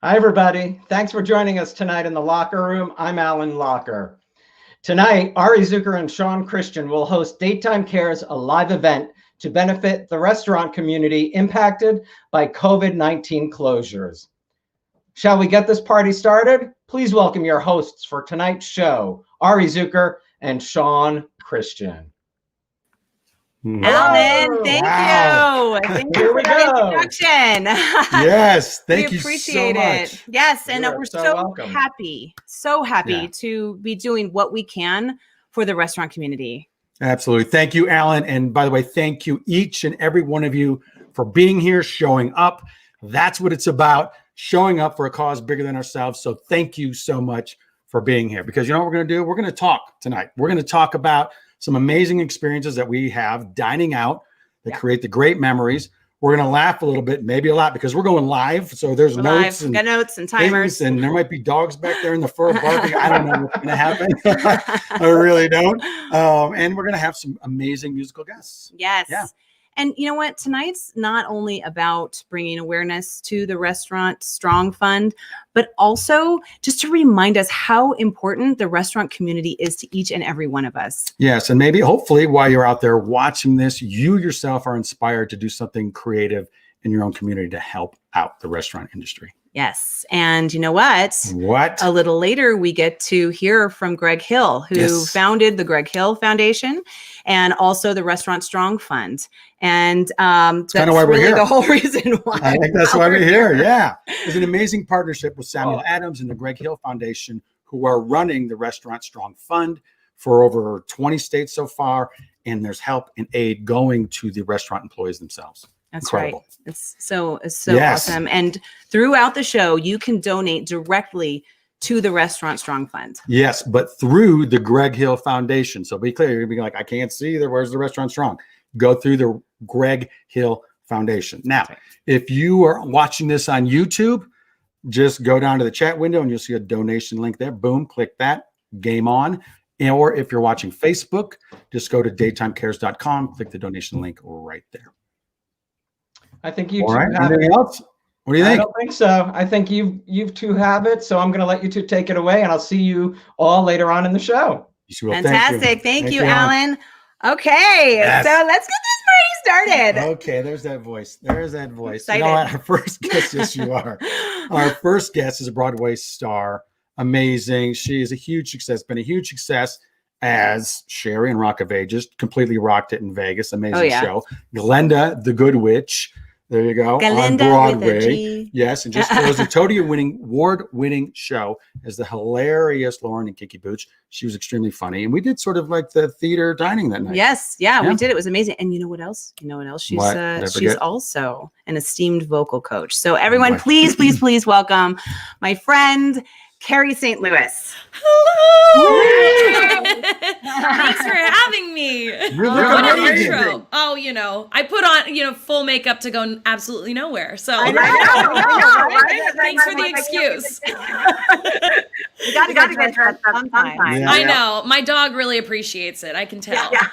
Hi, everybody. Thanks for joining us tonight in the Locher Room. I'm Alan Locher. Tonight, Ari Zucker and Shawn Christian will host Daytime Cares, a live event to benefit the restaurant community impacted by COVID-19 closures. Shall we get this party started? Please welcome your hosts for tonight's show, Ari Zucker and Shawn Christian. Alan, thank you. Thank you for that introduction. Yes, thank you appreciate so much. it. Yes, and we're so happy Yeah. to be doing what we can for the restaurant community. Absolutely. Thank you, Alan. And by the way, thank you each and every one of you for being here, showing up. That's what it's about, showing up for a cause bigger than ourselves. So thank you so much for being here, because you know what we're going to do? We're going to talk tonight. We're going to talk about some amazing experiences that we have dining out that create the great memories. We're going to laugh a little bit, maybe a lot, because we're going live. So there's notes and got notes and timers, and there might be dogs back there in the fur barking. I don't know what's going to happen. I really don't. And we're going to have some amazing musical guests. Yes. Yeah. And you know what? Tonight's not only about bringing awareness to the Restaurant Strong Fund, but also just to remind us how important the restaurant community is to each and every one of us. Yes. And maybe, hopefully, while you're out there watching this, you yourself are inspired to do something creative in your own community to help out the restaurant industry. Yes. And you know what? A little later, we get to hear from Greg Hill, who founded the Greg Hill Foundation and also the Restaurant Strong Fund. And that's kind of why really we're here. The whole reason why. I think that's why we're here. Yeah. It's an amazing partnership with Samuel Adams and the Greg Hill Foundation, who are running the Restaurant Strong Fund for over 20 states so far. And there's help and aid going to the restaurant employees themselves. That's incredible. Right. It's so awesome. And throughout the show, you can donate directly to the Restaurant Strong Fund. Yes, but through the Greg Hill Foundation. So be clear, you're gonna be like, I can't see there. Where's the Restaurant Strong? Go through the Greg Hill Foundation. Now, if you are watching this on YouTube, just go down to the chat window and you'll see a donation link there. Boom, click that. Game on. Or if you're watching Facebook, just go to daytimecares.com, click the donation link right there. I think you All two right. have Anything it. else? What do you think? I don't think so. I think you two have it. So I'm going to let you two take it away, and I'll see you all later on in the show. Fantastic. Thank you, Alan. Okay. Yes. So let's get this party started. Okay. There's that voice. There's that voice. Excited. You know what? Our first guest, yes, you are. Our first guest is a Broadway star. Amazing. She is a huge success, been a huge success as Sherry in Rock of Ages, completely rocked it in Vegas. Amazing show. Glenda, the Good Witch. There you go. Galinda on with a Broadway. G. Yes. And just closed a Tony award-winning show as the hilarious Lauren in Kinky Boots. She was extremely funny. And we did sort of like the theater dining that night. Yes. Yeah, we did. It was amazing. And you know what else? She's also an esteemed vocal coach. So everyone, please welcome my friend, Carrie St. Louis. Hello. Thanks for having me. What an intro. Oh, I put on, full makeup to go absolutely nowhere. So I know. Thanks for the excuse. You got to get dressed up sometime. I know. My dog really appreciates it. I can tell. Yeah.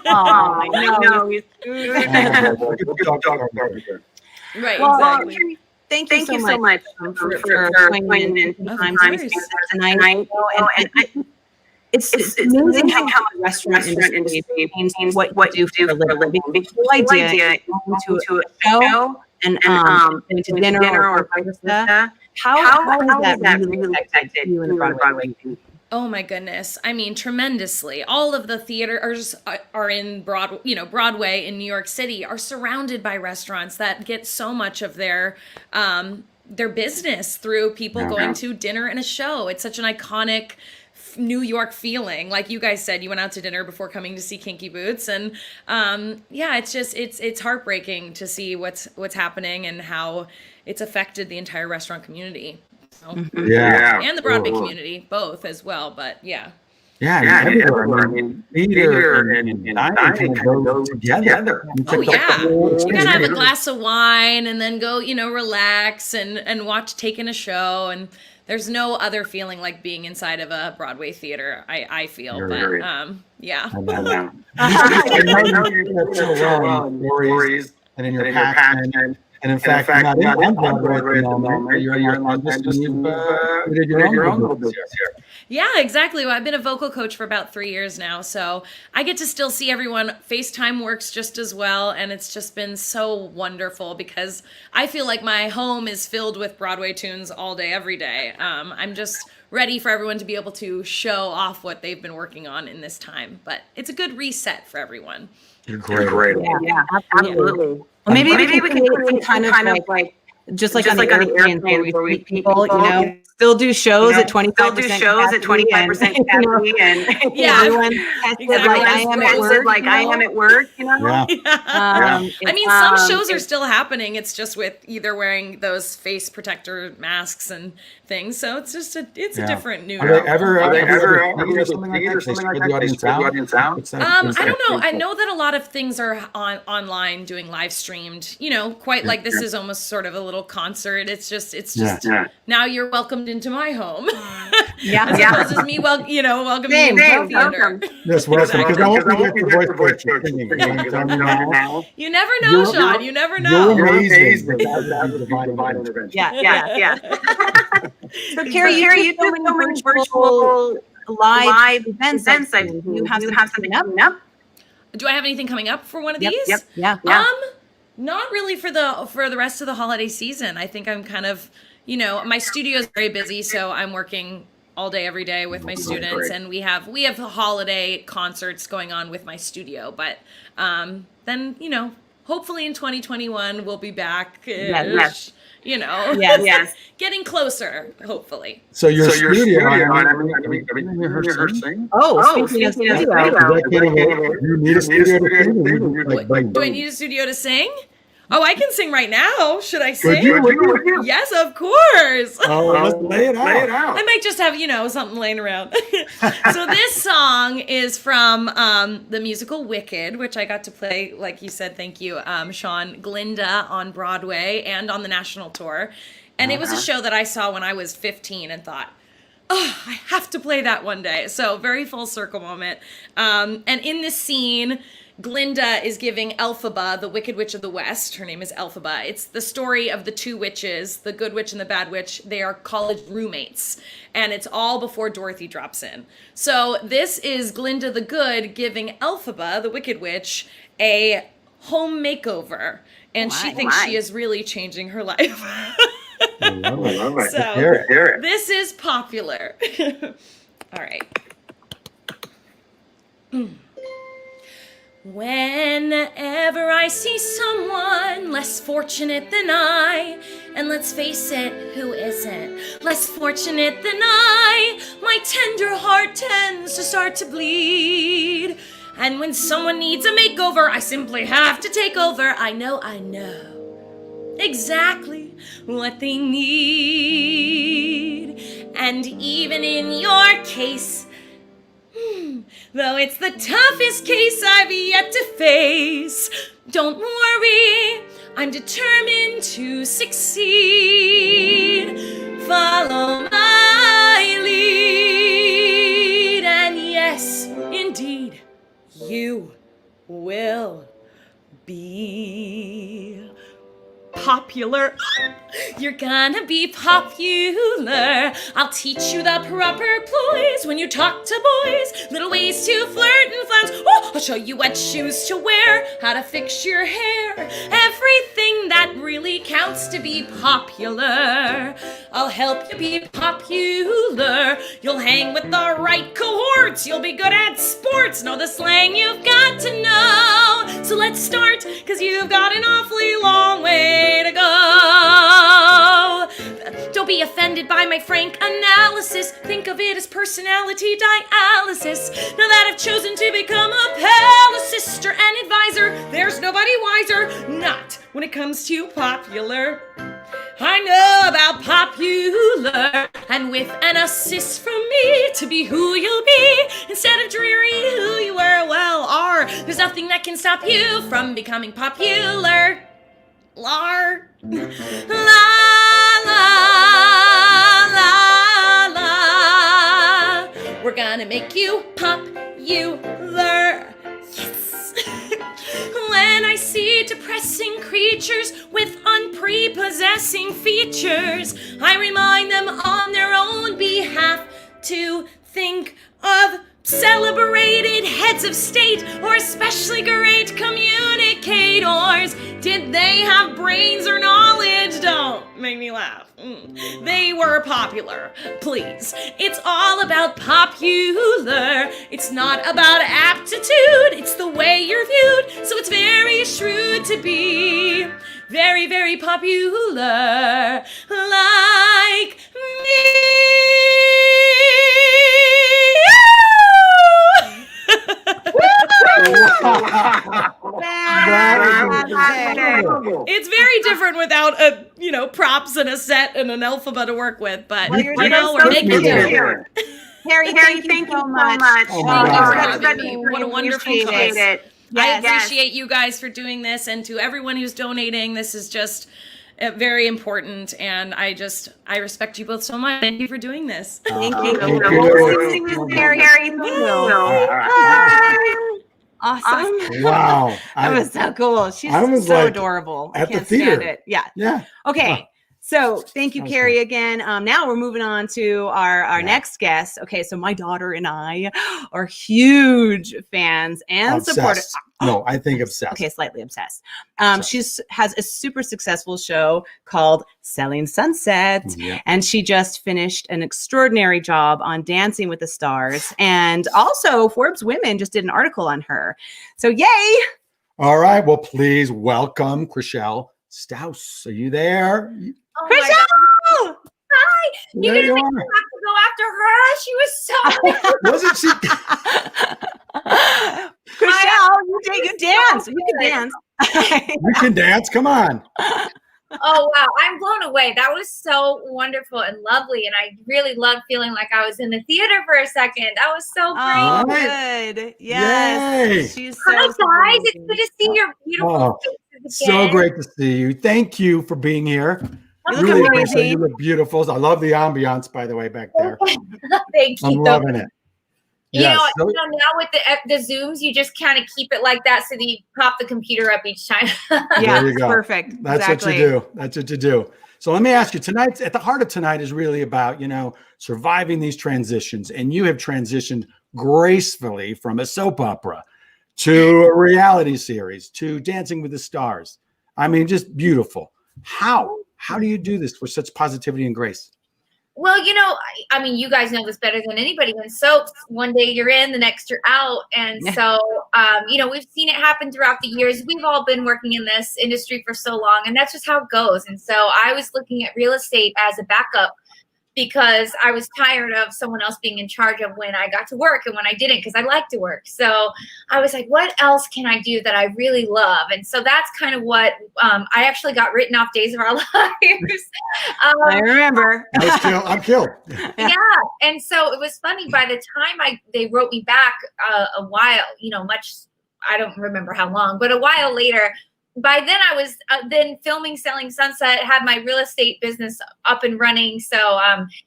Oh, I know. Right, well, exactly. Thank you so much for joining in time tonight. It's amazing how the restaurant industry means what you do for a living. The whole idea to a show and to dinner or pasta. How has that really affected you in the Broadway community? Oh my goodness. I mean, tremendously. All of the theaters are in Broadway in New York City are surrounded by restaurants that get so much of their business through people going to dinner and a show. It's such an iconic New York feeling. Like you guys said, you went out to dinner before coming to see Kinky Boots. And it's heartbreaking to see what's happening and how it's affected the entire restaurant community. So, and the Broadway community, both as well. But everywhere. I mean, theater and dining kind of go together. Oh yeah, you gotta have a glass of wine and then go, relax and watch taking a show. And there's no other feeling like being inside of a Broadway theater. I feel, yeah. I know you're so well in stories and in your passion. And in fact, you're not on Broadway at the moment. You're in Los Angeles. You did your own little business here. Yeah, exactly. Well, I've been a vocal coach for about 3 years now, so I get to still see everyone. FaceTime works just as well, and it's just been so wonderful because I feel like my home is filled with Broadway tunes all day, every day. I'm just ready for everyone to be able to show off what they've been working on in this time, but it's a good reset for everyone. You're great. Yeah, absolutely. Well, maybe we can create some kind of like just like on the airplanes where we meet people, still do shows at 25% capacity, and everyone tested like I am at work, I mean, some shows are still happening. It's just with either wearing those face protector masks and things. So it's just a different new. Are they ever something like that? The audience out? I don't know. I know that a lot of things are online doing live streamed. Quite like this is almost sort of a little concert. It's just now you're welcomed into my home. As opposed to me, welcoming you to the theater. Yes, welcome. Because I won't be there for voice coaching. You never know, Shawn. You never know. You're amazing. Yeah. So Carrie, you do so many virtual live events. You have something coming up? Do I have anything coming up for one of these? Yeah. Not really for the rest of the holiday season. I think I'm kind of, my studio is very busy, so I'm working all day, every day with my students, and we have holiday concerts going on with my studio. But then, hopefully in 2021 we'll be back. Yes. Getting closer, hopefully. So your studio, sing? Speaking of studio. You need a studio to sing? Do I need a studio to sing? Oh, I can sing right now. Should I sing? Would you? Yes, of course. Oh, let's lay it out. I might just have, something laying around. So this song is from the musical Wicked, which I got to play, like you said, thank you, Shawn, Glinda on Broadway and on the national tour. And it was a show that I saw when I was 15 and thought, I have to play that one day. So very full circle moment. And in this scene, Glinda is giving Elphaba, the Wicked Witch of the West. Her name is Elphaba. It's the story of the two witches, the good witch and the bad witch. They are college roommates. And it's all before Dorothy drops in. So this is Glinda the Good giving Elphaba, the Wicked Witch, a home makeover. And she thinks she is really changing her life. I love it. So Hear it. This is popular. All right. Whenever I see someone less fortunate than I, and let's face it, who isn't less fortunate than I, my tender heart tends to start to bleed. And when someone needs a makeover, I simply have to take over. I know exactly what they need. And even in your case, though it's the toughest case I've yet to face, don't worry, I'm determined to succeed. Follow my lead, and yes, indeed, you will be popular. You're gonna be popular. I'll teach you the proper ploys when you talk to boys, little ways to flirt and flounce. Oh, I'll show you what shoes to wear, how to fix your hair, everything that really counts to be popular. I'll help you be popular. You'll hang with the right cohorts. You'll be good at sports. Know the slang you've got to know. So let's start, 'cause you've got an awfully long way to go. Don't be offended by my frank analysis. Think of it as personality dialysis. Now that I've chosen to become a pal, a sister, and advisor, there's nobody wiser, not when it comes to popular. I know about popular, and with an assist from me to be who you'll be, instead of dreary who you are, there's nothing that can stop you from becoming popular. Lar. La la la la. We're gonna make you popular. Yes. When I see depressing creatures with unpredictable prepossessing features. I remind them on their own behalf to think of celebrated heads of state or especially great communicators. Did they have brains or knowledge? Don't make me laugh. They were popular, please. It's all about popular. It's not about aptitude. It's the way you're viewed. So it's very shrewd to be very, very popular, like me. It's very different without a, props and a set and an alphabet to work with, but we're making it. Carrie, thank you so much. Thank you for having me. What a wonderful cause. I appreciate you guys for doing this, and to everyone who's donating, this is just very important, and I respect you both so much. Thank you for doing this. Thank you. Carrie. Awesome. Wow. That was so cool. She's so adorable. At I can't the theater. stand it. Yeah. Okay. Wow. So thank you, Carrie, again. Now we're moving on to our next guest. Okay, so my daughter and I are huge fans and supporters. No, I think obsessed. Okay, slightly obsessed. She has a super successful show called Selling Sunset, and she just finished an extraordinary job on Dancing with the Stars. And also, Forbes Women just did an article on her. So yay! All right, well, please welcome Crishell Stause. Are you there? Oh Crishell! Hi! You're going to make me have to go after her? She was so... Wasn't she? Crishell, you dance. You can dance. You can dance. Come on. Oh, wow. I'm blown away. That was so wonderful and lovely. And I really loved feeling like I was in the theater for a second. That was so great. Oh, good. Yes. Yay. She's Hi, guys. It's good to see your beautiful faces again. So great to see you. Thank you for being here. You look Really amazing. appreciate you. Look beautiful. I love the ambiance, by the way, back there. Thank you. I'm loving it. You Yes. know, now with the Zooms, you just kind of keep it like that so that you pop the computer up each time. Yeah, There you go. perfect. That's exactly. what you do. That's what you do. So let me ask you, tonight, at the heart of tonight is really about, surviving these transitions. And you have transitioned gracefully from a soap opera to a reality series to Dancing with the Stars. I mean, just beautiful. How do you do this with such positivity and grace? Well, I mean, you guys know this better than anybody. In soaps, one day you're in, the next you're out. And so, we've seen it happen throughout the years. We've all been working in this industry for so long, and that's just how it goes. And so I was looking at real estate as a backup because I was tired of someone else being in charge of when I got to work and when I didn't, because I like to work. So I was like, what else can I do that I really love? And so that's kind of what I actually got written off Days of Our Lives. I remember. I'm killed. Yeah. And so it was funny. By the time they wrote me back a while, I don't remember how long, but a while later, by then I was then filming Selling Sunset, had my real estate business up and running. So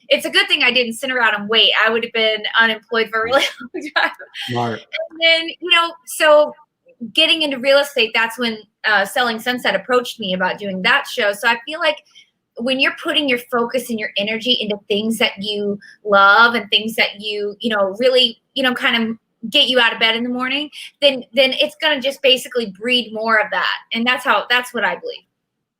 it's a good thing I didn't sit around and wait. I would have been unemployed for a really long time. Smart. And then, so getting into real estate, that's when Selling Sunset approached me about doing that show. So I feel like when you're putting your focus and your energy into things that you love and things that you really, kind of get you out of bed in the morning, then it's going to just basically breed more of that. And that's what I believe.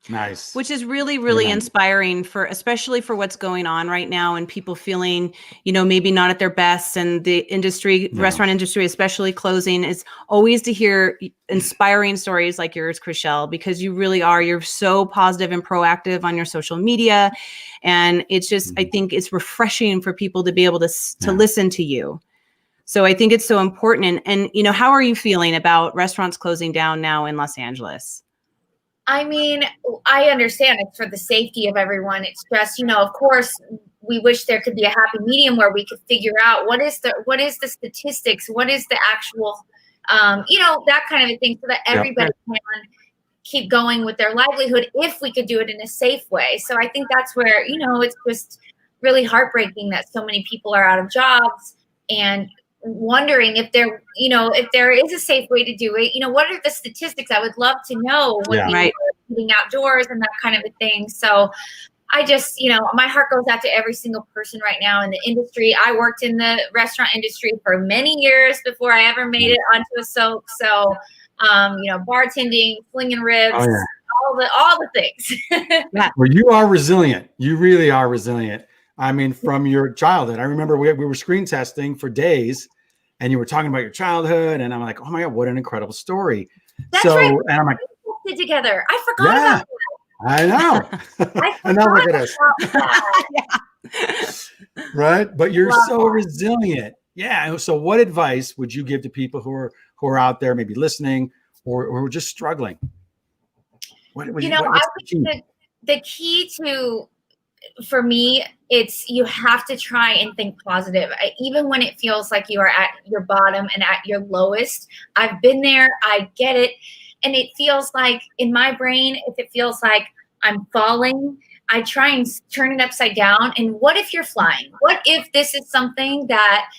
Nice. Which is really, really inspiring especially for what's going on right now and people feeling, maybe not at their best, and the industry, restaurant industry, especially closing, is always to hear inspiring stories like yours, Crishell, because you really are, you're so positive and proactive on your social media. And it's just, I think it's refreshing for people to be able to listen to you. So I think it's so important. And how are you feeling about restaurants closing down now in Los Angeles? I mean, I understand it's for the safety of everyone. It's just, of course, we wish there could be a happy medium where we could figure out what is the statistics, what is the actual, that kind of a thing, so that everybody can keep going with their livelihood if we could do it in a safe way. So I think that's where, it's just really heartbreaking that so many people are out of jobs and wondering if there is a safe way to do it. What are the statistics? I would love to know when people are eating outdoors and that kind of a thing. So I just, my heart goes out to every single person right now in the industry. I worked in the restaurant industry for many years before I ever made it onto a soap. So, bartending, flinging ribs, all the things. Well, you are resilient. You really are resilient. I mean, from your childhood, I remember we were screen testing for days, and you were talking about your childhood, and I'm like, oh my God, what an incredible story. That's right. And I'm like, we did together. I forgot about that. I know. And now look at us. Right? But you're so resilient. Yeah. So what advice would you give to people who are out there maybe listening or just struggling? I think the key to, for me, it's you have to try and think positive. Even when it feels like you are at your bottom and at your lowest. I've been there. I get it. And it feels like in my brain, if it feels like I'm falling, I try and turn it upside down. And what if you're flying? What if this is something that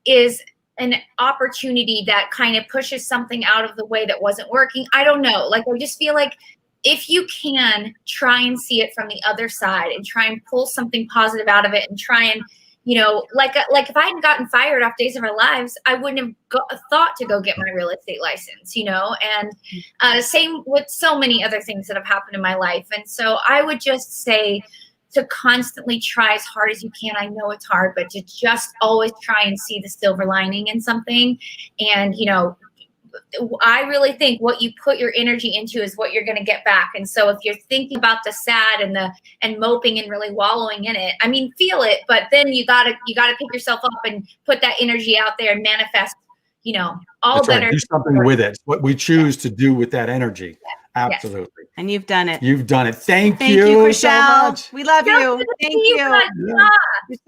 is an opportunity that kind of pushes something out of the way that wasn't working? I don't know. Like, I just feel like if you can try and see it from the other side and try and pull something positive out of it and try and, like if I hadn't gotten fired off Days of Our Lives, I wouldn't have thought to go get my real estate license, and same with so many other things that have happened in my life. And so I would just say to constantly try as hard as you can. I know it's hard, but to just always try and see the silver lining in something. And, I really think what you put your energy into is what you're going to get back. And so if you're thinking about the sad and moping and really wallowing in it, I mean, feel it, but then you gotta pick yourself up and put that energy out there and manifest, all That's better. Right. Do something with it. What we choose to do with that energy. Absolutely. Yes. And you've done it. You've done it. Thank you, Crishell. So much. We love you. Thank you. You're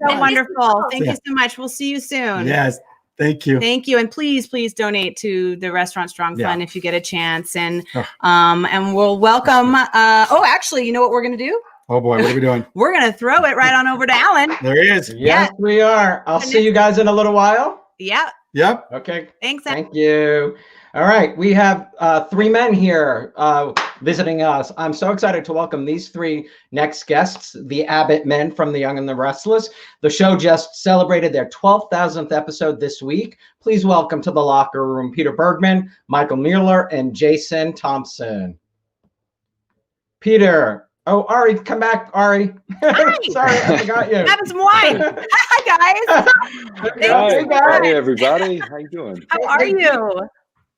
so wonderful. Thank you so much. We'll see you soon. Yes. Thank you. Thank you. And please donate to the Restaurant Strong Fund if you get a chance. And and we'll welcome actually, you know what we're gonna do? Oh boy, what are we doing? We're gonna throw it right on over to Alan. There he is. Yes, we are. I'll see you guys in a little while. Yeah. Yep. Okay. Thanks. Thank you. All right. We have three men here visiting us. I'm so excited to welcome these three next guests, the Abbott men from The Young and the Restless. The show just celebrated their 12,000th episode this week. Please welcome to the Locker Room, Peter Bergman, Michael Mealor, and Jason Thompson. Peter. Oh, Ari, come back, Ari. Sorry, I forgot you. Have some wine. Hi, guys. Hey, everybody. How you doing? How are you?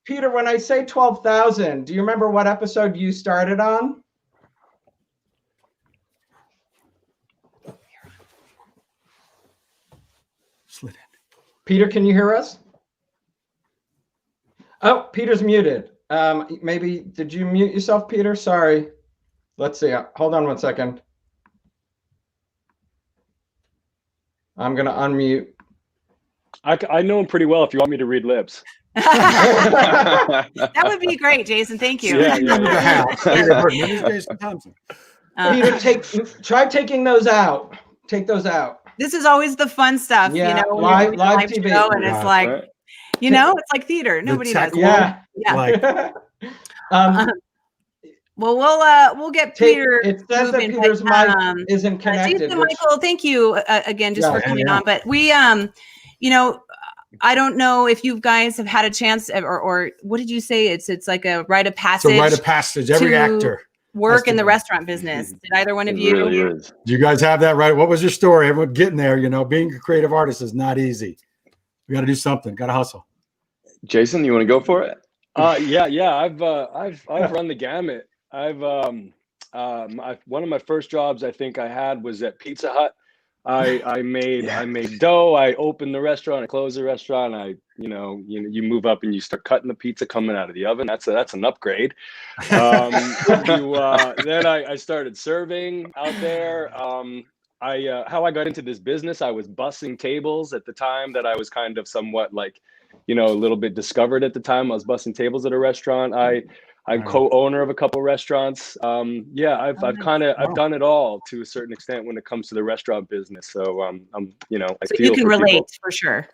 Peter, when I say 12,000, do you remember what episode you started on? Slid in. Peter, can you hear us? Oh, Peter's muted. Maybe, did you mute yourself, Peter? Sorry. Let's see. Hold on one second. I'm going to unmute. I know him pretty well if you want me to read lips. That would be great, Jason. Thank you. Jason Thompson. Peter, try taking those out. Take those out. This is always the fun stuff, live TV. Show, and it's like, it's like theater. Nobody does. Yeah. Well, we'll get Peter. It says that Peter's mic isn't connected. Jason, Michael, thank you again just for coming on. But we, I don't know if you guys have had a chance, or what did you say? It's like a rite of passage. It's a rite of passage. Every actor work in the restaurant business. Did either one of you? Really is. Do you guys have that right? What was your story? Everyone getting there. Being a creative artist is not easy. We got to do something. Got to hustle. Jason, you want to go for it? Yeah. I've run the gamut. One of my first jobs I think I had was at Pizza Hut. I made dough. I opened the restaurant. I closed the restaurant. You move up and you start cutting the pizza coming out of the oven. That's an upgrade. Then I started serving out there. How I got into this business, I was bussing tables at the time that I was kind of somewhat a little bit discovered at the time. I was bussing tables at a restaurant. I'm co-owner of a couple of restaurants. I've done it all to a certain extent when it comes to the restaurant business. So I feel you can relate for sure.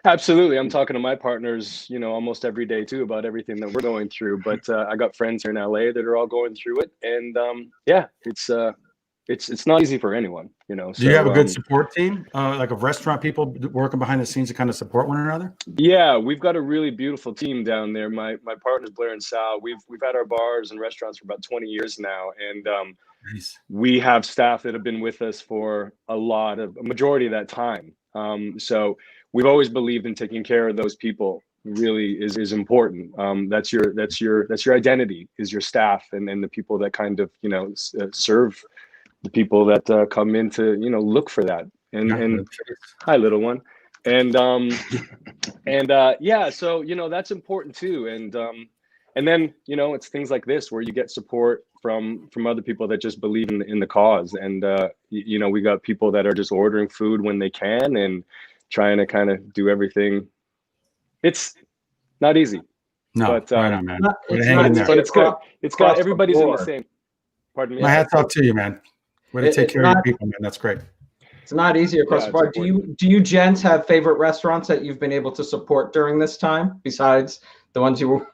Absolutely. I'm talking to my partners, almost every day too about everything that we're going through. But I got friends here in LA that are all going through it, and it's not easy for anyone. Do you have a good support team, like of restaurant people working behind the scenes to kind of support one another? Yeah, we've got a really beautiful team down there. My partners Blair and Sal. We've had our bars and restaurants for about 20 years now, and Nice. we have staff that have been with us for a majority of that time. So we've always believed in taking care of those people. Really is important. That's your identity, is your staff, and then the people that kind of serve the people that come in to look for that. And hi, little one. And so that's important too. And then it's things like this where you get support from other people that just believe in the cause. And we got people that are just ordering food when they can and trying to kind of do everything. It's not easy. No, but right on, man. but it's good. It's got everybody's in the same. Pardon me. My hat's off to you, man. Way to take care of your people, man. That's great. It's not easy across the board. Do you gents have favorite restaurants that you've been able to support during this time besides the ones you were?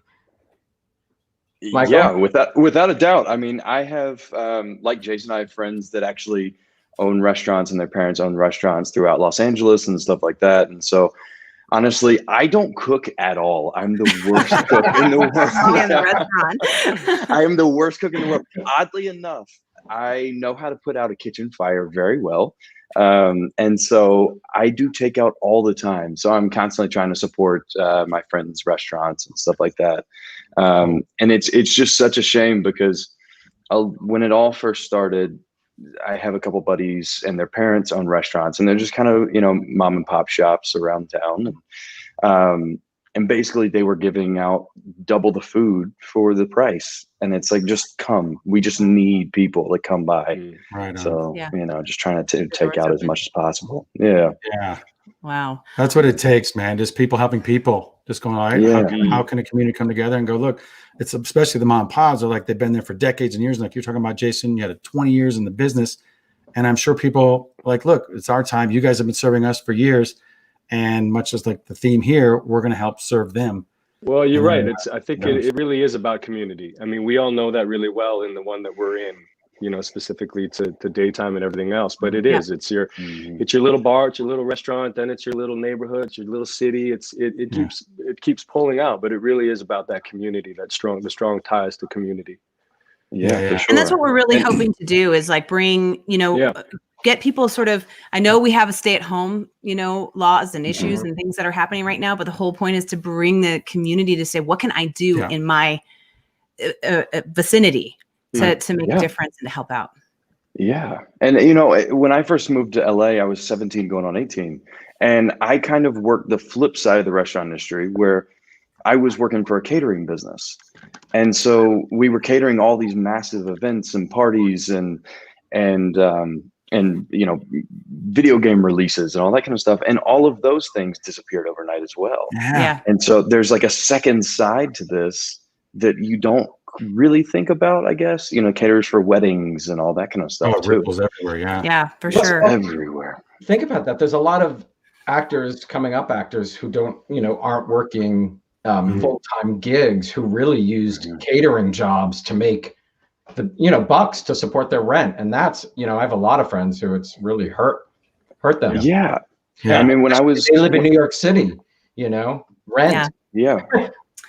Michael? Yeah, without a doubt. I mean, I have like Jason, I have friends that actually own restaurants and their parents own restaurants throughout Los Angeles and stuff like that. And so honestly, I don't cook at all. I'm the worst cook in the world. I am the worst cook in the world. Oddly enough, I know how to put out a kitchen fire very well. And so I do takeout all the time. So I'm constantly trying to support my friends' restaurants and stuff like that. And it's just such a shame because when it all first started, I have a couple buddies and their parents own restaurants, and they're just kind of, mom and pop shops around town. And basically they were giving out double the food for the price. And it's like, just come. We just need people to come by. Right. So, just trying to take out as much as possible. Yeah. Yeah. Wow. That's what it takes, man. Just people helping people. Just going, all right, how can a community come together and go, look, it's especially the mom and pops are like, they've been there for decades and years. And like you're talking about, Jason, you had 20 years in the business. And I'm sure people like, look, it's our time. You guys have been serving us for years. And much as like the theme here, we're going to help serve them. Well, you're right. I think it really is about community. I mean, we all know that really well in the one that we're in, specifically to daytime and everything else. But it is, it's your little bar, it's your little restaurant, then it's your little neighborhood, it's your little city. It keeps pulling out, but it really is about that community, the strong ties to community. Yeah. For sure. And that's what we're really hoping to do is like bring, get people sort of, I know we have a stay-at-home, laws and issues and things that are happening right now, but the whole point is to bring the community to say, what can I do in my vicinity to make a difference and to help out? Yeah. And, when I first moved to LA, I was 17 going on 18. And I kind of worked the flip side of the restaurant industry where I was working for a catering business. And so we were catering all these massive events and parties and video game releases and all that kind of stuff. And all of those things disappeared overnight as well. Yeah. And so there's like a second side to this that you don't really think about, I guess, caterers for weddings and all that kind of stuff. It ripples everywhere. Yeah. Yeah, for sure. Everywhere. Think about that. There's a lot of actors who don't, aren't working full-time gigs, who really used catering jobs to make the bucks to support their rent. And that's I have a lot of friends who it's really hurt them. Yeah. I mean, when they live in New York City, rent.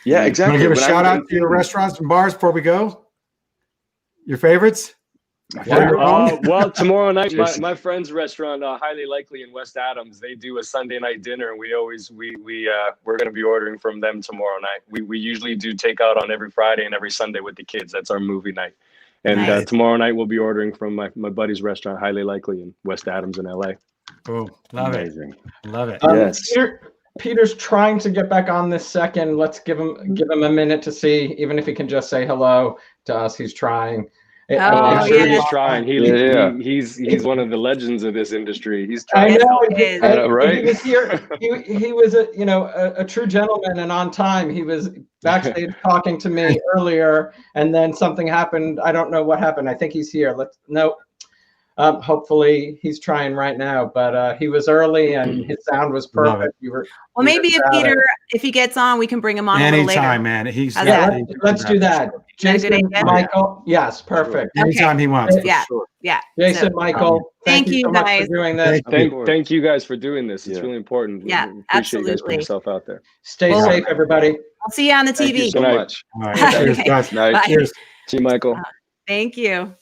Yeah, exactly. Want to give a shout out to your restaurants and bars before we go? Your favorites? Well, tomorrow night, my friend's restaurant, Highly Likely in West Adams, they do a Sunday night dinner, and we're going to be ordering from them tomorrow night. We usually do takeout on every Friday and every Sunday with the kids. That's our movie night. And tomorrow night we'll be ordering from my buddy's restaurant, Highly Likely in West Adams in LA. Oh, love Amazing. it. Love it. Yes. Peter's trying to get back on this second. Let's give him a minute to see, even if he can just say hello to us. He's trying. I'm sure he's trying. He's one of the legends of this industry. He's trying. I know, right? He was here. He was a true gentleman and on time. He was backstage talking to me earlier, and then something happened. I don't know what happened. I think he's here. Hopefully he's trying right now, but he was early and his sound was Love perfect. Well, maybe if he gets on, we can bring him on anytime, a little later. man. Let's do that. Jason, Michael, yes, perfect. Anytime he wants. Yeah. Sure. Yeah. Jason, Michael, thank you so much guys for doing this. Thank you guys for doing this. It's really important. Yeah, We appreciate absolutely. you guys putting yourself out there. Stay safe, everybody. I'll see you on the TV. Thank you so much. All right. Cheers, guys. Bye. Cheers. See you, Michael. Thank you.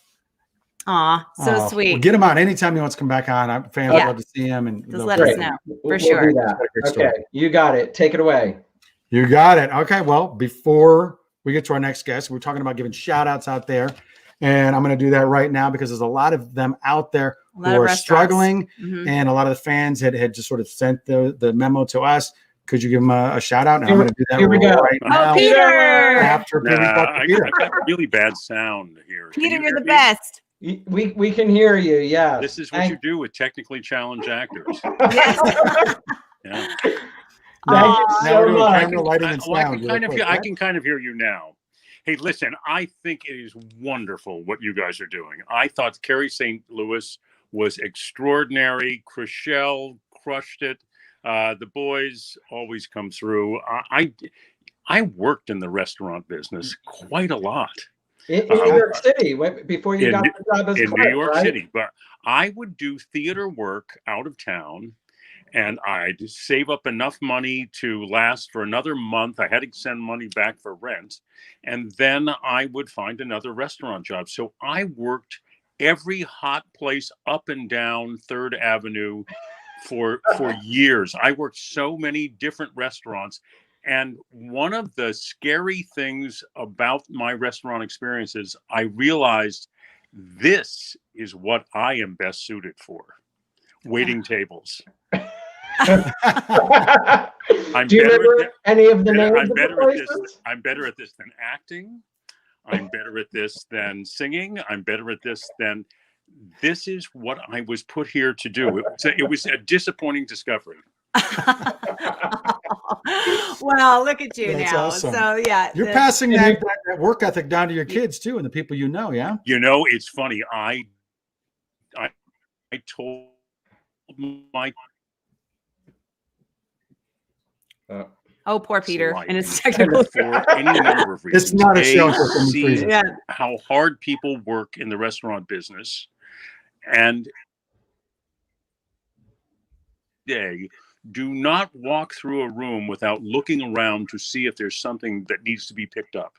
Aw, so sweet. Well, get him on anytime he wants to come back on. Fans would love to see him. And just let us know for sure. Do that. Okay, you got it. Take it away. You got it. Okay, well, before we get to our next guest, we're talking about giving shout outs out there. And I'm going to do that right now because there's a lot of them out there who are struggling. And a lot of the fans had just sort of sent the memo to us. Could you give them a shout out? And I'm going to do that right now. Oh, Peter! After Peter. I got really bad sound here. Peter, you're the best. We can hear you. Yeah. This is what you do with technically challenged actors. Yeah. Thank you so much. I can kind of hear you now. Hey, listen, I think it is wonderful what you guys are doing. I thought Carrie St. Louis was extraordinary. Crishell crushed it. The boys always come through. I worked in the restaurant business quite a lot. In New York City, before you got the job as in clerk, New York right? City. But I would do theater work out of town, and I'd save up enough money to last for another month. I had to send money back for rent, and then I would find another restaurant job. So I worked every hot place up and down 3rd Avenue for years. I worked so many different restaurants. And one of the scary things about my restaurant experiences, I realized this is what I am best suited for: waiting tables. Do you remember any of the names of the places? I'm better at this than acting. I'm better at this than singing. I'm better at this than. This is what I was put here to do. It was a disappointing discovery. Well, look at you That's now. awesome. So yeah, you're passing that work ethic down to your kids too, and the people you know. Yeah. You know, it's funny. I told my. Oh, poor Peter and his technical. For any number of reasons. It's not a show. See how hard people work in the restaurant business, and do not walk through a room without looking around to see if there's something that needs to be picked up.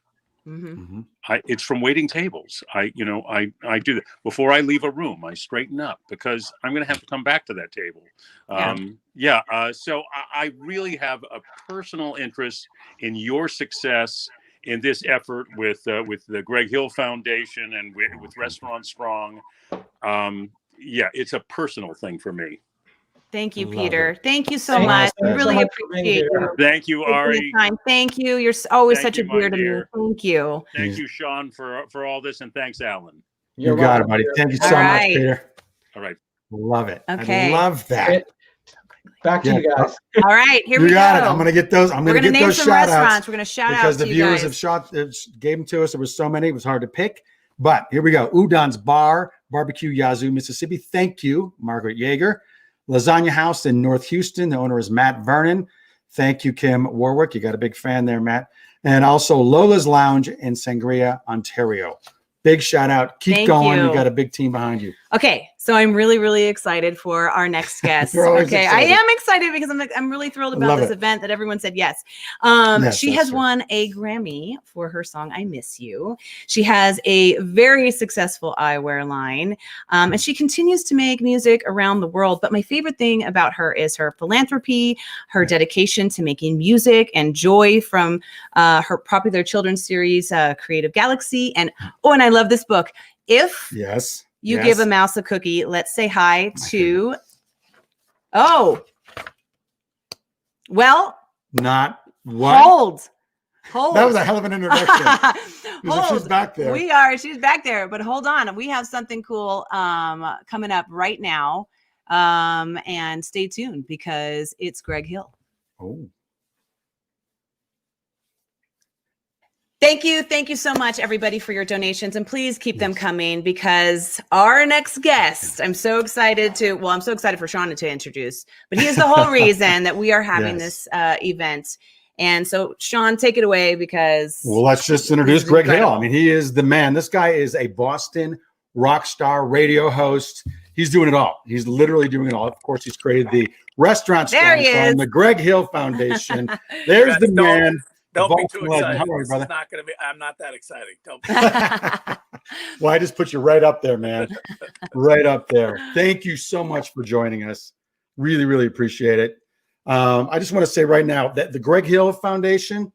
It's from waiting tables. I do that before I leave a room. I straighten up because I'm going to have to come back to that table. So I really have a personal interest in your success in this effort with the Greg Hill Foundation and with Restaurant Strong. It's a personal thing for me. Thank you, Peter. Thank you so much. I really appreciate you. Thank you, Ari. Thank you. You're always such a dear to me. Thank you. Thank you, Shawn, for all this, and thanks, Alan. You got it, buddy. Thank you so much, Peter. All right. Love it. Okay. I love that. Back to you guys. All right, here we go. You got it. I'm going to get those. I'm going to get those shout outs. We're going to shout out because the viewers gave them to us. There was so many. It was hard to pick. But here we go. Udon's Bar, Barbecue Yazoo, Mississippi. Thank you, Margaret Yeager. Lasagna House in North Houston. The owner is Matt Vernon. Thank you, Kim Warwick. You got a big fan there, Matt. And also Lola's Lounge in Sangria, Ontario. Big shout out. Keep going. You got a big team behind you. Okay, so I'm really, really excited for our next guest. Okay, I am excited because I'm really thrilled about this event that everyone said yes. She has won a Grammy for her song "I Miss You." She has a very successful eyewear line, and she continues to make music around the world. But my favorite thing about her is her philanthropy, her dedication to making music, and joy from her popular children's series, Creative Galaxy. And I love this book. If you give a mouse a cookie, let's say hi to. Oh, well, not what? Hold. That was a hell of an introduction. She's back there. She's back there. But hold on, we have something cool coming up right now, and stay tuned because it's Greg Hill. Oh. Thank you so much, everybody, for your donations, and please keep them coming, because our next guest, I'm so excited for Shawn to introduce, but he is the whole reason that we are having this event. And so, Shawn, take it away, because let's just introduce Greg Hill. I mean, he is the man. This guy is a Boston rock star, radio host. He's doing it all. He's literally doing it all. Of course, he's created the Restaurant Strong Fund, the Greg Hill Foundation. There's the man. Don't be too excited. How are you, brother? I'm not that exciting. Don't be. Well, I just put you right up there, man. Right up there. Thank you so much for joining us. Really, really appreciate it. I just want to say right now that the Greg Hill Foundation,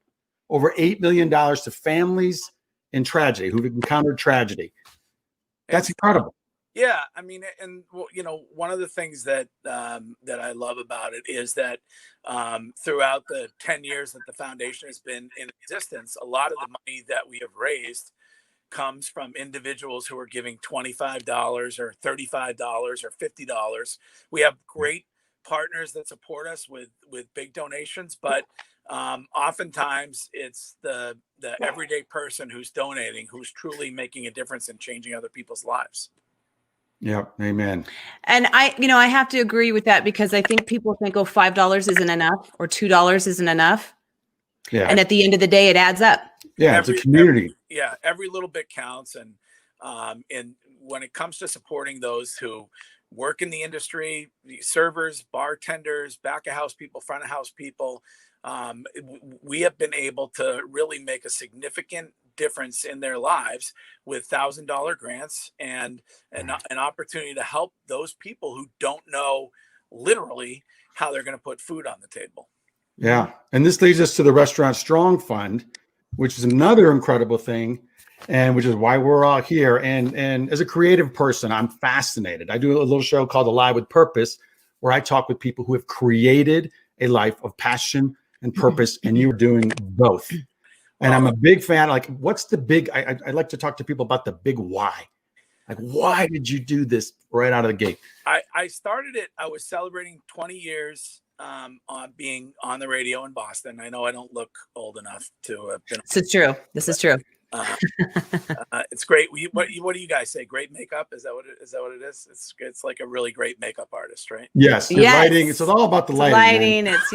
over $8 million to families in tragedy, who've encountered tragedy. That's incredible. Yeah, I mean, and one of the things that that I love about it is that throughout the 10 years that the foundation has been in existence, a lot of the money that we have raised comes from individuals who are giving $25 or $35 or $50. We have great partners that support us with big donations, but oftentimes it's the everyday person who's donating, who's truly making a difference and changing other people's lives. Yeah, amen. And I have to agree with that, because I think people think, oh, $5 isn't enough or $2 isn't enough. Yeah. And at the end of the day, it adds up. Yeah, it's a community. Every little bit counts. And when it comes to supporting those who work in the industry, the servers, bartenders, back of house people, front of house people, we have been able to really make a significant difference in their lives with $1,000 grants and an opportunity to help those people who don't know literally how they're going to put food on the table. Yeah. And this leads us to the Restaurant Strong Fund, which is another incredible thing, and which is why we're all here. And as a creative person, I'm fascinated. I do a little show called Alive with Purpose, where I talk with people who have created a life of passion and purpose, and you're doing both. And I'm a big fan. Like, what's the big, I like to talk to people about the big why. Like, why did you do this right out of the gate? I started it, I was celebrating 20 years on being on the radio in Boston. I know I don't look old enough to have been. This is true. This is true. It's great. What do you guys say? Great makeup? Is that what it is? It's like a really great makeup artist, right? Yes. The lighting. It's all about the lighting. Lighting. It's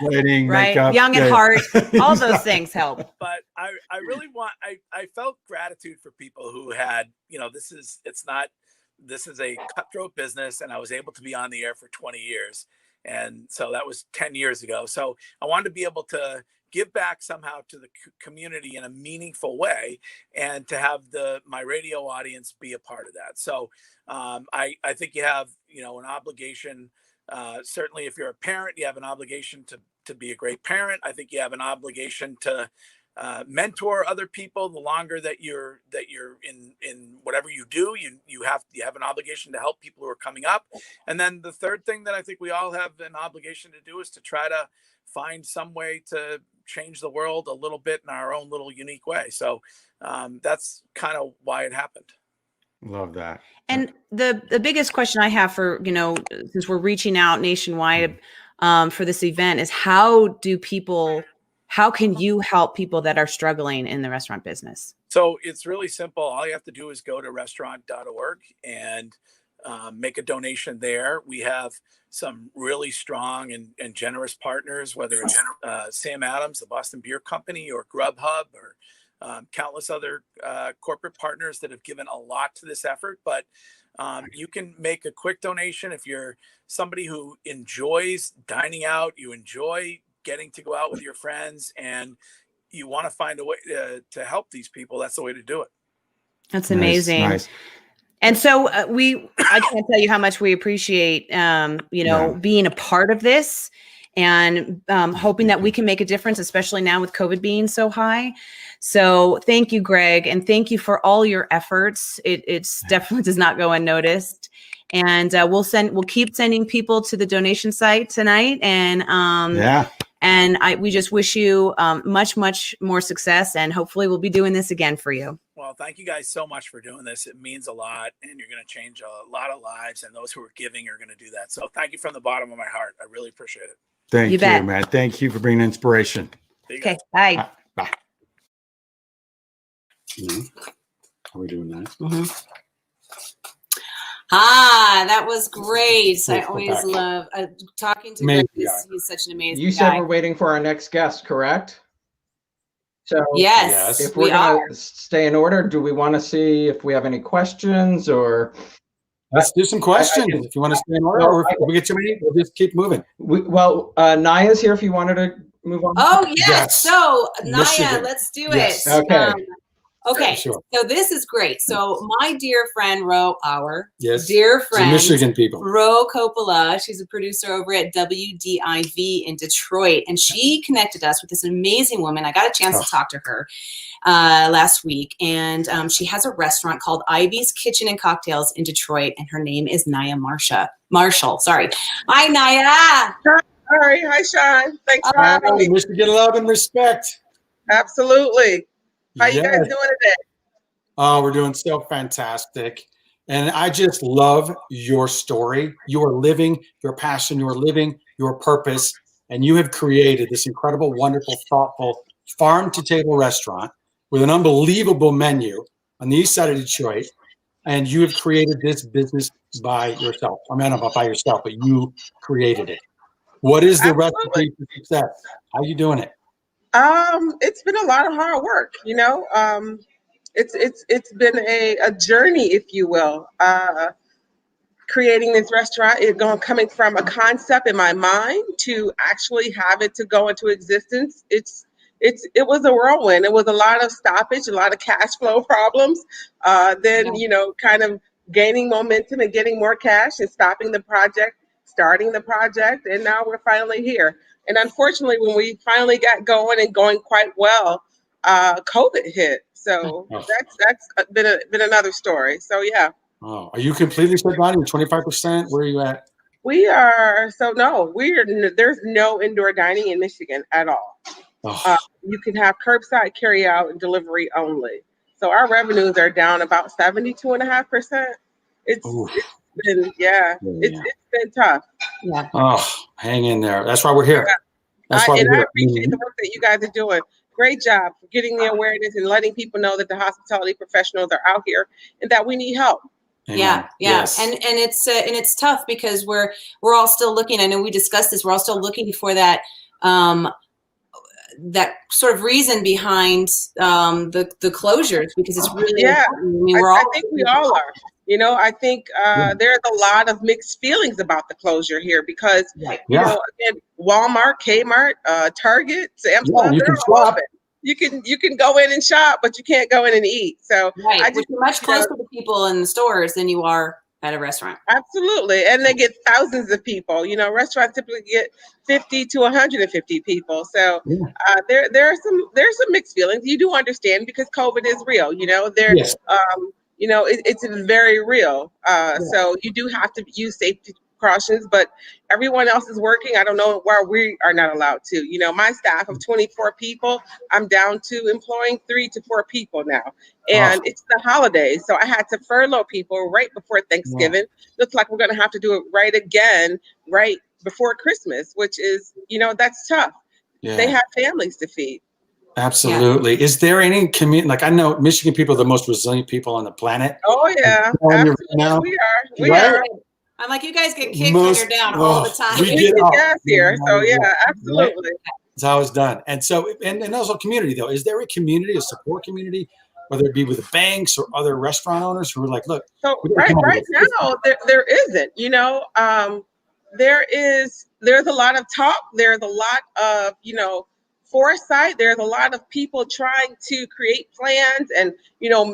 lighting, right? Makeup, young at heart. All those things help. But I really I felt gratitude for people who had, this is a cutthroat business, and I was able to be on the air for 20 years. And so that was 10 years ago. So I wanted to be able to give back somehow to the community in a meaningful way, and to have my radio audience be a part of that. So I think you have, an obligation. Certainly if you're a parent, you have an obligation to be a great parent. I think you have an obligation to mentor other people. The longer that you're in whatever you do, you have an obligation to help people who are coming up. And then the third thing that I think we all have an obligation to do is to try to find some way to change the world a little bit in our own little unique way. So that's kind of why it happened. Love that. And the biggest question I have for, since we're reaching out nationwide for this event, is how can you help people that are struggling in the restaurant business? So it's really simple. All you have to do is go to restaurant.org and make a donation there. We have some really strong and generous partners, whether it's Sam Adams, the Boston Beer Company, or Grubhub, or countless other corporate partners that have given a lot to this effort. But you can make a quick donation if you're somebody who enjoys dining out, you enjoy getting to go out with your friends, and you want to find a way to help these people. That's the way to do it. That's amazing. Nice. And so I can't tell you how much we appreciate, being a part of this, and hoping that we can make a difference, especially now with COVID being so high. So thank you, Greg. And thank you for all your efforts. It's definitely does not go unnoticed. And we'll keep sending people to the donation site tonight. And we just wish you much, much more success, and hopefully we'll be doing this again for you. Well, thank you guys so much for doing this. It means a lot, and you're going to change a lot of lives, and those who are giving are going to do that. So thank you from the bottom of my heart. I really appreciate it. Thank you, man. Thank you for bringing inspiration. Okay. Bye. Bye. Are we doing that? Mm-hmm. That was great. I always love talking to Greg. He's such an amazing You said we're waiting for our next guest, correct? So yes, if we're going to stay in order, do we want to see if we have any questions or? Let's do some questions. If you want to stay in order, or if we get too many, we'll just keep moving. Naya's here if you wanted to move on. Oh, yes. So, Naya, let's do it. Okay. Okay, so this is great. So my dear friend, dear friend, Michigan people, Ro Coppola, she's a producer over at WDIV in Detroit, and she connected us with this amazing woman. I got a chance to talk to her last week, and she has a restaurant called Ivy's Kitchen and Cocktails in Detroit, and her name is Naya Marshall. Sorry. Hi, Naya. Hi, Ari. Hi, Shawn. Thanks for having me. Michigan love and respect. Absolutely. How you guys doing today? Oh, we're doing so fantastic. And I just love your story. You are living your passion. You are living your purpose. And you have created this incredible, wonderful, thoughtful farm-to-table restaurant with an unbelievable menu on the east side of Detroit. And you have created this business by yourself. I mean, not by yourself, but you created it. What is the recipe for success? How are you doing it? It's been a lot of hard work, you know. It's been a journey, if you will. Creating this restaurant, coming from a concept in my mind to actually have it to go into existence. It was a whirlwind. It was a lot of stoppage, a lot of cash flow problems. Then kind of gaining momentum and getting more cash and stopping the project, starting the project, and now we're finally here. And unfortunately, when we finally got going and going quite well, COVID hit. So that's been another story. So yeah. Oh, are you completely shut down? You're 25%. Where are you at? There's no indoor dining in Michigan at all. You can have curbside carry out and delivery only. So our revenues are down about 72.5%. It's been been tough. Yeah. Oh, hang in there. That's why we're here. I appreciate the work that you guys are doing. Great job for getting the awareness and letting people know that the hospitality professionals are out here and that we need help. Amen. Yeah. Yes. And it's tough because we're all still looking. I know we discussed this. We're all still looking for that that sort of reason behind the closures, because it's really important. I think we all are. You know, I think there's a lot of mixed feelings about the closure here because you know, again, Walmart, Kmart, Target, Sam's Club, they're all open. You can go in and shop, but you can't go in and eat. So you're much closer to people in the stores than you are at a restaurant. Absolutely. And they get thousands of people. You know, restaurants typically get 50 to 150 people. So there are some mixed feelings. You do understand because COVID is real. You know, you know, it's very real. So you do have to use safety precautions, but everyone else is working. I don't know why we are not allowed to. You know, my staff of 24 people, I'm down to employing 3 to 4 people now. And it's the holidays. So I had to furlough people right before Thanksgiving. Looks like we're going to have to do it right again, right before Christmas, which is, you know, that's tough. They have families to feed. Absolutely. Yeah. Is there any community? Like, I know Michigan people are the most resilient people on the planet. Oh yeah, absolutely. We are. I'm like, you guys get kicked when you're down all the time. We get gas here, so yeah, absolutely. That's how it's done. And so, and also community though. Is there a community, a support community, whether it be with the banks or other restaurant owners who are like, look? So right now there isn't. You know, there's a lot of talk. There's a lot of foresight. There's a lot of people trying to create plans and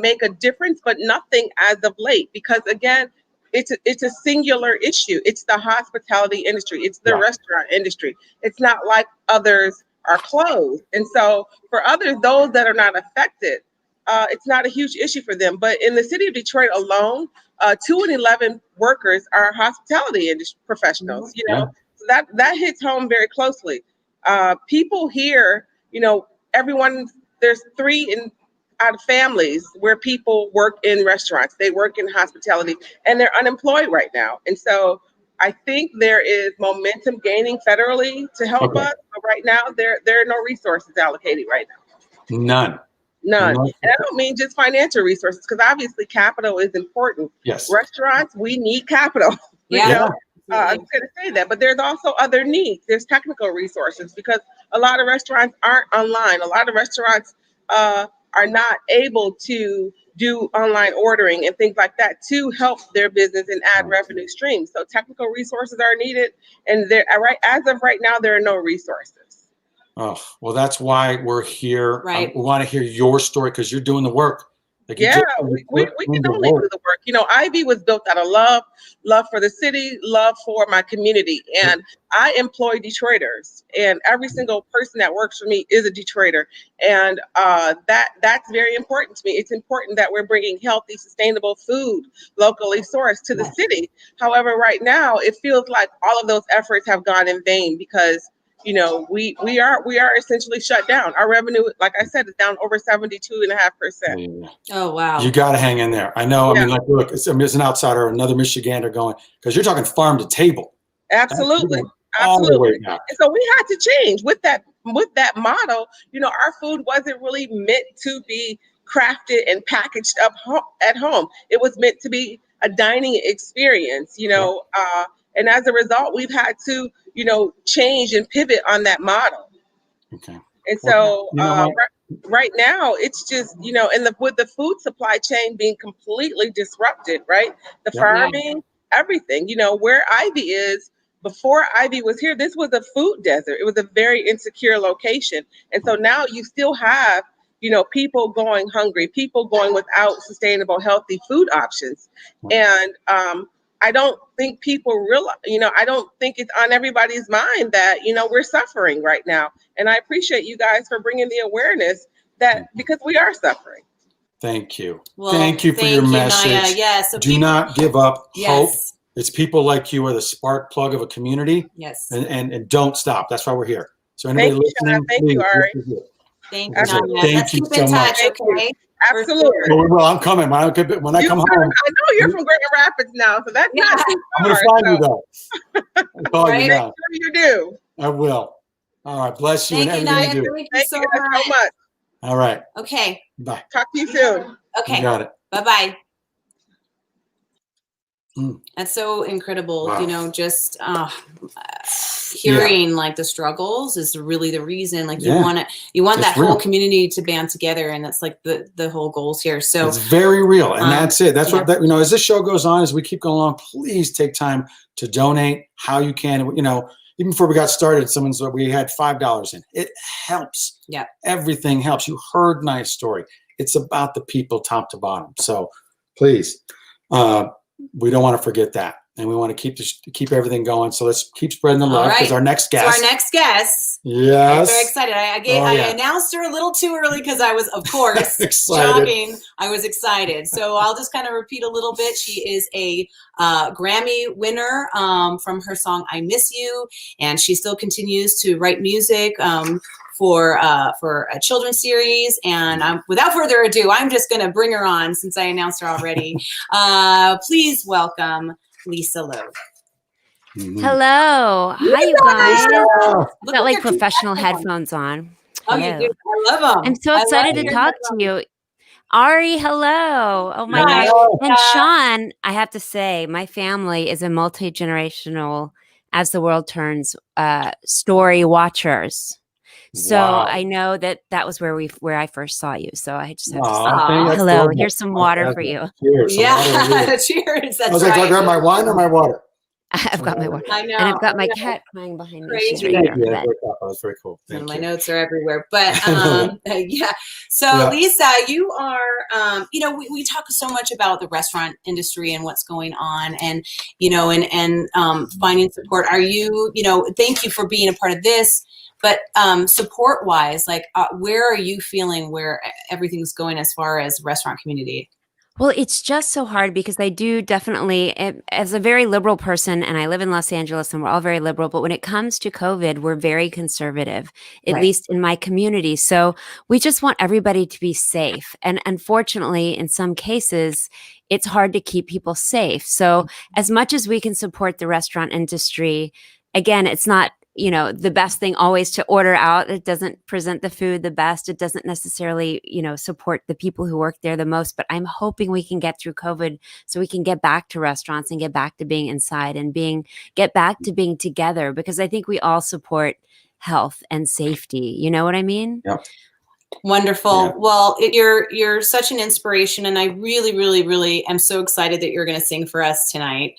make a difference, but nothing as of late. Because again, it's a singular issue. It's the hospitality industry. It's the restaurant industry. It's not like others are closed. And so for others, those that are not affected, it's not a huge issue for them. But in the city of Detroit alone, 2 in 11 workers are hospitality industry professionals. So that hits home very closely. People here, everyone, there's 3 out of families where people work in restaurants. They work in hospitality and they're unemployed right now. And so I think there is momentum gaining federally to help us. But right now, there are no resources allocated right now. None. None. And I don't mean just financial resources, because obviously capital is important. Yes. Restaurants, we need capital. Yeah. You know? I was going to say that, but there's also other needs. There's technical resources, because a lot of restaurants aren't online. A lot of restaurants are not able to do online ordering and things like that to help their business and add revenue streams. So technical resources are needed, and there, as of right now, there are no resources. Oh, well, that's why we're here. Right. We want to hear your story, because you're doing the work. Like Yeah, we can only do the work. You know, Ivy was built out of love for the city, love for my community. And I employ Detroiters, and every single person that works for me is a Detroiter. And that's very important to me. It's important that we're bringing healthy, sustainable food, locally sourced, to the city. However, right now, it feels like all of those efforts have gone in vain, because you know, we are essentially shut down. Our revenue, like I said, is down over 72.5%. Oh, wow. You got to hang in there. I know. Yeah. I mean, like, look, as an outsider, another Michigander going, because you're talking farm to table. Absolutely. Absolutely. And so we had to change with that model. You know, our food wasn't really meant to be crafted and packaged up at home. It was meant to be a dining experience, you know, and as a result, we've had to, you know, change and pivot on that model. Okay. And so right now, it's just, you know, and with the food supply chain being completely disrupted, right? The farming, everything, you know, where Ivy is, before Ivy was here, this was a food desert. It was a very insecure location. And so now you still have, you know, people going hungry, people going without sustainable, healthy food options. And I don't think people realize, you know, I don't think it's on everybody's mind that, you know, we're suffering right now. And I appreciate you guys for bringing the awareness that, because we are suffering. Thank you. Well, thank you for your message. Naya. Yes. So do not give up hope. Yes. It's people like you are the spark plug of a community. Yes. And don't stop. That's why we're here. So anybody listening, thank you, Ari. Thank you, Naya. Let's keep in touch, okay? Absolutely. Well, I'm coming. When I come home. I know you're from Grand Rapids now, so that's not too I'm going to find you, though. I'll call you now. Make sure you do. I will. All right. Bless you. Thank you, Naya. Thank you so much. All right. Okay. Bye. Talk to you soon. Okay. You got it. Bye-bye. That's so incredible. Wow. You know, just hearing like the struggles is really the reason. Like you want that whole community to band together, and that's like the whole goals here. So it's very real, and that's it. That's what you know. As this show goes on, as we keep going along, please take time to donate how you can. You know, even before we got started, we had $5 in. It helps. Yeah, everything helps. You heard Nice story. It's about the people, top to bottom. So please. We don't want to forget that, and we want to keep everything going. So let's keep spreading the love, because our next guest. So our next guest. Yes. I'm very excited. I announced her a little too early because I was, of course, jogging. I was excited. So I'll just kind of repeat a little bit. She is a Grammy winner from her song "I Miss You," and she still continues to write music. For a children's series, and without further ado, I'm just going to bring her on since I announced her already. Please welcome Lisa Loeb. Hello, hi you guys. Got like professional headphones on. Oh, you do. I love them. I'm so excited to talk to you. Ari, hello. Oh my gosh. And Shawn, I have to say, my family is a multi-generational, as the world turns, story watchers. So I know that was where I first saw you. So I just have to say hello. Here's some water for you. Cheers. Cheers. That's I was like, do I grab my wine or my water? I've got my water. I know. And I've got my cat crying behind me. She's Crazy. right here. That was very cool. My notes are everywhere. But So Lisa, you are, you know, we talk so much about the restaurant industry and what's going on, and, you know, and finding support. Are you, you know, thank you for being a part of this. But support wise, like where are you feeling where everything's going as far as restaurant community? Well, it's just so hard because I do definitely, as a very liberal person, and I live in Los Angeles and we're all very liberal, but when it comes to COVID, we're very conservative, at least in my community. So we just want everybody to be safe. And unfortunately, in some cases, it's hard to keep people safe. So as much as we can support the restaurant industry, again, it's not you know, the best thing always to order out. It doesn't present the food the best. It doesn't necessarily, you know, support the people who work there the most. But I'm hoping we can get through COVID so we can get back to restaurants and get back to being inside and get back to being together, because I think we all support health and safety. You know what I mean? Yep. Wonderful. Yeah. Well, you're such an inspiration, and I really, really, really am so excited that you're going to sing for us tonight.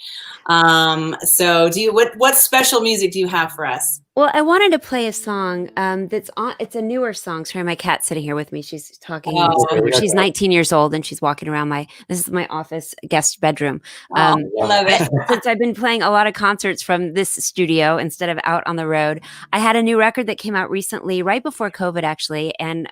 So, what special music do you have for us? Well, I wanted to play a song that's on. It's a newer song. Sorry, my cat's sitting here with me. She's talking. Oh. She's 19 years old and she's walking around this is my office guest bedroom. Love it. Since I've been playing a lot of concerts from this studio instead of out on the road, I had a new record that came out recently, right before COVID, actually. And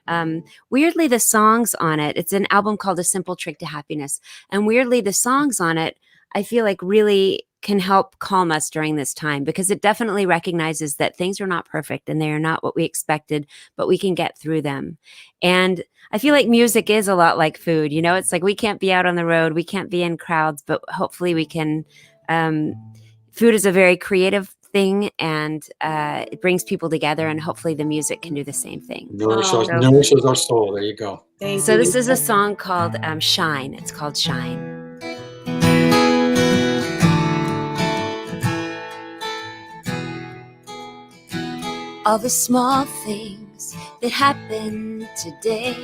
weirdly, the songs on it, it's an album called A Simple Trick to Happiness. And weirdly, the songs on it, I feel like really can help calm us during this time, because it definitely recognizes that things are not perfect and they are not what we expected, but we can get through them. And I feel like music is a lot like food. You know, it's like we can't be out on the road, we can't be in crowds, but hopefully we can. Food is a very creative thing, and it brings people together, and hopefully the music can do the same thing. Nourishes our soul. There you go. So this is a song called Shine. It's called Shine. All the small things that happen today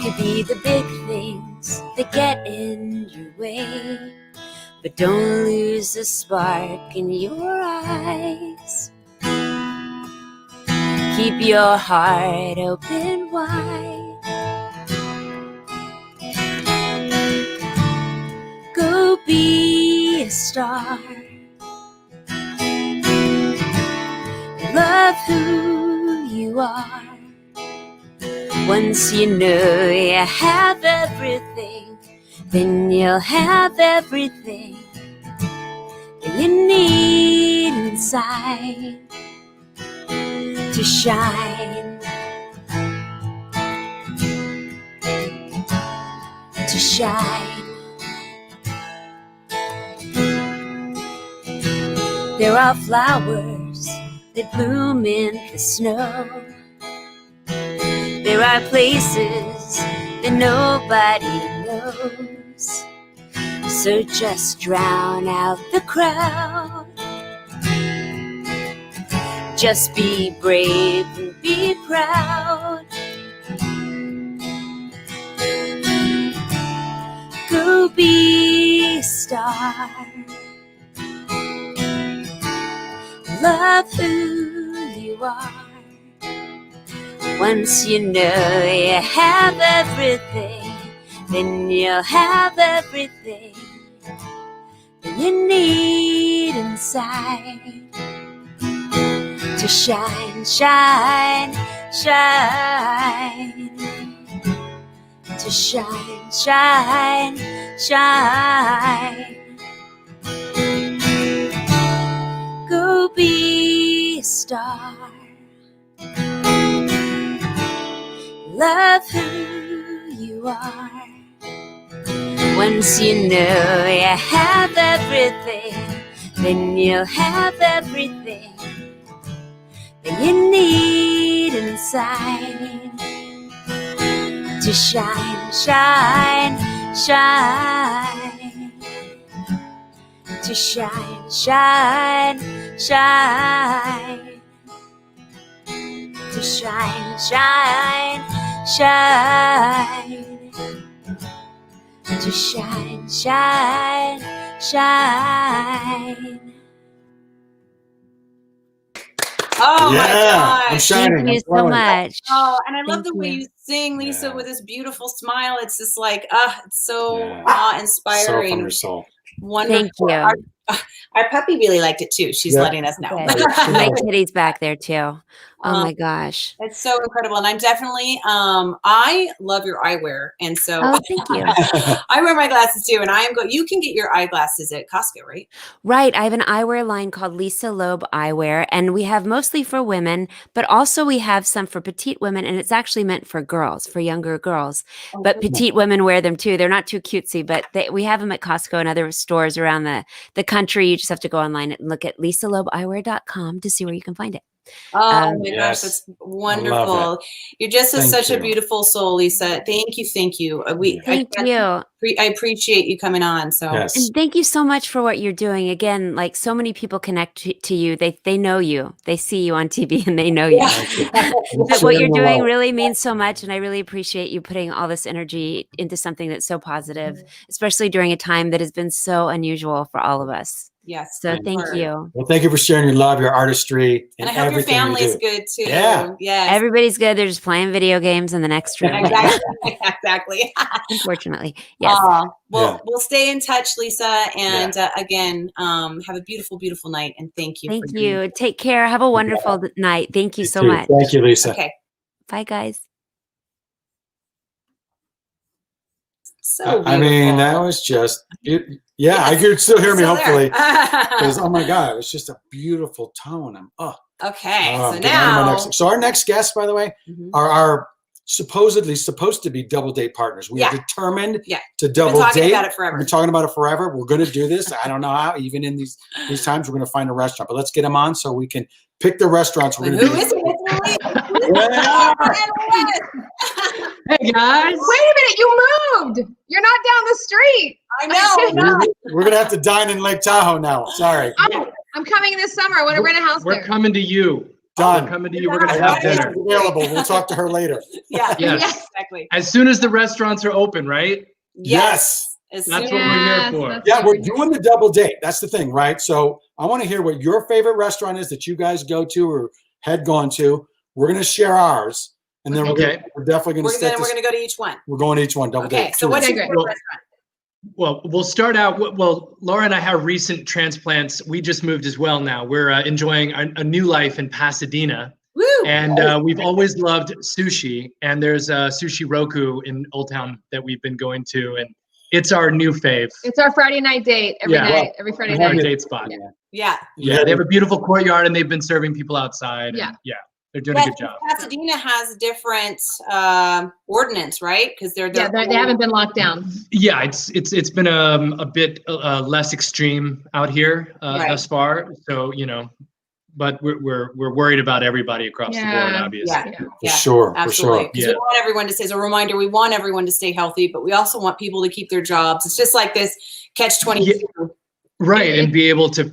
could be the big things that get in your way. But don't lose the spark in your eyes. Keep your heart open wide. Go be a star. Love who you are. Once you know you have everything, then you'll have everything that you need inside to shine. To shine. There are flowers that bloom in the snow. There are places that nobody knows. So just drown out the crowd. Just be brave and be proud. Go be a star. Love who you are. Once you know you have everything, then you'll have everything that you need inside to shine, shine, shine. To shine, shine, shine. Go be a star. Love who you are. Once you know you have everything, then you'll have everything that you need inside to shine, shine, shine. To shine, shine, shine. To shine, shine, shine. To shine, shine, shine. Oh my I'm gosh. shining. Thank you I'm so glowing. much. Oh, and I love Thank the way you. you sing, Lisa, Yeah. with this beautiful smile. It's just like, it's so Yeah. So from awe-inspiring. your soul. Wonderful. Thank you. Our puppy really liked it too. She's Yeah. letting us know. Good. My kitty's back there too. Oh my gosh. It's so incredible. And I'm definitely, I love your eyewear. And so Oh, thank you. I wear my glasses too. And you can get your eyeglasses at Costco, right? Right. I have an eyewear line called Lisa Loeb Eyewear, and we have mostly for women, but also we have some for petite women, and it's actually meant for girls, for younger girls. But petite women wear them too. They're not too cutesy, but we have them at Costco and other stores around the country. You just have to go online and look at lisaloebeyewear.com to see where you can find it. Oh my gosh, that's wonderful. You're just such a beautiful soul, Lisa. Thank you. Thank you. I appreciate you coming on. So and thank you so much for what you're doing. Again, like so many people connect to you. They know you. They see you on TV and they know you. But what you're doing really means so much. And I really appreciate you putting all this energy into something that's so positive, especially during a time that has been so unusual for all of us. Yes. So thank you. Well, thank you for sharing your love, your artistry, and I hope your family's good too. Yeah. Yes. Everybody's good. They're just playing video games in the next room. Exactly. Unfortunately. Yes. We'll stay in touch, Lisa. And again, have a beautiful, beautiful night. And thank you. Thank you. Take care. Have a wonderful night. Thank you so much. Thank you, Lisa. Okay. Bye, guys. So beautiful. I mean, that was just, I could still hear me, hopefully. Because, oh my God, it's just a beautiful tone. Okay, so now. So our next guests, by the way, are supposedly supposed to be double date partners. We are determined to double date. We've been talking about it forever. We're going to do this. I don't know how, even in these times, we're going to find a restaurant. But let's get them on so we can pick the restaurants. We're going to Hey guys! Wait a minute, you moved. You're not down the street. I know. We're gonna have to dine in Lake Tahoe now. Sorry. I'm coming this summer. I want to rent a house there. We're coming to you. Done. We're coming to you. We're gonna have dinner. Available. We'll talk to her later. Yes. Exactly. As soon as the restaurants are open, right? Yes. That's what we're here for. Yeah, we're doing the double date. That's the thing, right? So I want to hear what your favorite restaurant is that you guys go to or had gone to. We're gonna share ours. And then we're definitely going to we're going to go to each one. We're going to each one. Double date. So what's your favorite restaurant? Well, we'll start out. Well, Laura and I have recent transplants. We just moved as well now. We're enjoying a new life in Pasadena. Woo! And we've always loved sushi. And there's Sushi Roku in Old Town that we've been going to. And it's our new fave. It's our Friday night date every night, every Friday night. Date spot. Yeah. They have a beautiful courtyard and they've been serving people outside. Yeah. They're doing a good job. Pasadena has a different ordinance, right? Because they haven't been locked down. Yeah, it's been a bit less extreme out here thus far. So but we're worried about everybody across the board, obviously. For sure, absolutely. Because we want everyone to stay. As a reminder, we want everyone to stay healthy, but we also want people to keep their jobs. It's just like this catch-22. Right, and be able to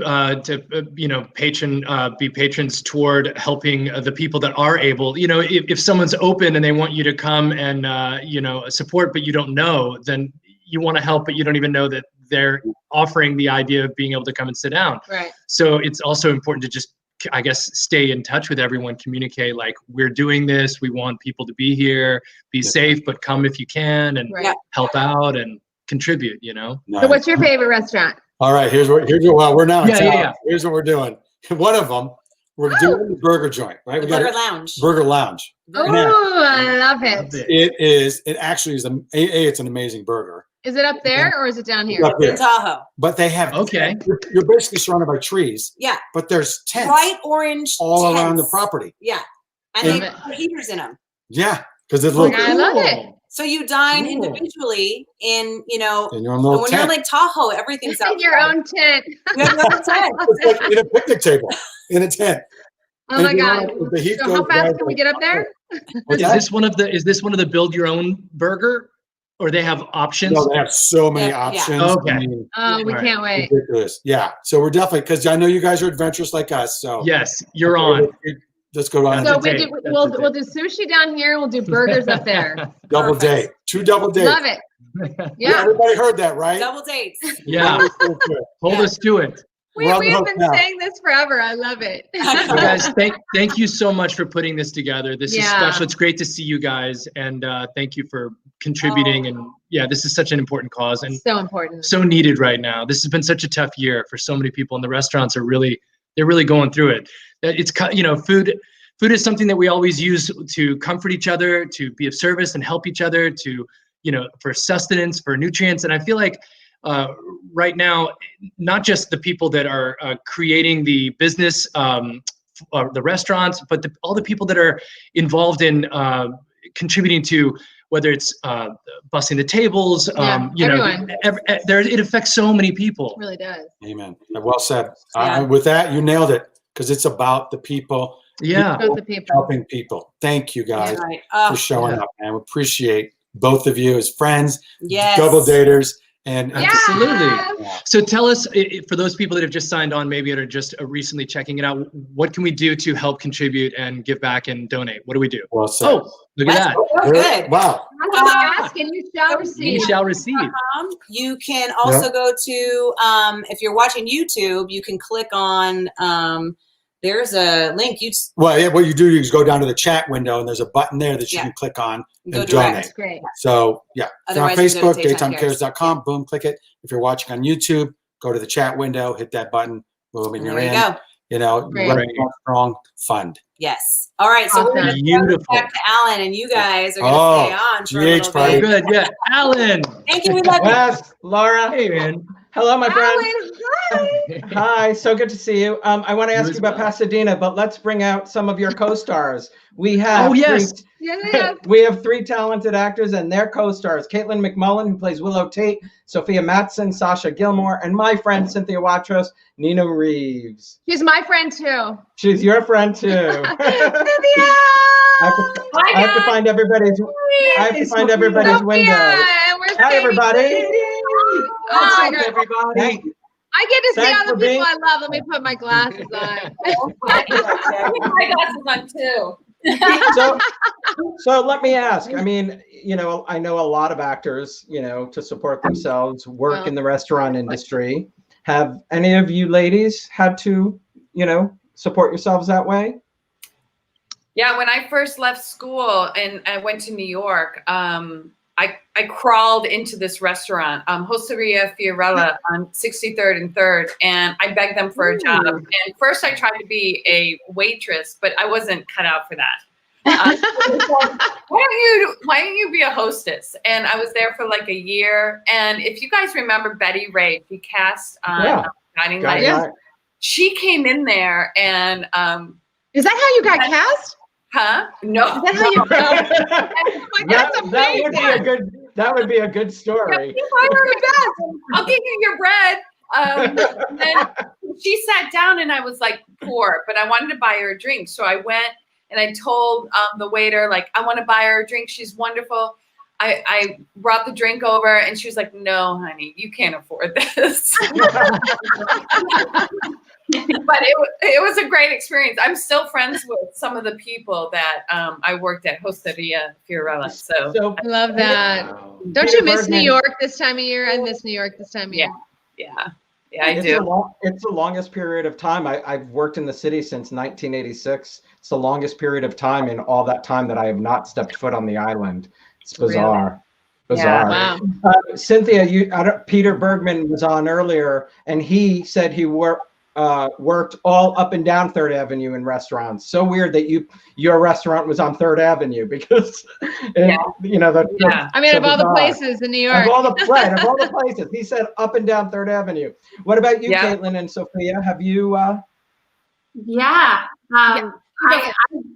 be patrons toward helping the people that are able. If someone's open and they want you to come and support, but you don't know, then you want to help, but you don't even know that they're offering the idea of being able to come and sit down. Right. So it's also important to just, I guess, stay in touch with everyone, communicate like we're doing this. We want people to be here, be safe, but come if you can and help out and contribute. So what's your favorite restaurant? All right, here's what we're now. Here's what we're doing. One of them, we're doing the burger joint, right? Burger Lounge. Burger Lounge. Oh, I love it. It actually is it's an amazing burger. Is it up there or is it down here? Up there. In Tahoe. But they have you're basically surrounded by trees. Yeah. But there's tents. Bright orange all around the property. Yeah. And they put heaters in them. Yeah, because it looks I love it. So you dine individually in your own little when tent. you're in Lake Tahoe, everything's in your own tent. You have your own tent. It's like in a picnic table, in a tent. Oh my God! So how fast can we get up there? Is this one of the build your own burger, or they have options? No, they have so many options. Okay. We can't wait. Ridiculous. Yeah. So we're definitely, because I know you guys are adventurous like us. So yes, you're on. Let's go on. So we'll do sushi down here. We'll do burgers up there. Double date. 2 double dates. Love it. Yeah. Everybody heard that, right? Double dates. Yeah. Hold us to it. We have been saying this forever. I love it. Well, guys, thank you so much for putting this together. This is special. It's great to see you guys, and thank you for contributing. And this is such an important cause and so important, so needed right now. This has been such a tough year for so many people, and the restaurants are really going through it. It's food is something that we always use to comfort each other, to be of service and help each other, to, for sustenance, for nutrients. And I feel like right now, not just the people that are creating the business, the restaurants, but all the people that are involved in contributing to, whether it's bussing the tables, it affects so many people. It really does. Amen. Well said. Yeah. With that, you nailed it, because it's about the people. Yeah. Helping people. Thank you guys Right. for showing up, man. We appreciate both of you as friends, Yes. double daters, and Absolutely. So tell us, for those people that have just signed on, maybe, that are just recently checking it out, what can we do to help contribute and give back and donate? What do we do? Well said. Oh, look at that. So good. Wow. Ask and you shall receive. You shall receive. You can also go to, if you're watching YouTube, you can click on, there's a link. Well, what you do is go down to the chat window, and there's a button there that you can click on Go and direct. donate. That's great. So, yeah. If you're on Otherwise, you go Facebook, to daytimecares.com, boom, click it. If you're watching on YouTube, go to the chat window, hit that button, boom, and And you're there in. you go. Great. Restaurant Strong Fund. Yes. All right. So we're going to Beautiful. back to Alan, and you guys are going to stay on for a GH little party. bit. Good. Yeah. Alan. Thank you. We love you. Yes, Laura. Hey, man. Hello, my friend. Alan, hi. Hi, so good to see you. I want to ask as you about well. Pasadena, but let's bring out some of your co-stars. We have Oh, yes. we have three talented actors and their co-stars: Katelyn MacMullen, who plays Willow Tate; Sofia Mattson; Sasha Gilmore; and my friend Cynthia Watros, Nina Reeves. She's my friend too. She's your friend too. Cynthia! I have to find everybody's. I have to find everybody's window. Where's Hi, baby everybody. Cynthia? What's Oh, up, everybody? I get to see Thanks all the for people being- I love. Let me put my glasses on. My glasses on too. So let me ask. I mean, I know a lot of actors, to support themselves, work in the restaurant industry. Have any of you ladies had to, support yourselves that way? Yeah, when I first left school and I went to New York, I crawled into this restaurant, Hosteria Fiorella on 63rd and 3rd, and I begged them for a job. And first I tried to be a waitress, but I wasn't cut out for that. Why don't you be a hostess? And I was there for like a year. And if you guys remember Betty Ray, she cast on Guiding Light. Yeah. She came in there and Is that how you got cast? huh? No. Is that how you that's amazing. That would be a good story. I'll give you your bread. And she sat down and I was like poor, but I wanted to buy her a drink. So I went and I told the waiter, like, I want to buy her a drink. She's wonderful. I brought the drink over and she was like, no, honey, you can't afford this. But it was a great experience. I'm still friends with some of the people that I worked at Hosteria Fiorella. So I love that. Don't Peter you miss New Bergman- York this time of year? I miss New York this time of year. yeah, I it's do. It's the longest period of time. I've worked in the city since 1986. It's the longest period of time in all that time that I have not stepped foot on the island. It's bizarre. Bizarre. Wow. Cynthia, Peter Bergman was on earlier, and he said he worked all up and down 3rd Avenue in restaurants. So weird that your restaurant was on 3rd Avenue because, I mean, of all the places in New York. Of all the places. He said up and down 3rd Avenue. What about you, Katelyn and Sofia? Have you? Yeah. I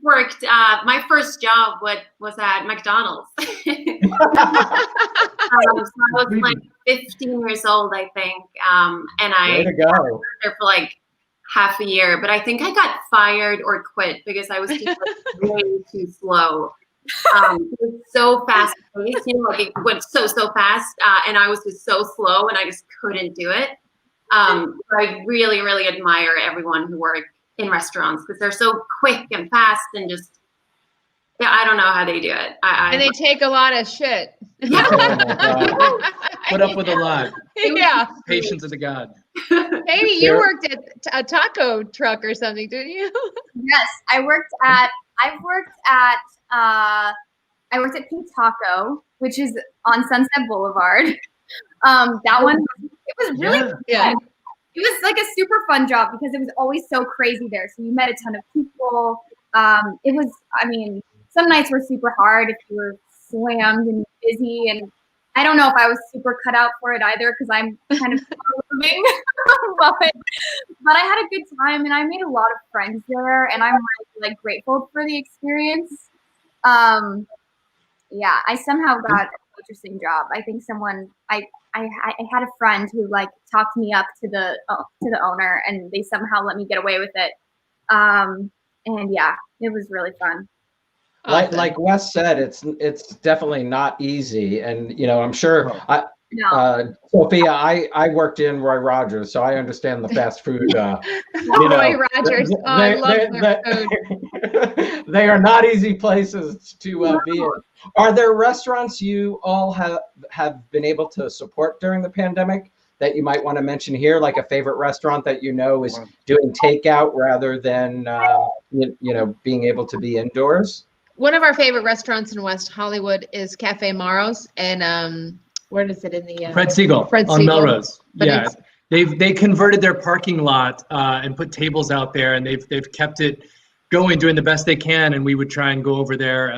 worked, my first job was at McDonald's. So I was like 15 years old, I think. And I was there for like half a year, but I think I got fired or quit because I was just way too slow. It was so fast paced, like it went so fast. And I was just so slow and I just couldn't do it. I really, really admire everyone who worked in restaurants because they're so quick and fast and just I don't know how they do it. And they take a lot of shit. Put up with a lot. Yeah. Patience is a god. Maybe you worked at a taco truck or something, didn't you? Yes, I worked at Pink Taco, which is on Sunset Boulevard. That one, it was really fun. It was like a super fun job because it was always so crazy there. So you met a ton of people. It was, I mean, some nights were super hard if you were slammed and busy, and I don't know if I was super cut out for it either because I'm kind of living, but I had a good time and I made a lot of friends there, and I'm really like grateful for the experience. Yeah, I somehow got an interesting job. I think I had a friend who like talked me up to the owner, and they somehow let me get away with it. And yeah, it was really fun. Like Wes said, it's definitely not easy, and you know, I'm sure. Sofia, I worked in Roy Rogers, so I understand the fast food. Roy Rogers, I love their food. They are not easy places to be in. Are there restaurants you all have been able to support during the pandemic that you might want to mention here, like a favorite restaurant that you know is doing takeout rather than you know, being able to be indoors? One of our favorite restaurants in West Hollywood is Cafe Maro's, and where is it in the Fred Siegel on Melrose. Yeah, they converted their parking lot and put tables out there, and they've kept it going, doing the best they can. And we would try and go over there,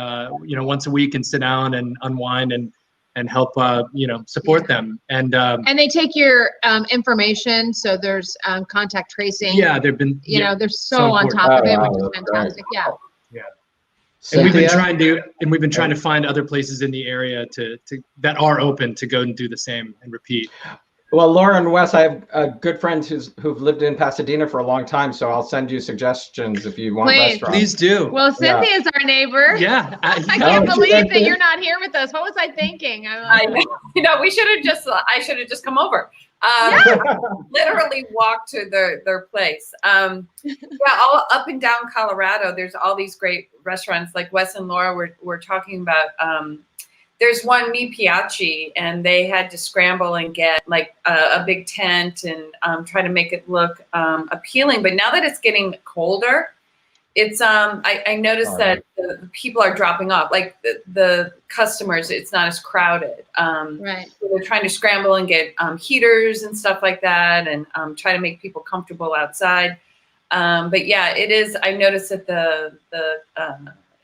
you know, once a week and sit down and unwind and help, you know, support them. And they take your information, so there's contact tracing. Yeah, they've been, you know, they're so on top of it, which is fantastic. Yeah. Yeah. And we've been trying to find other places in the area to that are open to go and do the same and repeat. Well, Laura and Wes, I have good friends who've lived in Pasadena for a long time, so I'll send you suggestions if you want restaurants. Please do. Well, Cynthia's our neighbor. Yeah. I can't believe that you're not here with us. What was I thinking? I know. You know, I should have just come over. Literally walk to their place. Yeah, all up and down Colorado, there's all these great restaurants. Like Wes and Laura were talking about. There's one, Mi Piaci, and they had to scramble and get like a big tent and try to make it look appealing. But now that it's getting colder, it's I noticed that the people are dropping off. Like the customers, it's not as crowded. Right. So they're trying to scramble and get heaters and stuff like that, and try to make people comfortable outside. But yeah, it is. I noticed that the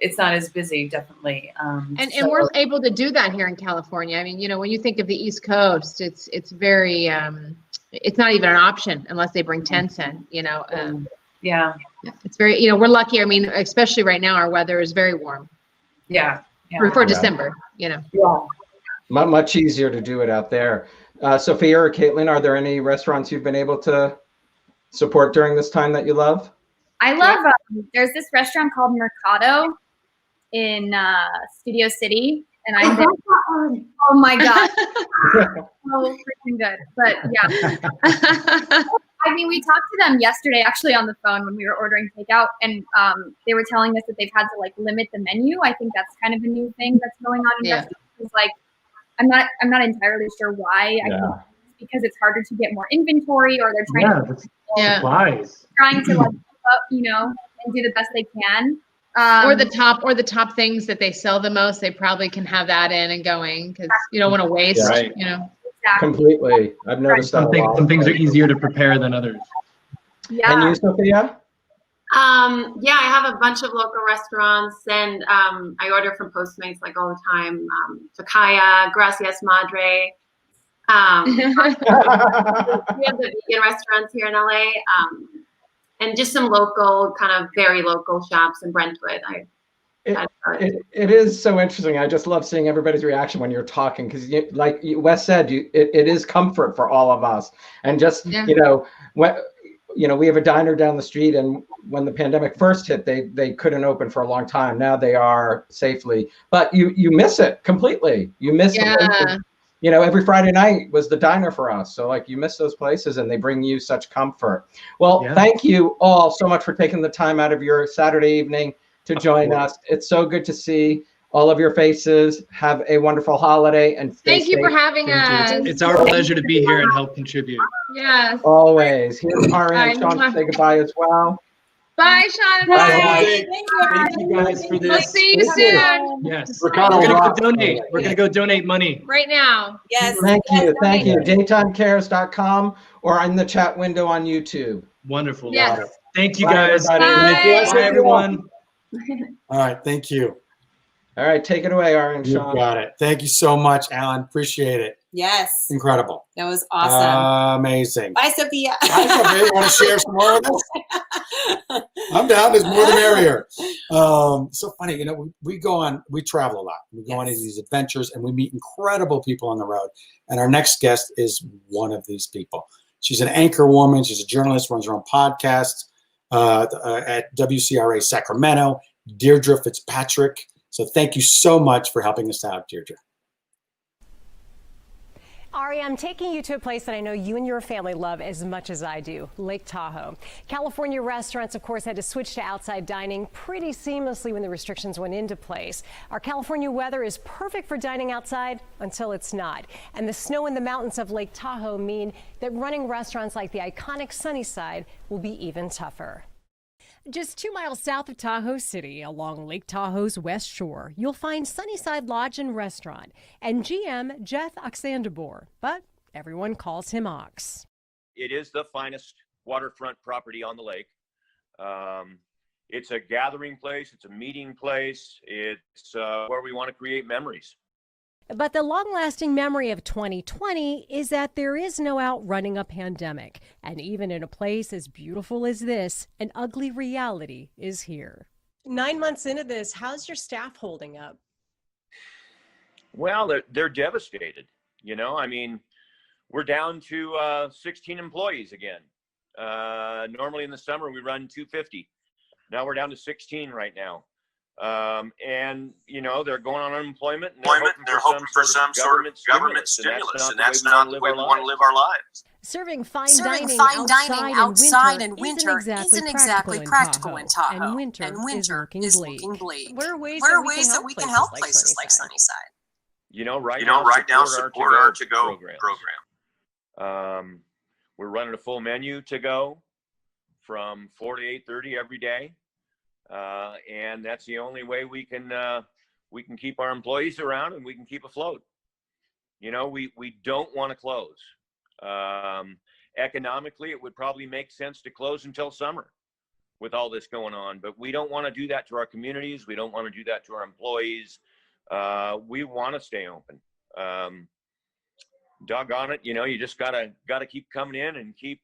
it's not as busy, definitely. And we're able to do that here in California. I mean, you know, when you think of the East Coast, it's very it's not even an option unless they bring tents in. You know. Yeah. It's very, you know, we're lucky. I mean, especially right now, our weather is very warm. Yeah. For December, you know. Yeah. Much easier to do it out there. Sofia or Katelyn, are there any restaurants you've been able to support during this time that you love? I love, there's this restaurant called Mercado in Studio City. And I've been, oh my God, so freaking good. But yeah. I mean, we talked to them yesterday, actually, on the phone when we were ordering takeout, and they were telling us that they've had to like limit the menu. I think that's kind of a new thing that's going on in restaurants. It's like, I'm not entirely sure why. I think it's because it's harder to get more inventory, or they're trying to like, you know, and do the best they can. Or the top things that they sell the most, they probably can have that in and going because you don't want to waste. Right. You know. Completely. I've noticed that. Some things are easier to prepare than others. Yeah. And you, Sofia? Yeah, I have a bunch of local restaurants, and I order from Postmates like all the time. Tocaya, Gracias Madre. We have the vegan restaurants here in LA, and just some local, kind of very local shops in Brentwood. It is so interesting. I just love seeing everybody's reaction when you're talking because, like Wes said, it is comfort for all of us. And just you know, we have a diner down the street, and when the pandemic first hit, they couldn't open for a long time. Now they are safely, but you miss it completely. You miss it. You know, every Friday night was the diner for us. So like you miss those places, and they bring you such comfort. Well, thank you all so much for taking the time out of your Saturday evening to join us. It's so good to see all of your faces. Have a wonderful holiday, and thank you for having us. It's our pleasure to be here and help contribute. Yes. Always. Here's Arianne Shawn to say goodbye as well. Bye, Shawn. Bye. Thank you guys for this. We'll see you soon. Yes. We're gonna donate. We're gonna go donate money right now. Yes. Thank you. Thank you. DaytimeCares.com or in the chat window on YouTube. Wonderful. Yes. Thank you Bye, guys. everybody. Bye everyone. All right. Thank you. All right. Take it away, Ari and You Shawn. got it. Thank you so much, Alan. Appreciate it. Yes. Incredible. That was awesome. Amazing. Bye, Sophia. Hi, Sophia. You want to share some more with us? I'm down. There's more the merrier. So funny, you know, we travel a lot. We go on these adventures and we meet incredible people on the road. And our next guest is one of these people. She's an anchor woman. She's a journalist, runs her own podcast at WCRA Sacramento, Deirdre Fitzpatrick. So thank you so much for helping us out, Deirdre. Ari, I'm taking you to a place that I know you and your family love as much as I do, Lake Tahoe. California restaurants, of course, had to switch to outside dining pretty seamlessly when the restrictions went into place. Our California weather is perfect for dining outside until it's not. And the snow in the mountains of Lake Tahoe mean that running restaurants like the iconic Sunnyside will be even tougher. Just 2 miles south of Tahoe City, along Lake Tahoe's west shore, you'll find Sunnyside Lodge and Restaurant and GM Jeff Oxandabor, but everyone calls him Ox. It is the finest waterfront property on the lake. It's a gathering place. It's a meeting place. It's where we want to create memories. But the long-lasting memory of 2020 is that there is no outrunning a pandemic. And even in a place as beautiful as this, an ugly reality is here. 9 months into this, how's your staff holding up? Well, they're devastated. You know, I mean, we're down to 16 employees again. Normally in the summer, we run 250. Now we're down to 16 right now. And you know, they're going on unemployment and they're hoping for some sort of government stimulus, and that's not the way we want to live our lives. Serving fine dining outside in winter isn't exactly practical in Tahoe, and winter is looking bleak. Where are ways that we can help places like Sunnyside? You know, right now support our to-go program. We're running a full menu to go from 4 to 8:30 every day. And that's the only way we can keep our employees around and we can keep afloat. You know, we don't want to close. Economically, it would probably make sense to close until summer with all this going on, but we don't want to do that to our communities. We don't want to do that to our employees. We want to stay open. Doggone it, you know, you just gotta keep coming in and keep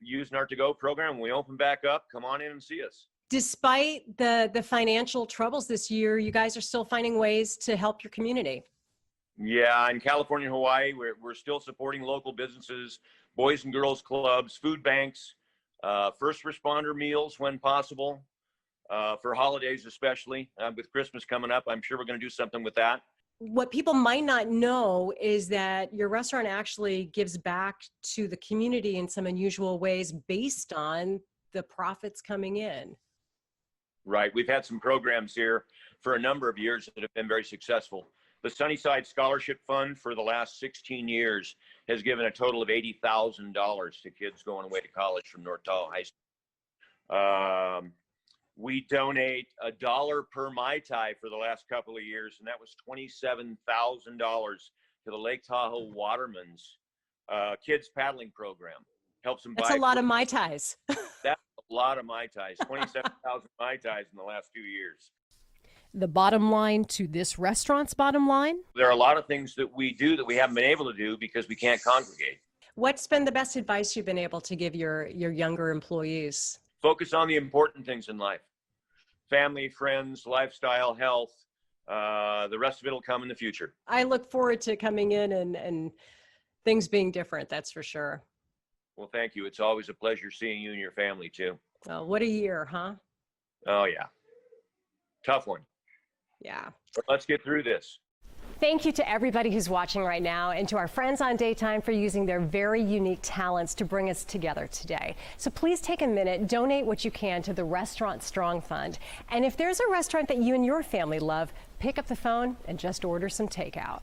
using our to-go program. When we open back up, come on in and see us. Despite the financial troubles this year, you guys are still finding ways to help your community. Yeah, in California and Hawaii, we're still supporting local businesses, boys and girls clubs, food banks, first responder meals when possible, for holidays especially. With Christmas coming up, I'm sure we're going to do something with that. What people might not know is that your restaurant actually gives back to the community in some unusual ways based on the profits coming in. Right. We've had some programs here for a number of years that have been very successful. The Sunnyside Scholarship Fund for the last 16 years has given a total of $80,000 to kids going away to college from North Tahoe High School. We donate $1 per Mai Tai for the last couple of years, and that was $27,000 to the Lake Tahoe Waterman's kids paddling program. Helps them buy. That's a lot of Mai Tais. That's a lot of Mai Tais. 27,000 Mai Tais in the last 2 years. The bottom line to this restaurant's bottom line? There are a lot of things that we do that we haven't been able to do because we can't congregate. What's been the best advice you've been able to give your younger employees? Focus on the important things in life. Family, friends, lifestyle, health. The rest of it will come in the future. I look forward to coming in and things being different, that's for sure. Well, thank you. It's always a pleasure seeing you and your family too. Well, what a year, huh? Oh yeah. Tough one. Yeah. But let's get through this. Thank you to everybody who's watching right now and to our friends on Daytime for using their very unique talents to bring us together today. So please take a minute, donate what you can to the Restaurant Strong Fund. And if there's a restaurant that you and your family love, pick up the phone and just order some takeout.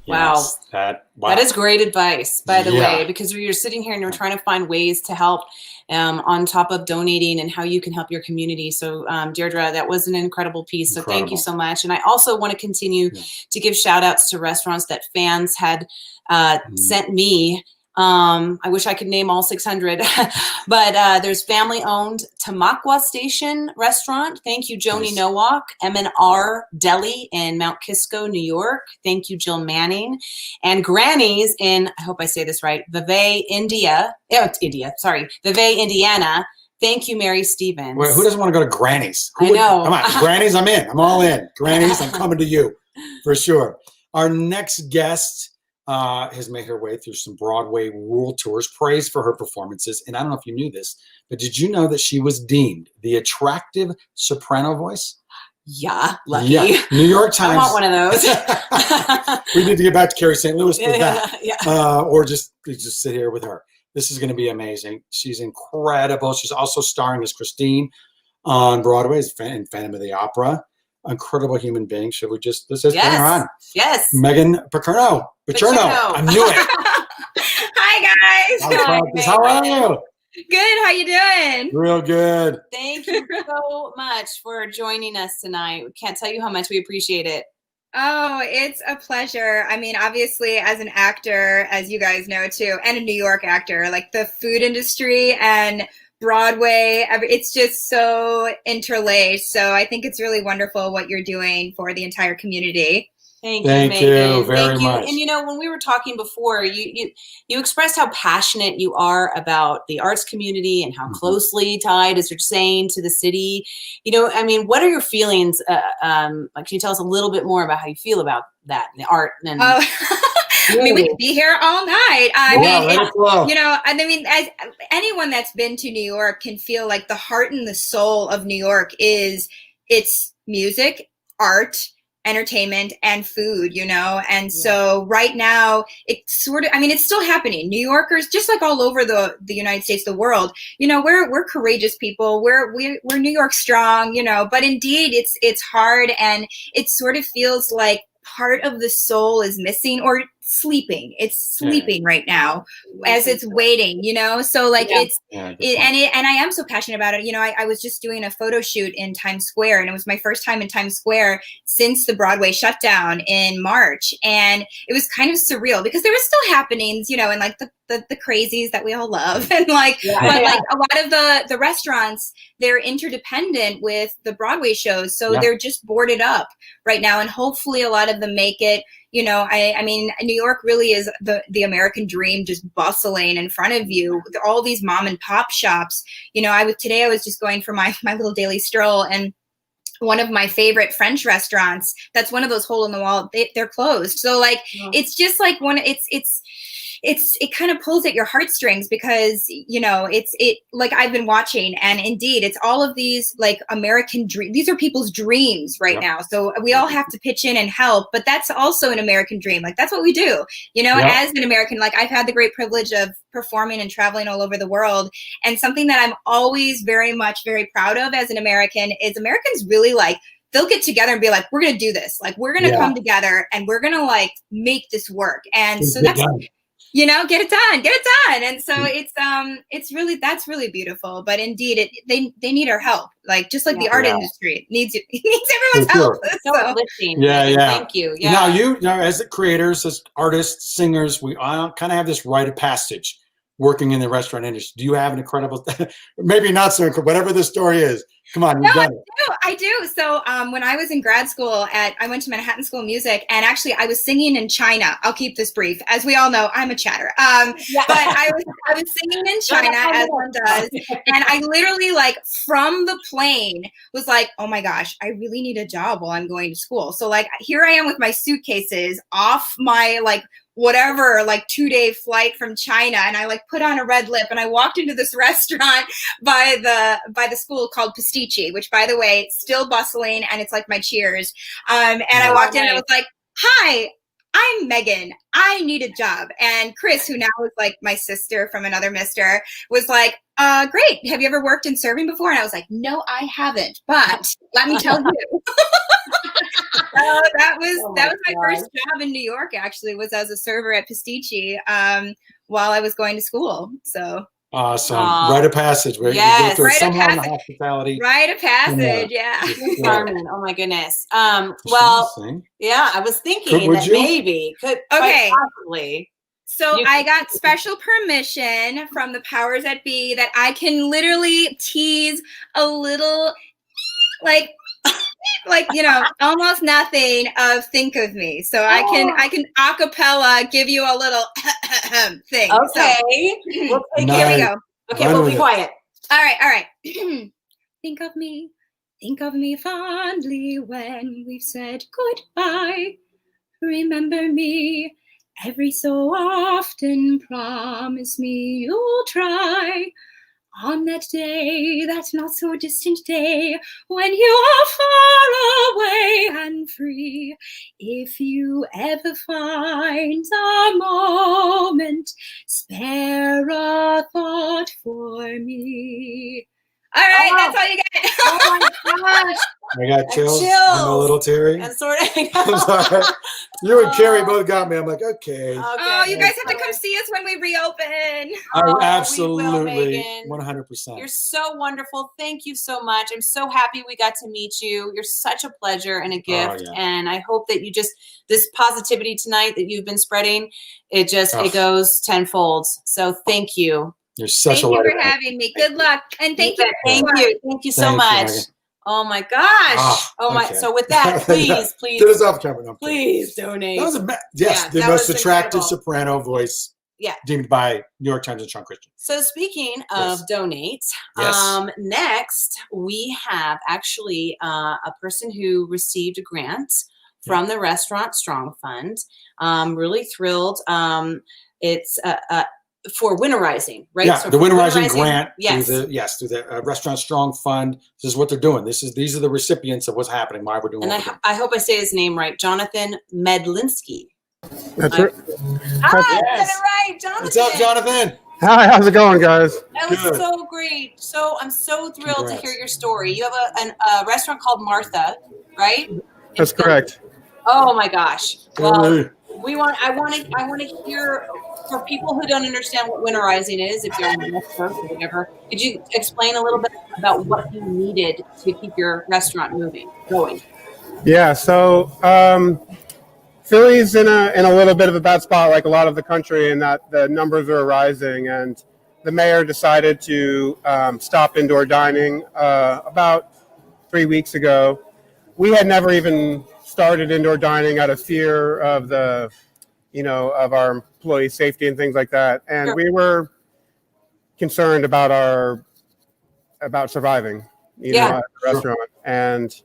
Wow. Yes, That is great advice, by the way, because we are sitting here and we're trying to find ways to help on top of donating and how you can help your community. So Deirdre, that was an incredible piece. So thank you so much. And I also want to continue to give shout outs to restaurants that fans had sent me I wish I could name all 600, but there's family-owned Tamaqua Station Restaurant. Thank you, Joni Nowak. M&R Deli in Mount Kisco, New York. Thank you, Jill Manning. And Granny's in, I hope I say this right, Vevey, Indiana. Thank you, Mary Stevens. Wait, who doesn't want to go to Granny's? I know. Come on, Granny's, I'm in. I'm all in. Granny's, I'm coming to you for sure. Our next guest has made her way through some Broadway world tours, praised for her performances. And I don't know if you knew this, but did you know that she was deemed the attractive soprano voice? Yeah, lucky. Yeah. New York Times. I want one of those. We need to get back to Carrie St. Louis with that. Yeah. Or just sit here with her. This is going to be amazing. She's incredible. She's also starring as Christine on Broadway in Phantom of the Opera. Incredible human being. Should we just, let's just bring her on. Yes. Megan Paterno. I knew it. Hi, guys. How are you? Good. How you doing? Real good. Thank you so much for joining us tonight. We can't tell you how much we appreciate it. Oh, it's a pleasure. I mean, obviously, as an actor, as you guys know too, and a New York actor, like the food industry and Broadway, it's just so interlaced. So I think it's really wonderful what you're doing for the entire community. Thank you, Megan. Very much. And you know, when we were talking before, you expressed how passionate you are about the arts community and how closely tied, as you're saying, to the city. You know, I mean, what are your feelings? Can you tell us a little bit more about how you feel about that, the art? And I mean, we could be here all night. I mean, as anyone that's been to New York can feel like the heart and the soul of New York is its music, art, entertainment, and food, you know? And so right now it's sort of, I mean, it's still happening. New Yorkers, just like all over the United States, the world, you know, we're courageous people. We're New York strong, you know, but indeed it's hard, and it sort of feels like part of the soul is missing or sleeping. It's sleeping right now as it's waiting, you know? So like and I am so passionate about it. You know, I was just doing a photo shoot in Times Square, and it was my first time in Times Square since the Broadway shutdown in March. And it was kind of surreal because there were still happenings, you know, and like the crazies that we all love. And like, but like a lot of the restaurants, they're interdependent with the Broadway shows. So they're just boarded up right now. And hopefully a lot of them make it. You know, I mean, New York really is the American dream, just bustling in front of you. All these mom and pop shops. You know, today I was just going for my little daily stroll, and one of my favorite French restaurants, that's one of those hole in the wall, they're closed. So like, it's just like it kind of pulls at your heartstrings because, you know, it like I've been watching, and indeed it's all of these like American dreams. These are people's dreams right now. So we all have to pitch in and help, but that's also an American dream. Like that's what we do, you know, as an American. Like I've had the great privilege of performing and traveling all over the world. And something that I'm always very proud of as an American is Americans really like, they'll get together and be like, we're going to do this. Like, we're going to come together and we're going to like make this work. And so that's, you know, get it done. And so that's really beautiful. But indeed, they need our help. Like just like the art industry needs everyone's help. So uplifting. Thank you. Now you know, as the creators, as artists, singers, we all kind of have this rite of passage working in the restaurant industry. Do you have an incredible, maybe not so incredible, whatever the story is? Come on, you've done it. I do. So when I was in grad school I went to Manhattan School of Music, and actually I was singing in China. I'll keep this brief. As we all know, I'm a chatter. But I was singing in China as one does. And I literally like from the plane was like, oh my gosh, I really need a job while I'm going to school. So like here I am with my suitcases off my like whatever, like 2-day flight from China. And I like put on a red lip and I walked into this restaurant by the school called Pastici, which by the way, still bustling. And it's like my Cheers. And I walked in and I was like, hi, I'm Megan. I need a job. And Chris, who now is like my sister from another mister, was like, great. Have you ever worked in serving before? And I was like, no, I haven't, but let me tell you. That was my first job in New York, actually, was as a server at Pastici while I was going to school. So awesome. Rite of passage. Where you go through somehow in the hospitality. Rite of passage, Carmen, oh my goodness. Well, yeah, I was thinking that maybe could possibly. So I got special permission from the powers that be that I can literally tease a little, like almost nothing of "Think of Me." So I can a cappella give you a little thing. Okay. So, here we go. Okay, we'll be quiet. All right. Think of me fondly when we've said goodbye. Remember me every so often. Promise me you'll try. On that day, that not so distant day, when you are far away and free, if you ever find a moment, spare a thought for me. All right, that's all you get. Oh my gosh. I got chills. Chills. I'm a little teary. And sort of. I'm sorry. You and Carrie both got me. I'm like, okay. Oh, you guys have to come see us when we reopen. Oh, absolutely. Megan. 100%. You're so wonderful. Thank you so much. I'm so happy we got to meet you. You're such a pleasure and a gift. yeah. And I hope that this positivity tonight that you've been spreading, it goes tenfold. So thank you. You're such Thank a you light. for having me. Good luck. And thank you. Thank you so Thank you, much. Megan. Oh my gosh. Okay. So with that, please. Get us off camera. No, Please donate. That was the that most was attractive incredible. soprano voice deemed by New York Times and Shawn Christian. So speaking of donate, next we have actually a person who received a grant from the Restaurant Strong Fund. Really thrilled. It's for winterizing, right? Yeah, so the for winterizing grant yes. through the Restaurant Strong Fund. This is what they're doing. These are the recipients of what's happening. Why we're doing. And I hope I say his name right, Jonathan Medlinski. That's right. Hi, I said it right, Jonathan. What's up, Jonathan? Hi, how's it going, guys? That was so great. So I'm so thrilled to hear your story. You have a restaurant called Martha, right? That's correct. Oh my gosh. Well, I want to hear, for people who don't understand what winterizing is, if you're on the West Coast or whatever, could you explain a little bit about what you needed to keep your restaurant going? Yeah, so Philly's in a little bit of a bad spot, like a lot of the country, in that the numbers are rising, and the mayor decided to stop indoor dining about 3 weeks ago. We had never even started indoor dining out of fear of of our employee safety and things like that, and we were concerned about surviving, at the restaurant. And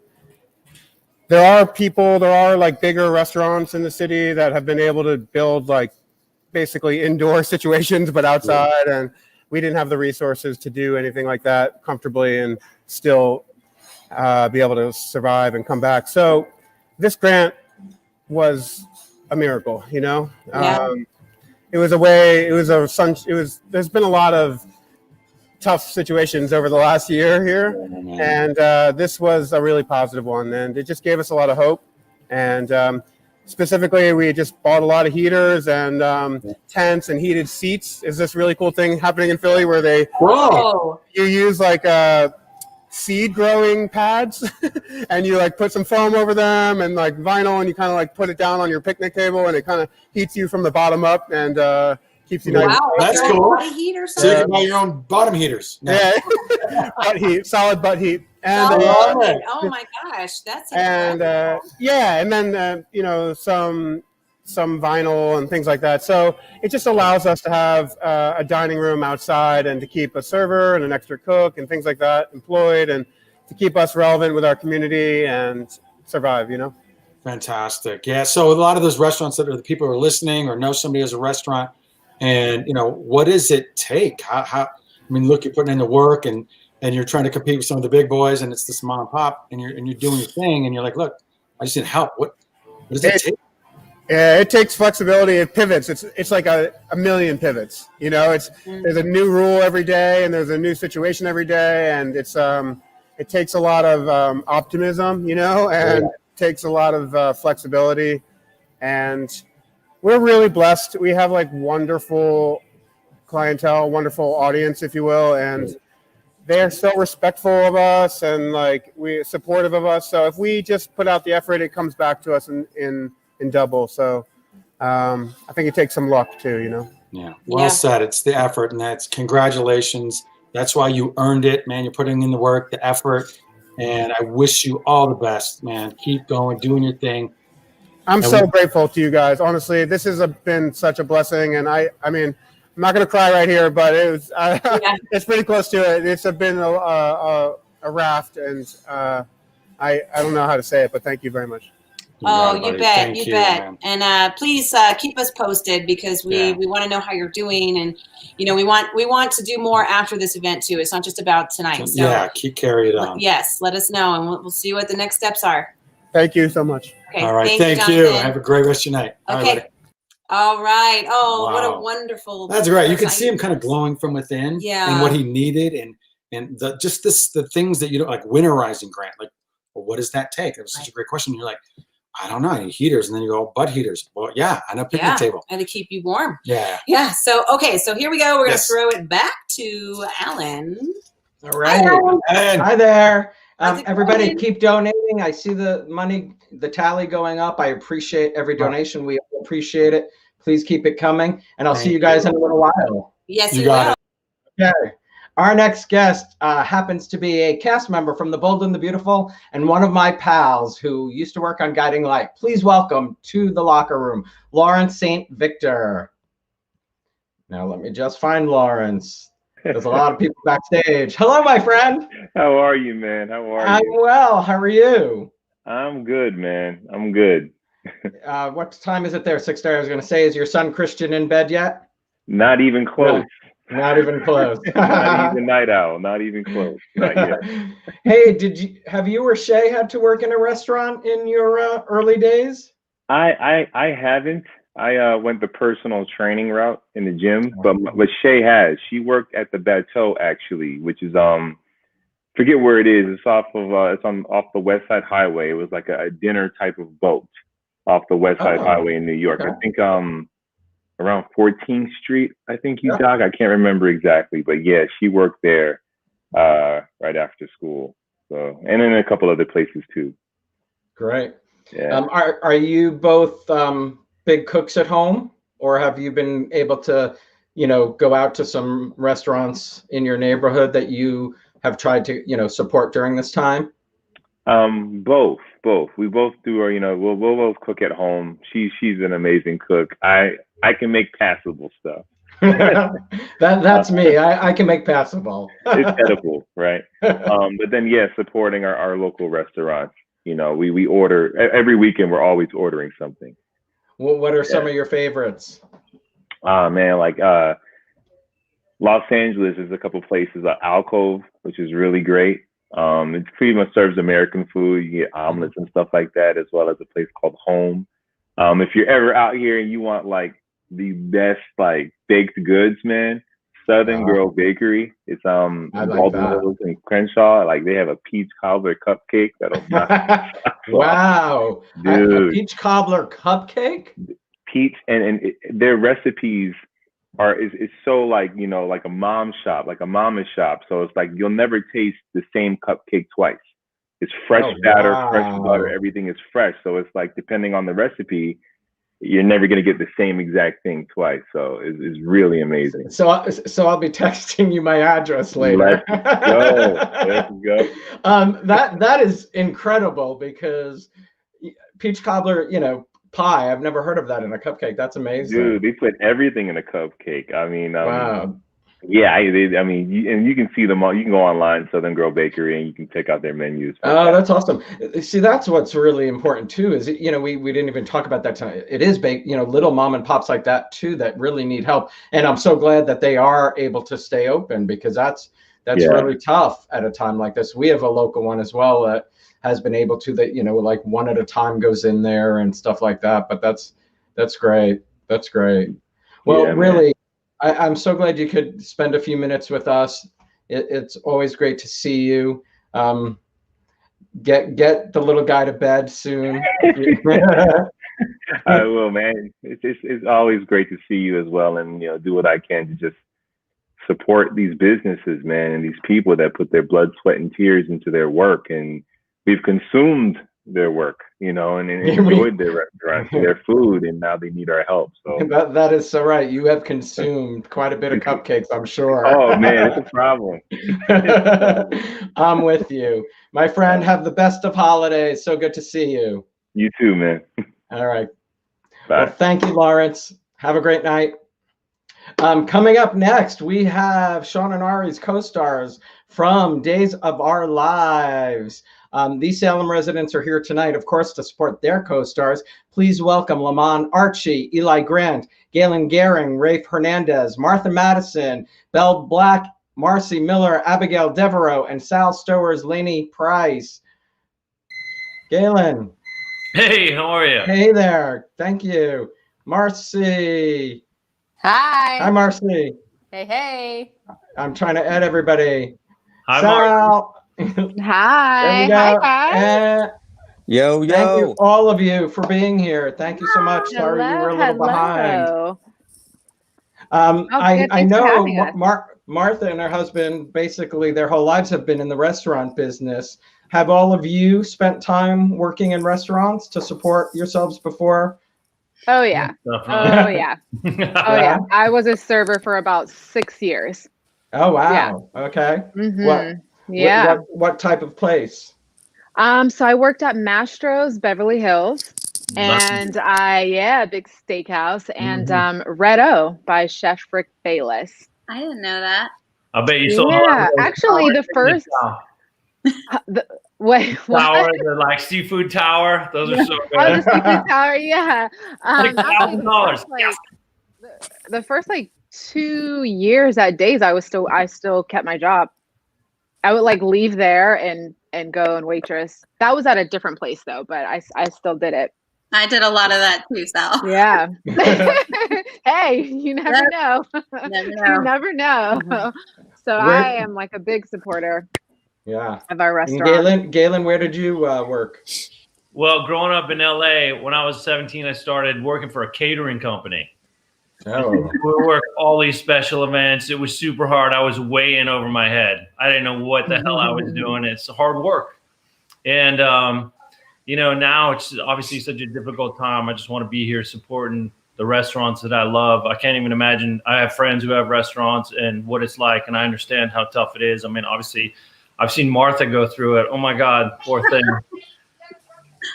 there are like bigger restaurants in the city that have been able to build like basically indoor situations, but outside, and we didn't have the resources to do anything like that comfortably and still be able to survive and come back. So this grant was a miracle, there's been a lot of tough situations over the last year here, and this was a really positive one, and it just gave us a lot of hope. And specifically, we just bought a lot of heaters and tents and heated seats. Is this really cool thing happening in Philly where you use like seed growing pads and you like put some foam over them and like vinyl, and you kind of like put it down on your picnic table, and it kind of heats you from the bottom up and keeps you nice. Wow, that's cool. So you can buy Yeah. your own bottom heaters. Yeah, butt heat, solid butt heat, and Oh my gosh, that's and and then some vinyl and things like that. So it just allows us to have a dining room outside and to keep a server and an extra cook and things like that employed, and to keep us relevant with our community and survive. Fantastic. Yeah. So a lot of those restaurants that the people who are listening or know somebody has a restaurant, and what does it take? Look, you're putting in the work and you're trying to compete with some of the big boys, and it's this mom and pop, and you're doing your thing, and you're like, look, I just need help. What does it take? Yeah, it takes flexibility. It pivots. It's like a million pivots. There's a new rule every day, and there's a new situation every day, and it takes a lot of optimism, and it takes a lot of flexibility. And we're really blessed. We have like wonderful clientele, wonderful audience, if you will, and they're so respectful of us and like we're supportive of us. So if we just put out the effort, it comes back to us in double. So I think it takes some luck too, you know. Yeah, well said. It's the effort, and that's congratulations. That's why you earned it, man. You're putting in the work, the effort, and I wish you all the best, man. Keep going, doing your thing. I'm so grateful to you guys. Honestly, this has been such a blessing, and I mean, I'm not going to cry right here, but it was it's pretty close to it. It's been a raft, and I don't know how to say it, but thank you very much. Oh, you bet, you bet. And please keep us posted, because we want to know how you're doing, and we want to do more after this event too. It's not just about tonight. So keep carrying it on. Yes, let us know, and we'll see what the next steps are. Thank you so much. Okay, all right, thank you. Have a great rest of your night. Okay. All right. Oh, wow. What a wonderful. That's right. You can see him kind of glowing from within. Yeah. And what he needed, and the things that you don't like, winterizing grant. Like, well, what does that take? It was such a great question. You're like, I don't know, I need heaters, and then you go, butt heaters. Well, yeah, I know, picnic table. And to keep you warm. Yeah. Yeah. So so here we go. We're gonna throw it back to Alan. All right. Hi there. Everybody keep donating. I see the money, the tally going up. I appreciate every donation. We appreciate it. Please keep it coming. And I'll see you guys in a little while. Yes, you will. Okay. Our next guest happens to be a cast member from The Bold and the Beautiful, and one of my pals who used to work on Guiding Light. Please welcome to the Locker Room, Lawrence St. Victor. Now let me just find Lawrence. There's a lot of people backstage. Hello, my friend. How are you, man? How are you? I'm well. How are you? I'm good, man. I'm good. What time is it there? 6:30. I was going to say, is your son Christian in bed yet? Not even close. Not even close. Not even night owl. Not even close. Not yet. Hey, have you or Shay had to work in a restaurant in your early days? I haven't. I went the personal training route in the gym, but Shay has. She worked at the Bateau, actually, which is forget where it is. It's off the West Side Highway. It was like a dinner type of boat off the West Side Highway in New York. I think around 14th Street, I think dog. I can't remember exactly, but yeah, she worked there right after school. So, and in a couple other places too. Great. Yeah. Are you both big cooks at home, or have you been able to, go out to some restaurants in your neighborhood that you have tried to, support during this time? Both. We both do our, we'll both cook at home. She's an amazing cook. I can make passable stuff. That's me. I can make passable. It's edible, right? But then supporting our local restaurants. We order every weekend. We're always ordering something. Well, what are some of your favorites? Man, like Los Angeles is a couple places. Alcove, which is really great. It pretty much serves American food. You get omelets and stuff like that, as well as a place called Home. If you're ever out here and you want like the best like baked goods, man, Southern Girl Bakery. It's Baldwin Hills and Crenshaw. Like they have a peach cobbler cupcake that'll wow, dude. A peach cobbler cupcake. Peach and their recipes is so like like a mom shop, like a mama's shop. So it's like you'll never taste the same cupcake twice. It's fresh batter, fresh butter, everything is fresh. So it's like depending on the recipe, you're never going to get the same exact thing twice. So it's really amazing. So I'll be texting you my address later. Let's go. That is incredible, because peach cobbler, pie. I've never heard of that in a cupcake. That's amazing. Dude, they put everything in a cupcake. I mean, wow. Yeah, I mean, you can see them all. You can go online, Southern Girl Bakery, and you can pick out their menus. Oh, that's awesome. See, that's what's really important too. Is we didn't even talk about that tonight. It is little mom and pops like that too that really need help, and I'm so glad that they are able to stay open, because that's really tough at a time like this. We have a local one as well that has been able to like one at a time goes in there and stuff like that. But that's great. That's great. Well, really. I'm so glad you could spend a few minutes with us. It's always great to see you. Get the little guy to bed soon. I will, man. It's always great to see you as well, and do what I can to just support these businesses, man, and these people that put their blood, sweat, and tears into their work. And we've consumed their work, you know, and enjoyed their restaurants, their food, and now they need our help. So that is so right. You have consumed quite a bit of cupcakes, I'm sure. Oh man, it's a problem. I'm with you. My friend, have the best of holidays. So good to see you. You too, man. All right. Bye. Well, thank you, Lawrence. Have a great night. Coming up next, we have Shawn and Ari's co-stars from Days of Our Lives. These Salem residents are here tonight, of course, to support their co-stars. Please welcome Lamont Archie, Eli Grant, Galen Gering, Rafe Hernandez, Martha Madison, Belle Black, Marci Mealor, Abigail Devereaux, and Sal Stower's Lainey Price. Galen. Hey, how are you? Hey there. Thank you. Marci. Hi. Hi, Marci. Hey, hey. I'm trying to add everybody. Hi, Sal. Hi. There we go. Hi, guys. Yo, Thank you, all of you, for being here. Thank you so much. Sorry you were a little behind. Hello. I thanks for know having us. Martha and her husband, basically their whole lives have been in the restaurant business. Have all of you spent time working in restaurants to support yourselves before? Oh, yeah. Oh, yeah. Oh, yeah. I was a server for about 6 years. Oh, wow. Okay. Mhm. Yeah. What type of place? So I worked at Mastro's Beverly Hills, and big steakhouse, and Red O by Chef Rick Bayless. I didn't know that. I bet you saw. Yeah, actually, the first. Wait, what? Tower, the like seafood tower. Those are so good. Oh, the seafood tower, yeah. $6,000. The first like 2 years at Days, I still kept my job. I would like leave there and go and waitress. That was at a different place though, but I still did it. I did a lot of that too, Sal. Yeah. Hey, you never know. Never know. You never know. So I am like a big supporter. Yeah. Of our restaurant. Galen, where did you work? Well, growing up in LA, when I was 17, I started working for a catering company. Oh. We worked all these special events. It was super hard. I was way in over my head. I didn't know what the hell I was doing. It's hard work. And, now it's obviously such a difficult time. I just want to be here supporting the restaurants that I love. I can't even imagine. I have friends who have restaurants and what it's like, and I understand how tough it is. I mean, obviously, I've seen Martha go through it. Oh my God, poor thing.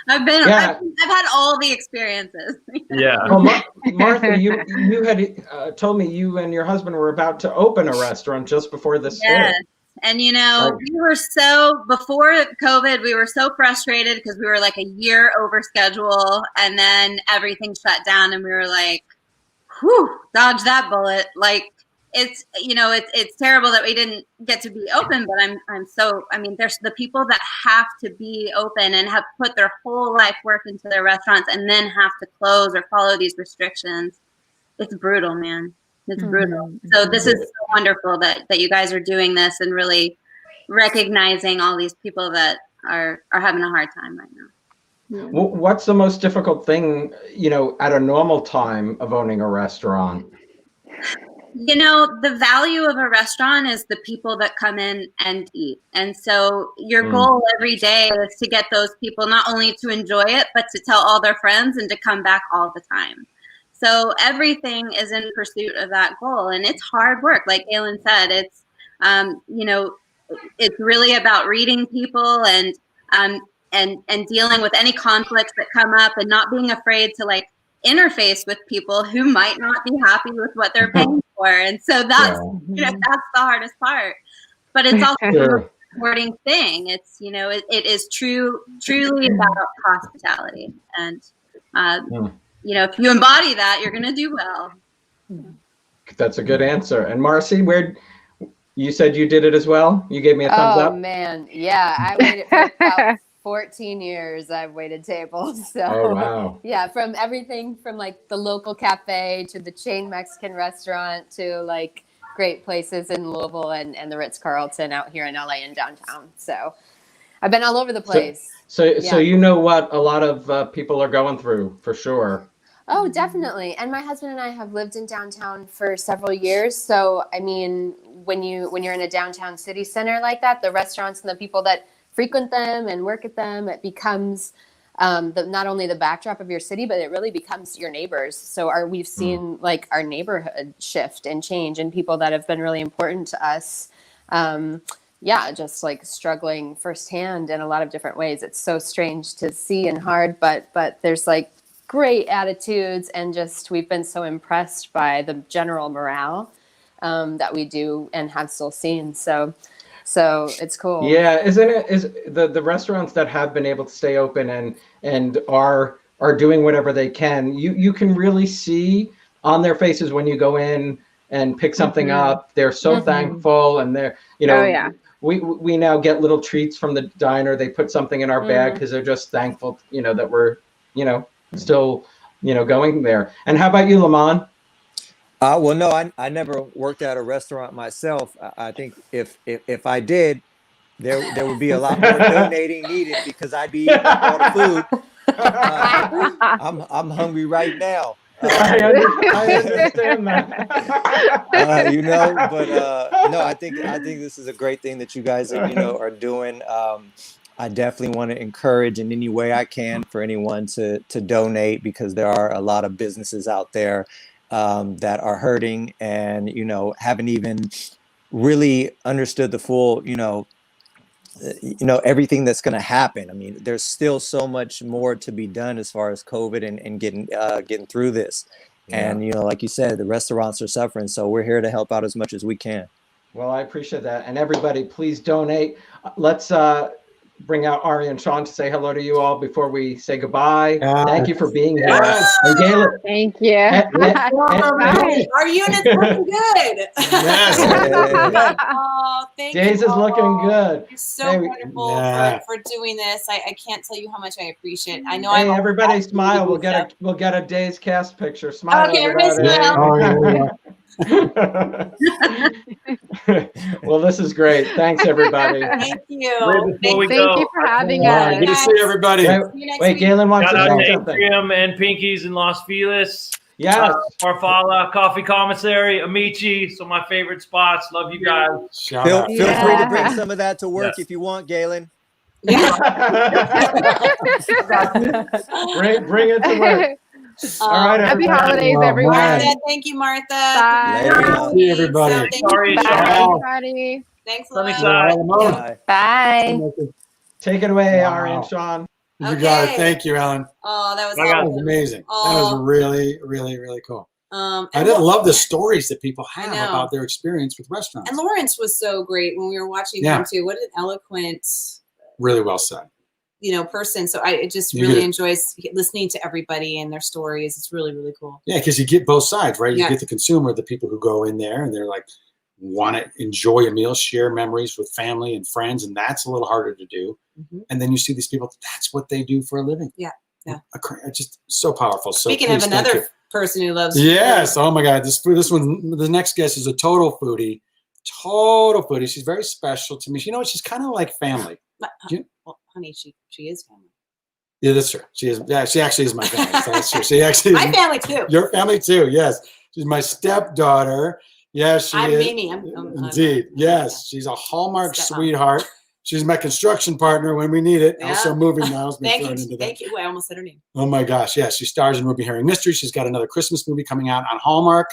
I've had all the experiences. Yeah. Well, Martha, you had told me you and your husband were about to open a restaurant just before this. Yes. And we were before COVID, we were so frustrated because we were like a year over schedule, and then everything shut down, and we were like, whew, dodge that bullet. Like, it's terrible that we didn't get to be open, but there's the people that have to be open and have put their whole life work into their restaurants and then have to close or follow these restrictions. It's brutal, man. It's brutal. So this is so wonderful that you guys are doing this and really recognizing all these people that are having a hard time right now. What's the most difficult thing, at a normal time of owning a restaurant? The value of a restaurant is the people that come in and eat. And so your goal every day is to get those people not only to enjoy it, but to tell all their friends and to come back all the time. So everything is in pursuit of that goal. And it's hard work. Like Galen said, it's, it's really about reading people and dealing with any conflicts that come up and not being afraid to interface with people who might not be happy with what they're paying for. And so that's, that's the hardest part, but it's also a rewarding thing. It's, it is truly about hospitality. And, if you embody that, you're going to do well. That's a good answer. And Marci, you said you did it as well? You gave me a thumbs up? Oh man. Yeah. I waited for about 14 years I've waited tables. So wow. Yeah, from everything from the local cafe to the chain Mexican restaurant to great places in Louisville and the Ritz-Carlton out here in LA and downtown. So I've been all over the place. So you know what a lot of people are going through for sure. Oh, definitely. And my husband and I have lived in downtown for several years. So, I mean, when you're in a downtown city center like that, the restaurants and the people that frequent them and work at them, it becomes not only the backdrop of your city, but it really becomes your neighbors. So we've seen like our neighborhood shift and change, and people that have been really important to us. Just like struggling firsthand in a lot of different ways. It's so strange to see and hard, but there's like great attitudes, and just we've been so impressed by the general morale that we do and have still seen. So it's cool. Yeah, isn't it? Is the restaurants that have been able to stay open and are doing whatever they can, you can really see on their faces when you go in and pick something up. They're so thankful, and they're we now get little treats from the diner. They put something in our bag because they're just thankful, that we're still going there. And how about you, Lamont? Well, no, I never worked at a restaurant myself. I think if I did, there would be a lot more donating needed, because I'd be eating up all the food. I'm hungry right now. I understand that. No, I think this is a great thing that you guys are doing. I definitely want to encourage in any way I can for anyone to donate, because there are a lot of businesses out there that are hurting and, haven't even really understood the full, everything that's going to happen. I mean, there's still so much more to be done as far as COVID and getting through this. Yeah. And, like you said, the restaurants are suffering. So we're here to help out as much as we can. Well, I appreciate that. And everybody, please donate. Let's bring out Ari and Shawn to say hello to you all before we say goodbye. Thank you for being here. And Galen, thank you. Our unit's looking good. Oh, thank Days you. is looking good. You're so wonderful for doing this. I can't tell you how much I appreciate it. I know Hey, everybody smile. We'll get a Days cast picture. Smile. Okay, everybody. smile. Well, this is great. Thanks, everybody. Thank you. Thank you for having us. Good to see everybody. Wait, Galen wants Shout to out say to something. Atrium and Pinkies in Los Feliz. Yes. Farfalla, Coffee Commissary, Amici. Some of my favorite spots. Love you guys. Feel free to bring some of that to work if you want, Galen. Bring it to work. All right, happy everybody. holidays, everyone. Martha, thank you, Martha. Bye. See everybody. Sorry, Bye, Shawn. everybody. Thanks, Bye. Bye. Take it away, Ari and Shawn. You got it. Thank you, Alan. Oh, that was That was amazing. That was really, really, really cool. I did love the stories that people have about their experience with restaurants. And Lawrence was so great when we were watching him too. What an eloquent, really well said. Person. So I just really enjoy listening to everybody and their stories. It's really, really cool. Yeah, because you get both sides, right? You get the consumer, the people who go in there and they're like, want to enjoy a meal, share memories with family and friends, and that's a little harder to do. And then you see these people, that's what they do for a living. Yeah. Just so powerful. So speaking of another person who loves yes, oh my God, this one, the next guest is a total foodie. She's very special to me. She's kind of like family. Well, honey, she is family. Yeah, that's true. She is. Yeah, she actually is my family. So that's true. She actually my family too. Your family too. Yes, she's my stepdaughter. Yes, she is. Mimi. Indeed. Yes, she's a Hallmark sweetheart. She's my construction partner when we need it. Yeah. Also moving now. Thank you. I almost said her name. Oh my gosh. Yes, she stars in Ruby Herring Mystery. She's got another Christmas movie coming out on Hallmark.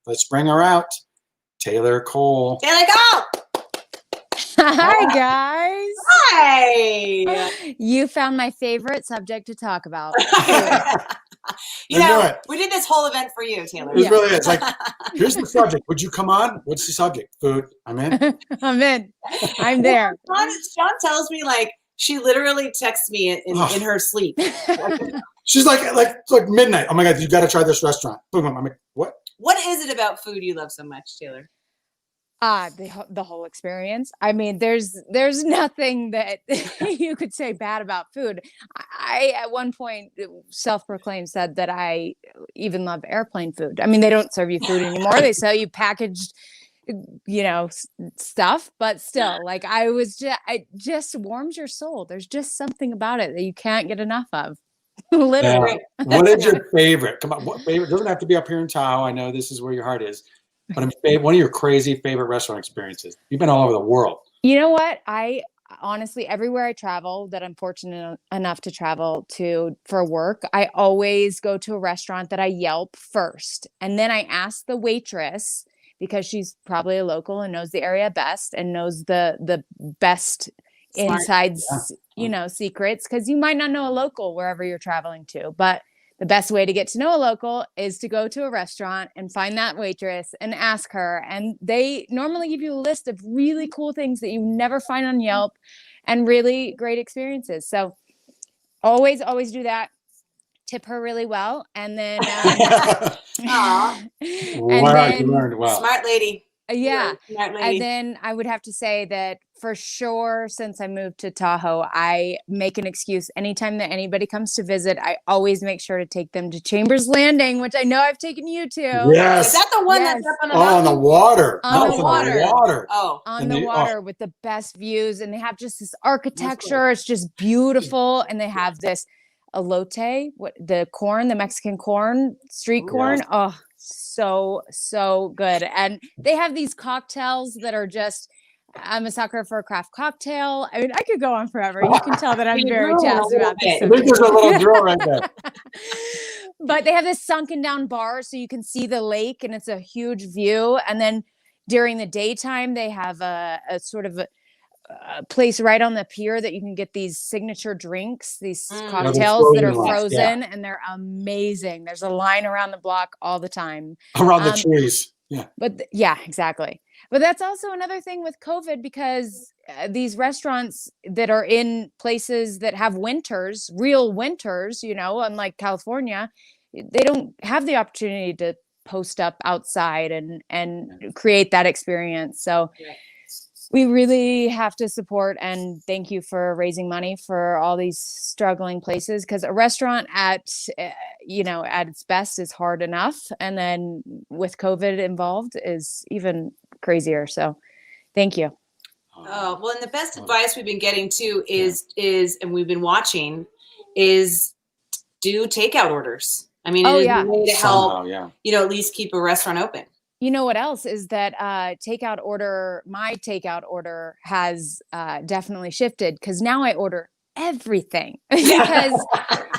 Let's bring her out. Taylor Cole. Taylor Cole. Hi, guys. Hi. You found my favorite subject to talk about. We did this whole event for you, Taylor. It really is. Like, here's the subject. Would you come on? What's the subject? Food. I'm in. I'm in. I'm there. Shawn tells me she literally texts me in her sleep. She's like midnight. Oh my God, you got to try this restaurant. Boom. I'm like, what? What is it about food you love so much, Taylor? The whole experience. I mean, there's nothing that you could say bad about food. I at one point self-proclaimed said that I even love airplane food. I mean, they don't serve you food anymore. They sell you packaged, stuff, but still, it just warms your soul. There's just something about it that you can't get enough of. Literally. What is your favorite? Come on, what favorite? It doesn't have to be up here in Tahoe. I know this is where your heart is. But one of your crazy favorite restaurant experiences. You've been all over the world. You know what? I honestly, everywhere I travel that I'm fortunate enough to travel to for work, I always go to a restaurant that I Yelp first. And then I ask the waitress, because she's probably a local and knows the area best and knows the best Smart. insides, Yeah. secrets, because you might not know a local wherever you're traveling to. But the best way to get to know a local is to go to a restaurant and find that waitress and ask her. And they normally give you a list of really cool things that you never find on Yelp and really great experiences. So always do that. Tip her really well. And then, Aw. you learned well. Smart lady. Yeah. Smart lady. And then I would have to say that for sure, since I moved to Tahoe, I make an excuse anytime that anybody comes to visit. I always make sure to take them to Chambers Landing, which I know I've taken you to. Yes. Is that the one that's up on the on the mountain? water. On No, the water. Oh. On the water with the best views. And they have just this architecture. It's just beautiful. And they have this elote, the corn, the Mexican corn, street corn. Yes. Oh, so good. And they have these cocktails that are just, I'm a sucker for a craft cocktail. I mean, I could go on forever. You can tell that I'm very jazzed about this. I think there's a little drill right there. But they have this sunken down bar so you can see the lake and it's a huge view. And then during the daytime, they have a sort of a place right on the pier that you can get these signature drinks, these cocktails that are frozen, and they're amazing. There's a line around the block all the time. Around the trees. Yeah. But yeah, exactly. But that's also another thing with COVID, because these restaurants that are in places that have winters, real winters, unlike California, they don't have the opportunity to post up outside and create that experience. So we really have to support and thank you for raising money for all these struggling places, because a restaurant at its best is hard enough. And then with COVID involved is even crazier. So thank you. Oh, well, and the best advice we've been getting too is, and we've been watching, is do takeout orders. I mean, it is a way to help, at least keep a restaurant open. You know what else is that my takeout order has definitely shifted, because now I order everything because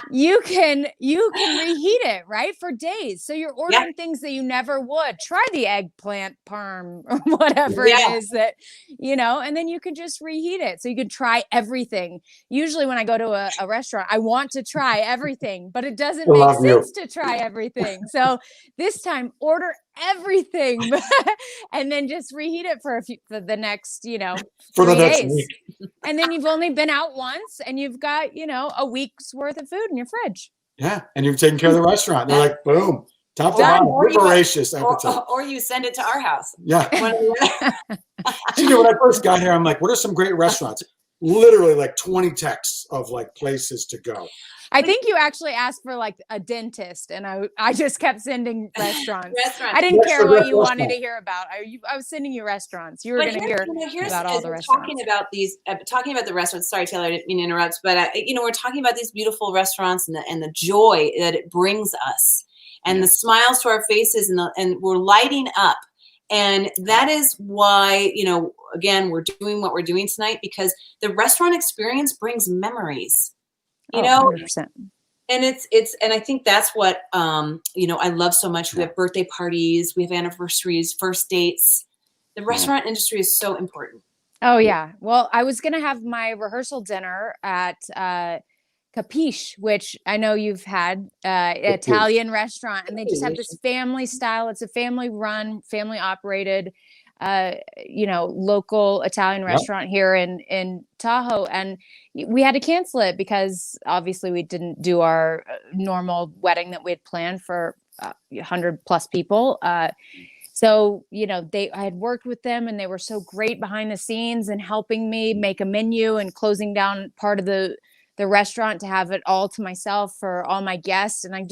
you can reheat it, right, for days. So you're ordering things that you never would. Try the eggplant parm or whatever it is that, and then you can just reheat it. So you can try everything. Usually when I go to a restaurant, I want to try everything, but it doesn't make sense to try everything. So this time, order everything and then just reheat it for the next, for the 3 next days. week. And then you've only been out once and you've got, a week's worth of food in your fridge. Yeah. And you've taken care of the restaurant. They're like, boom, top to bottom, voracious appetite. Or you send it to our house. Yeah. When I first got here, I'm like, what are some great restaurants? Literally like 20 texts of like places to go. I think you actually asked for like a dentist, and I just kept sending restaurants. I didn't care what you wanted to hear about. I was sending you restaurants. You were going to hear about all the restaurants. Talking about the restaurants. Sorry, Taylor, I didn't mean to interrupt, but we're talking about these beautiful restaurants and the joy that it brings us, and the smiles to our faces, and we're lighting up. And that is why, again, we're doing what we're doing tonight, because the restaurant experience brings memories. 100%. And and I think that's what, I love so much. We have birthday parties, we have anniversaries, first dates. The restaurant industry is so important. Oh yeah. Well, I was going to have my rehearsal dinner at, Capiche, which I know you've had, Italian restaurant, and they just have this family style. It's a family run, family operated, local Italian restaurant here in Tahoe. And we had to cancel it because obviously we didn't do our normal wedding that we had planned for 100+ people. So, I had worked with them and they were so great behind the scenes and helping me make a menu and closing down part of the restaurant to have it all to myself for all my guests. And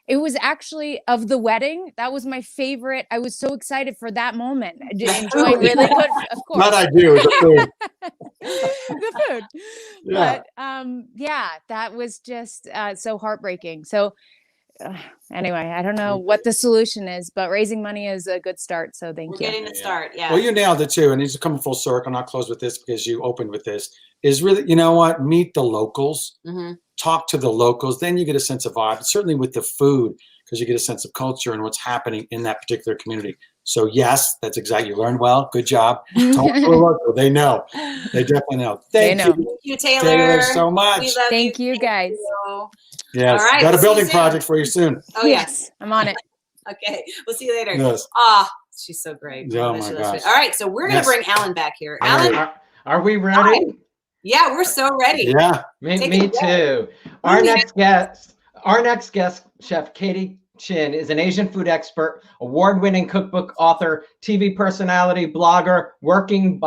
it was actually, of the wedding, that was my favorite. I was so excited for that moment. Enjoying really good, of course. Not I do, the food. The food. Yeah. But that was just so heartbreaking. So Anyway, I don't know what the solution is, but raising money is a good start. So thank We're you. getting the start. Yeah. Well, you nailed it too. And these are coming full circle. And I'll close with this because you opened with this. Is really, you know what? Meet the locals. Talk to the locals. Then you get a sense of vibe. Certainly with the food, because you get a sense of culture and what's happening in that particular community. So yes, that's exactly. You learned well. Good job. Talk to a local. They know. They definitely know. Thank you. Thank you, Taylor. So much. We love Thank you guys. Yes. All right, Got a we'll see you building soon. project for you soon. Oh, yes. I'm on it. Okay. We'll see you later. Yes. Ah, she's so great. Oh, I bet my she gosh. loves it. All right. So we're going to Yes. bring Alan back here. All Alan. right. Are we ready? Yeah, we're so ready. Yeah. Me Take it too. Our next guest, Chef Katelyn, is an Asian food expert, award-winning cookbook author, TV personality, blogger, working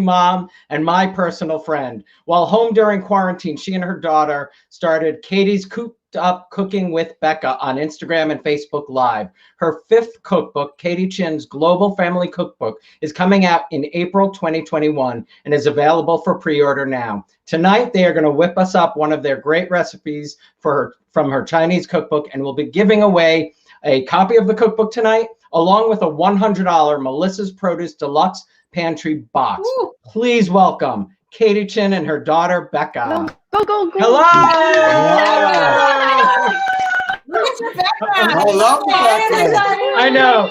mom, and my personal friend. While home during quarantine, she and her daughter started Katie's Cooped Up Cooking with Becca on Instagram and Facebook Live. Her 5th cookbook, Katie Chin's Global Family Cookbook, is coming out in April 2021 and is available for pre-order now. Tonight, they are going to whip us up one of their great recipes from her Chinese cookbook, and we'll be giving away a copy of the cookbook tonight, along with a $100 Melissa's Produce Deluxe Pantry box. Ooh. Please welcome Katie Chin and her daughter, Becca. Go. Hello! Look at your background. I love the background. I know.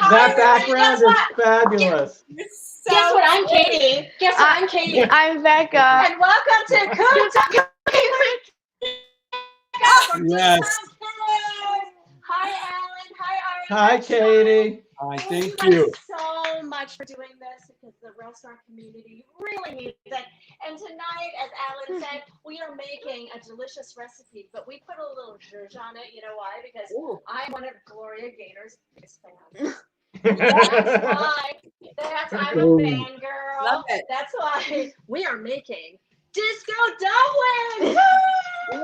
That background is fabulous. Guess what? I'm Katie. Guess what? I'm Katie. I'm Becca. And welcome to Cooped Up Cooking with Yes. Hi, Alan. Hi, Ari. Hi, Katie. Hi, thank Thank you. so much for doing this because the restaurant community really needs it. And tonight, as Alan said, we are making a delicious recipe, but we put a little zhuzh on it. You know why? Because I'm one of Gloria Gaynor's biggest fans. That's why. I'm a fangirl. Love it. That's why we are making disco dumplings. I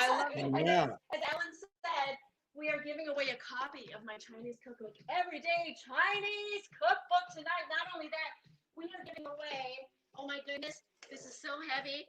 love it. Yeah. As Alan said, we are giving away a copy of my Chinese cookbook, Everyday Chinese Cookbook tonight. Not only that, we are giving away, oh my goodness, this is so heavy,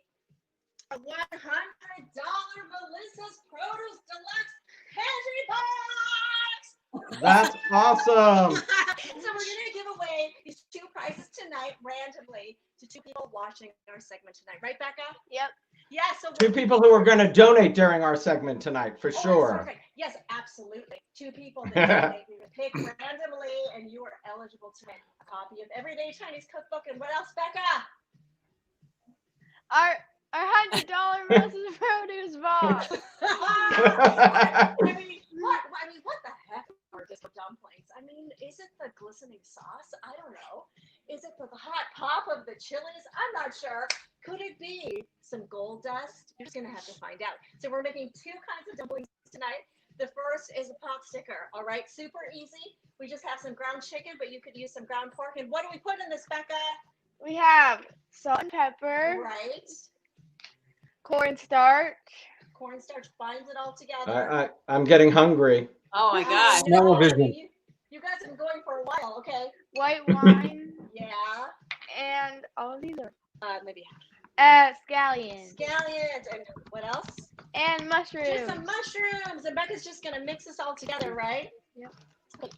a $100 Melissa's Produce Deluxe Pantry box. That's awesome. So we're going to give away these 2 prizes tonight randomly to 2 people watching our segment tonight. Right, Becca? Yep. Yeah. So 2 people who are going to donate during our segment tonight, for sure. Perfect. Yes, absolutely. 2 people that donate. We would pick randomly, and you are eligible to win a copy of Everyday Chinese Cookbook. And what else, Becca? Our $100 Melissa's Produce box. I mean, what the heck are disco dumplings? I mean, is it the glistening sauce? I don't know. Is it the hot pop of the chilies? I'm not sure. Could it be some gold dust? You're just gonna have to find out. So we're making 2 kinds of dumplings tonight. The first is a pot sticker. All right, super easy. We just have some ground chicken, but you could use some ground pork. And what do we put in this, Becca? We have salt and pepper. Right. Cornstarch. Cornstarch binds it all together. I'm getting hungry. Oh my gosh. Smell vision. You guys have been going for a while, okay? White wine. Yeah. And all of these are Maybe half. scallions. Scallions. And what else? And mushrooms. Just some mushrooms. And Becca's just going to mix this all together, right? Yep. The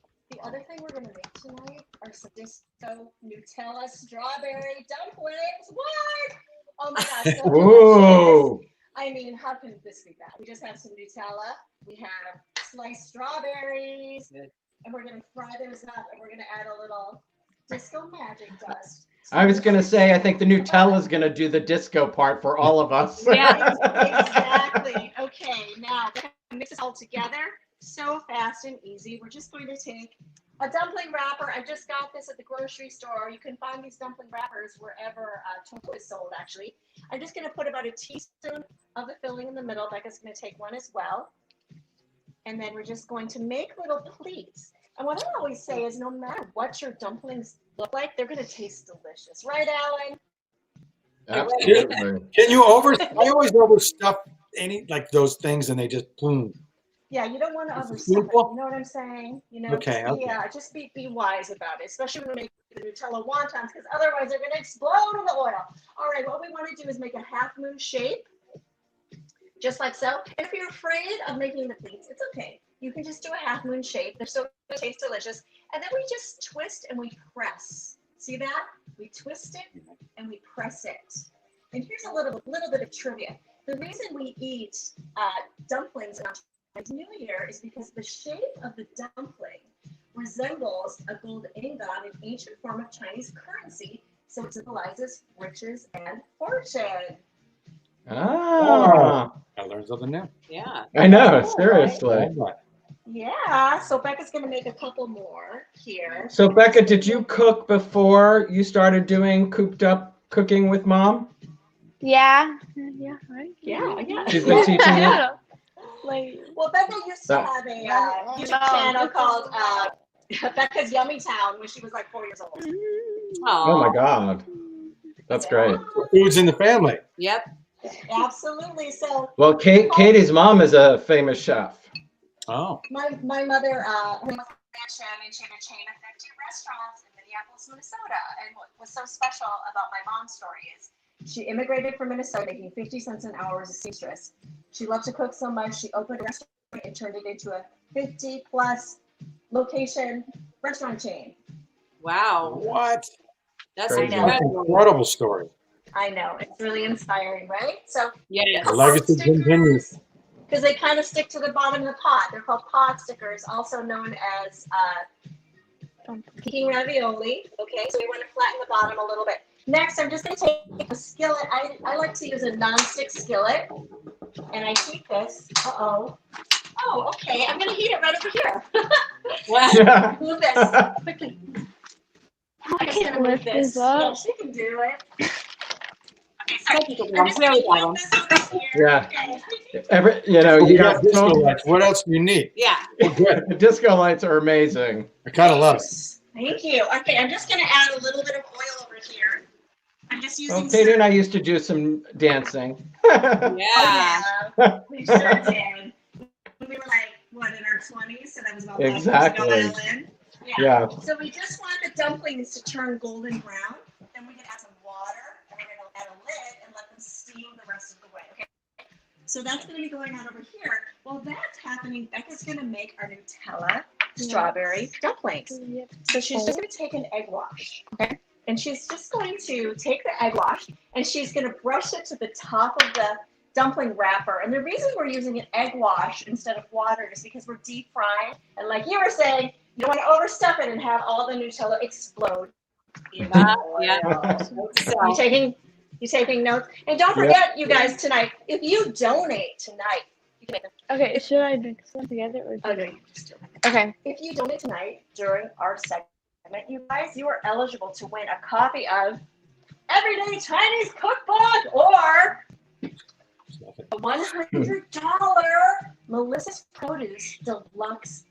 other thing we're going to make tonight are some disco Nutella strawberry dumplings. What? Oh my gosh. So Whoa. I mean, how can this be bad? We just have some Nutella. We have sliced strawberries. And we're going to fry those up. And we're going to add a little disco magic dust. I was going to say, I think the Nutella is going to do the disco part for all of us. Yeah, exactly. Okay, now we're going to mix this all together. So fast and easy. We're just going to take a dumpling wrapper. I just got this at the grocery store. You can find these dumpling wrappers wherever tofu is sold, actually. I'm just going to put about a teaspoon of the filling in the middle. Becca's going to take one as well. And then we're just going to make little pleats. And what I always say is no matter what your dumplings look like, they're going to taste delicious. Right, Alan? Absolutely. Can you I always overstuff any, like those things and they just boom. Yeah, you don't want to overstuff it. You know what I'm saying? You know, Okay, just be wise about it, especially when we make the Nutella wontons, because otherwise they're going to explode in the oil. All right, what we want to do is make a half moon shape. just like so. And if you're afraid of making the pleats, it's okay. You can just do a half moon shape. They're still gonna taste delicious. And then we just twist and we press. See that? We twist it and we press it. And here's a little bit of trivia. The reason we eat dumplings on Chinese New Year is because the shape of the dumpling resembles a gold ingot, an ancient form of Chinese currency, so it symbolizes riches and fortune. Oh, I learned something new. Yeah. I know, seriously. Yeah, so Becca's gonna make a couple more here. So Becca, did you cook before you started doing cooped up cooking with Mom? Yeah. She's been teaching you? Well, Becca used to have a YouTube channel called Becca's Yummy Town when she was like 4 years old. Oh my God. That's great. Food's in the family. Yep. Absolutely. So Well, Katie's mom is a famous chef. Oh. my mother her name was Mattson, and she had a chain of 50 restaurants in Minneapolis, Minnesota. And what was so special about my mom's story is she immigrated from Minnesota, making 50 cents an hour as a seamstress. She loved to cook so much, she opened a restaurant and turned it into a 50-plus location restaurant chain. Wow. What? That's Crazy. Incredible story. I know, it's really inspiring, right? So The legacy continues. because they kind of stick to the bottom of the pot. They're called pot stickers, also known as peking ravioli. Okay, so we want to flatten the bottom a little bit. Next, I'm just going to take a skillet. I like to use a non-stick skillet, and I heat this. Oh, okay. I'm going to heat it right over here. Wow. Move this quickly. I can't lift this up. Yeah, she can do it. Yeah. You got disco lights. What else do you need? Yeah. The disco lights are amazing. I kind of love it. Thank you. Okay, I'm just going to add a little bit of oil over here. I'm just using Well, Katie and I used to do some dancing. Yeah. We sure did. We were like, what, in our 20s? So that was about Exactly. 5 years ago, Ellen. Yeah. So we just want the dumplings to turn golden brown. Then we can add some water, and we're going to add a lid and let them steam the rest of the way. Okay. So that's going to be going on over here. While that's happening, Becca's going to make our Nutella strawberry dumplings. So she's just going to take an egg wash. Okay. And she's just going to take the egg wash and she's going to brush it to the top of the dumpling wrapper. And the reason we're using an egg wash instead of water is because we're deep frying. And like you were saying, you don't want to overstuff it and have all the Nutella explode. You taking notes? And don't forget, you guys, tonight, if you donate tonight, you can make them. Okay, should I do some together or? Oh, no, you just do it. Okay. If you donate tonight during our segment, you guys, you are eligible to win a copy of Everyday Chinese Cookbook or a $100 Melissa's Produce Deluxe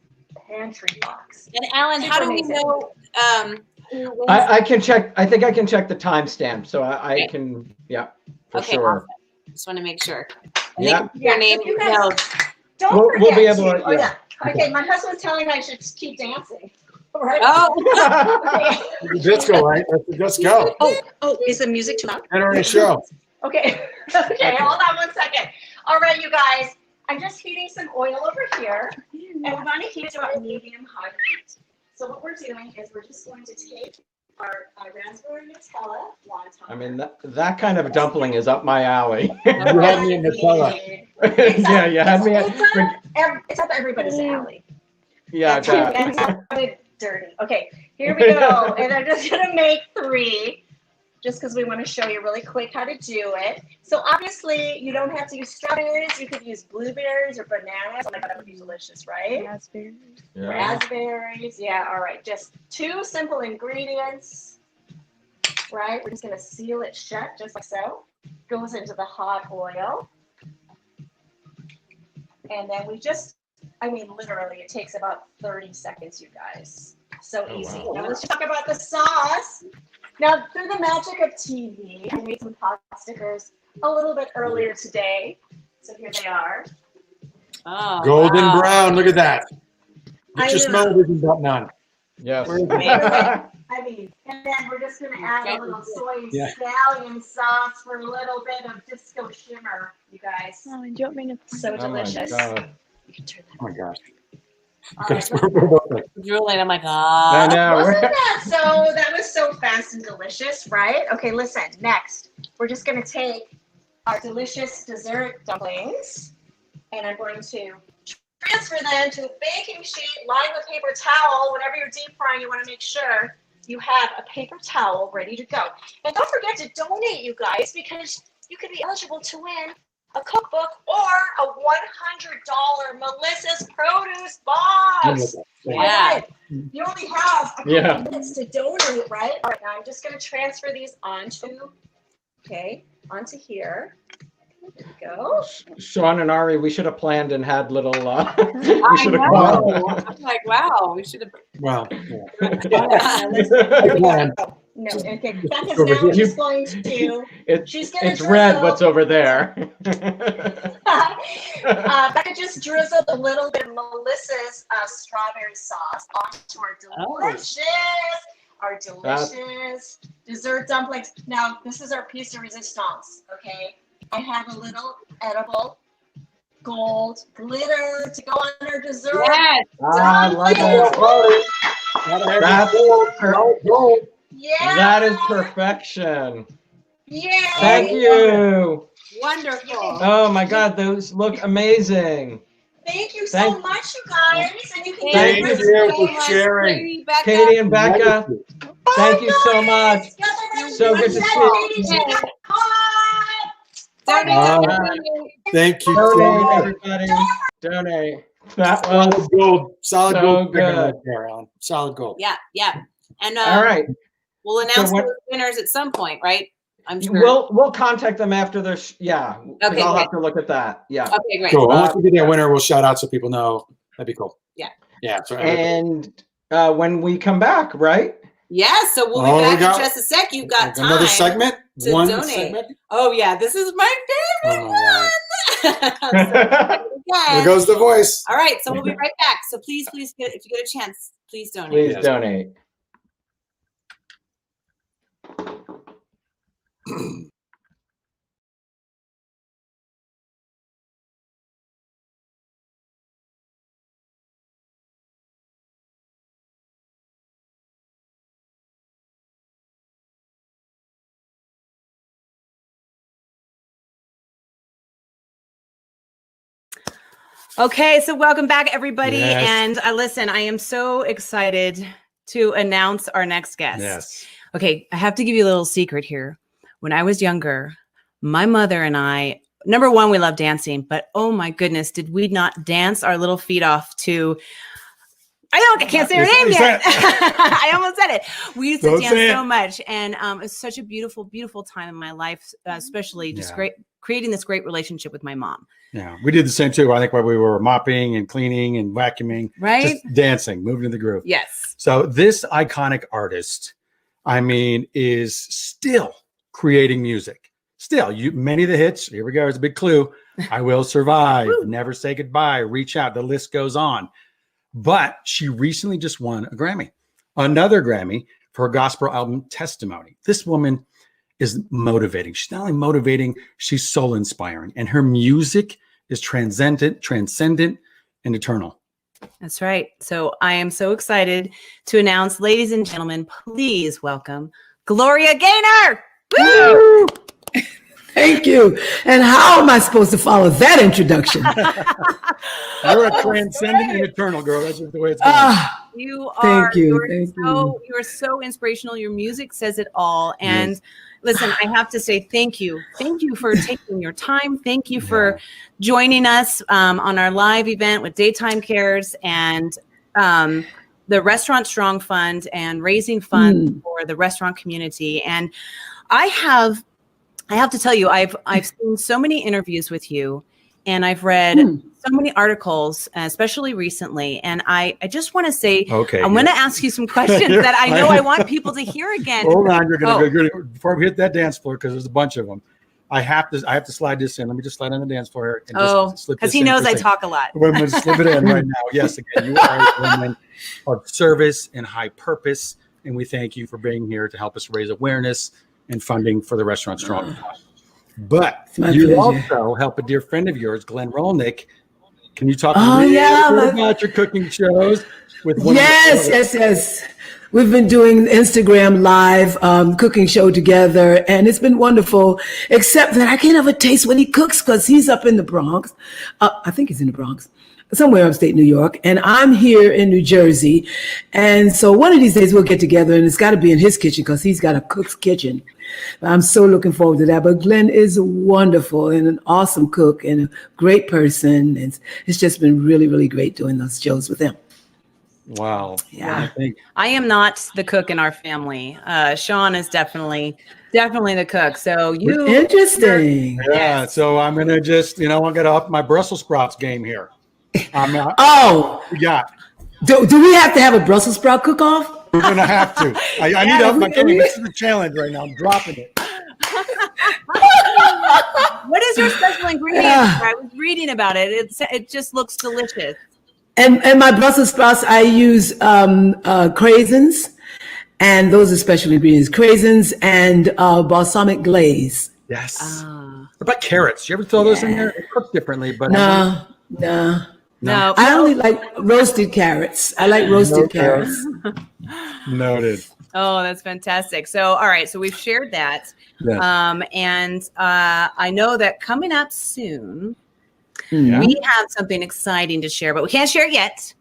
Pantry Box. And Alan, how do we know who wins? I can check. I think I can check the timestamp. So I can, for Okay, sure. awesome. Just want to make sure. Yeah. Your name. You guys, don't We'll forget. be able to, Oh, yeah. Okay, my husband's telling me I should just keep dancing. Right? Oh. Okay. Disco, right? Let's go. Oh, is the music too loud? Entering the show. Okay. Okay, hold on 1 second. All right, you guys. I'm just heating some oil over here, and we're going to heat it to about medium-high heat. So what we're doing is we're just going to take our raspberry Nutella wonton. I mean, that kind of dumpling is up my alley. You had me in Nutella. Yeah, you had me at. It's up everybody's alley. Yeah, That's dirty. Okay, here we go. And I'm just going to make 3. Just because we want to show you really quick how to do it. So obviously, you don't have to use strawberries. You could use blueberries or bananas. Oh my God, that would be delicious, right? Raspberries. Yeah. Raspberries. Yeah, all right. Just 2 simple ingredients, right? We're just going to seal it shut, just like so. Goes into the hot oil. And then we just, literally, it takes about 30 seconds, you guys. So easy. Wow. Now let's talk about the sauce. Now, through the magic of TV, I made some pot stickers a little bit earlier today. So here they are. Oh, Golden wow. brown. Look at that. I Get your know. smell vision button on. Yes. Where is it? I mean, and then we're just gonna add a little soy Yeah. scallion sauce for a little bit of disco shimmer, you guys. Oh, and do you want me to? So Oh my delicious. God. You can turn that Oh my gosh. on. Guys, we're both like, Drooling. I'm like, I know. Wasn't that was so fast and delicious, right? Okay, listen, next, we're just gonna take our delicious dessert dumplings and I'm going to transfer them to a baking sheet lined with paper towel. Whenever you're deep frying, you want to make sure you have a paper towel ready to go. And don't forget to donate, you guys, because you could be eligible to win a cookbook or a $100 Melissa's Produce box. Yeah. All right. You only have a couple Yeah. minutes to donate, right? All right, now I'm just going to transfer these onto here. There we go. Shawn and Ari, we should have planned and had little. We I should have know. called. I'm like, wow, we should have. well, No, okay. Becca's now just going to. She's going to It's red. What's drizzle. over there? Becca just drizzled a little bit of Melissa's strawberry sauce onto our delicious dessert dumplings. Now, this is our piece de resistance, okay? I have a little edible gold glitter to go on our dessert. Yes. I like it. Yeah. That is perfection. Yeah. Thank you. Wonderful. Oh my God, those look amazing. Thank you so much, you guys. And you can Thank get you this for sharing. Katie and Becca, thank you so much. So good to see you. thank you. Donate, everybody. Donate. That was Solid gold. Solid so gold. good. Right there, Alan. Solid gold. Yeah, yeah. And All right. we'll announce So what- the winners at some point, right? I'm sure. We'll contact them after their yeah. 'Cause Okay, I'll great. have to look at that. Yeah. Okay, great. Cool. Once we get that winner, we'll shout out so people know. That'd be cool. Yeah. Yeah. So And when we come back, right? Yeah, so we'll Oh, be we back got in just a sec. You've got time. another segment. to One donate. segment. Oh yeah, this is my favorite one. There goes the voice. All right, so we'll be right back. So please, if you get a chance, please donate. Please donate. Okay, so welcome back, everybody. Yes. And listen, I am so excited to announce our next guest. Yes. Okay, I have to give you a little secret here. When I was younger, my mother and I, number one, we love dancing, but oh my goodness, did we not dance our little feet off to, I can't say her name yet. I almost said it. We used to Don't dance say it. so much. And it's such a beautiful, beautiful time in my life, especially just creating this great relationship with my mom. Yeah, we did the same too. I think while we were mopping and cleaning and vacuuming, Right? just dancing, moving to the groove. Yes. So this iconic artist, I mean, is still creating music. Still, many of the hits. Here we go. It's a big clue. I Will Survive. Never Say Goodbye. Reach Out. The list goes on. But she recently just won a Grammy, another Grammy for her gospel album Testimony. This woman is motivating. She's not only motivating, she's soul inspiring, and her music is transcendent, and eternal. That's right. So I am so excited to announce, ladies and gentlemen, please welcome Gloria Gaynor. Woo! Thank you. And how am I supposed to follow that introduction? You're a transcendent and eternal, girl. That's just the way it's going. You Thank are. you. You are so inspirational. Your music says it all. And Yes. listen, I have to say thank you. Thank you for taking your time. Thank you for joining us on our live event with Daytime Cares and the Restaurant Strong Fund and raising funds for the restaurant community. And I have to tell you, I've seen so many interviews with you, and I've read so many articles, especially recently. And I just want to say, I'm going to ask you some questions that I know I want people to hear again. Hold on, you're going to before we hit that dance floor, because there's a bunch of them. I have to slide this in. Let me just slide on the dance floor and just slip because this he in knows for a I second. talk a lot. I'm going to slip it in right now. Yes, again, you are a woman of service and high purpose. and we thank you for being here to help us raise awareness and funding for the Restaurant Strong Fund. But you pleasure. also help a dear friend of yours, Glenn Rolnick. Can you talk about your cooking shows? Yes. We've been doing Instagram live cooking show together, and it's been wonderful, except that I can't have a taste when he cooks because he's up in the Bronx. I think he's in the Bronx, somewhere upstate New York, and I'm here in New Jersey. And so one of these days we'll get together, and it's got to be in his kitchen because he's got a cook's kitchen. I'm so looking forward to that. But Glenn is wonderful and an awesome cook and a great person. And it's just been really, really great doing those shows with him. Wow. Yeah. I am not the cook in our family. Shawn is definitely the cook. So you interesting. Yeah. So I'm gonna just I'm gonna up my Brussels sprouts game here. Yeah. Do we have to have a Brussels sprout cook-off? We're gonna have to. I need to up my game. This is the challenge right now. I'm dropping it. What is your special ingredient? I was reading about it. It just looks delicious. And my Brussels sprouts, I use craisins, and those are special ingredients. Craisins and balsamic glaze. Yes. What about carrots? You ever throw those in there? They cook differently, but No. I only like roasted carrots. I like roasted carrots. Noted. Oh, that's fantastic. So, all right. So we've shared that. Yes. And I know that coming up soon, Yeah. we have something exciting to share, but we can't share it yet.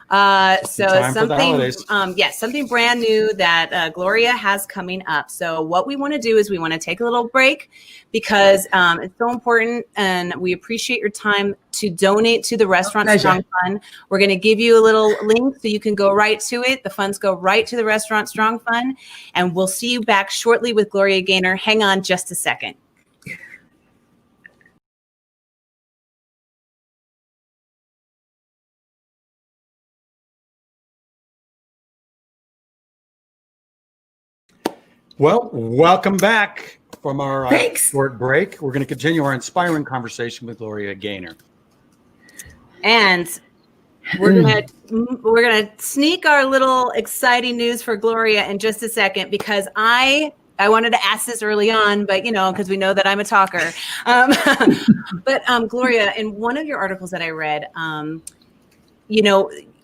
So Time for the something, holidays. something brand new that Gloria has coming up. So what we want to do is we want to take a little break because it's so important, and we appreciate your time to donate to the Restaurant Strong Fund. We're going to give you a little link so you can go right to it. The funds go right to the Restaurant Strong Fund, and we'll see you back shortly with Gloria Gaynor. Hang on just a second. Well, welcome back from our short break. We're going to continue our inspiring conversation with Gloria Gaynor. And we're gonna sneak our little exciting news for Gloria in just a second, because I wanted to ask this early on, but because we know that I'm a talker. But Gloria, in one of your articles that I read,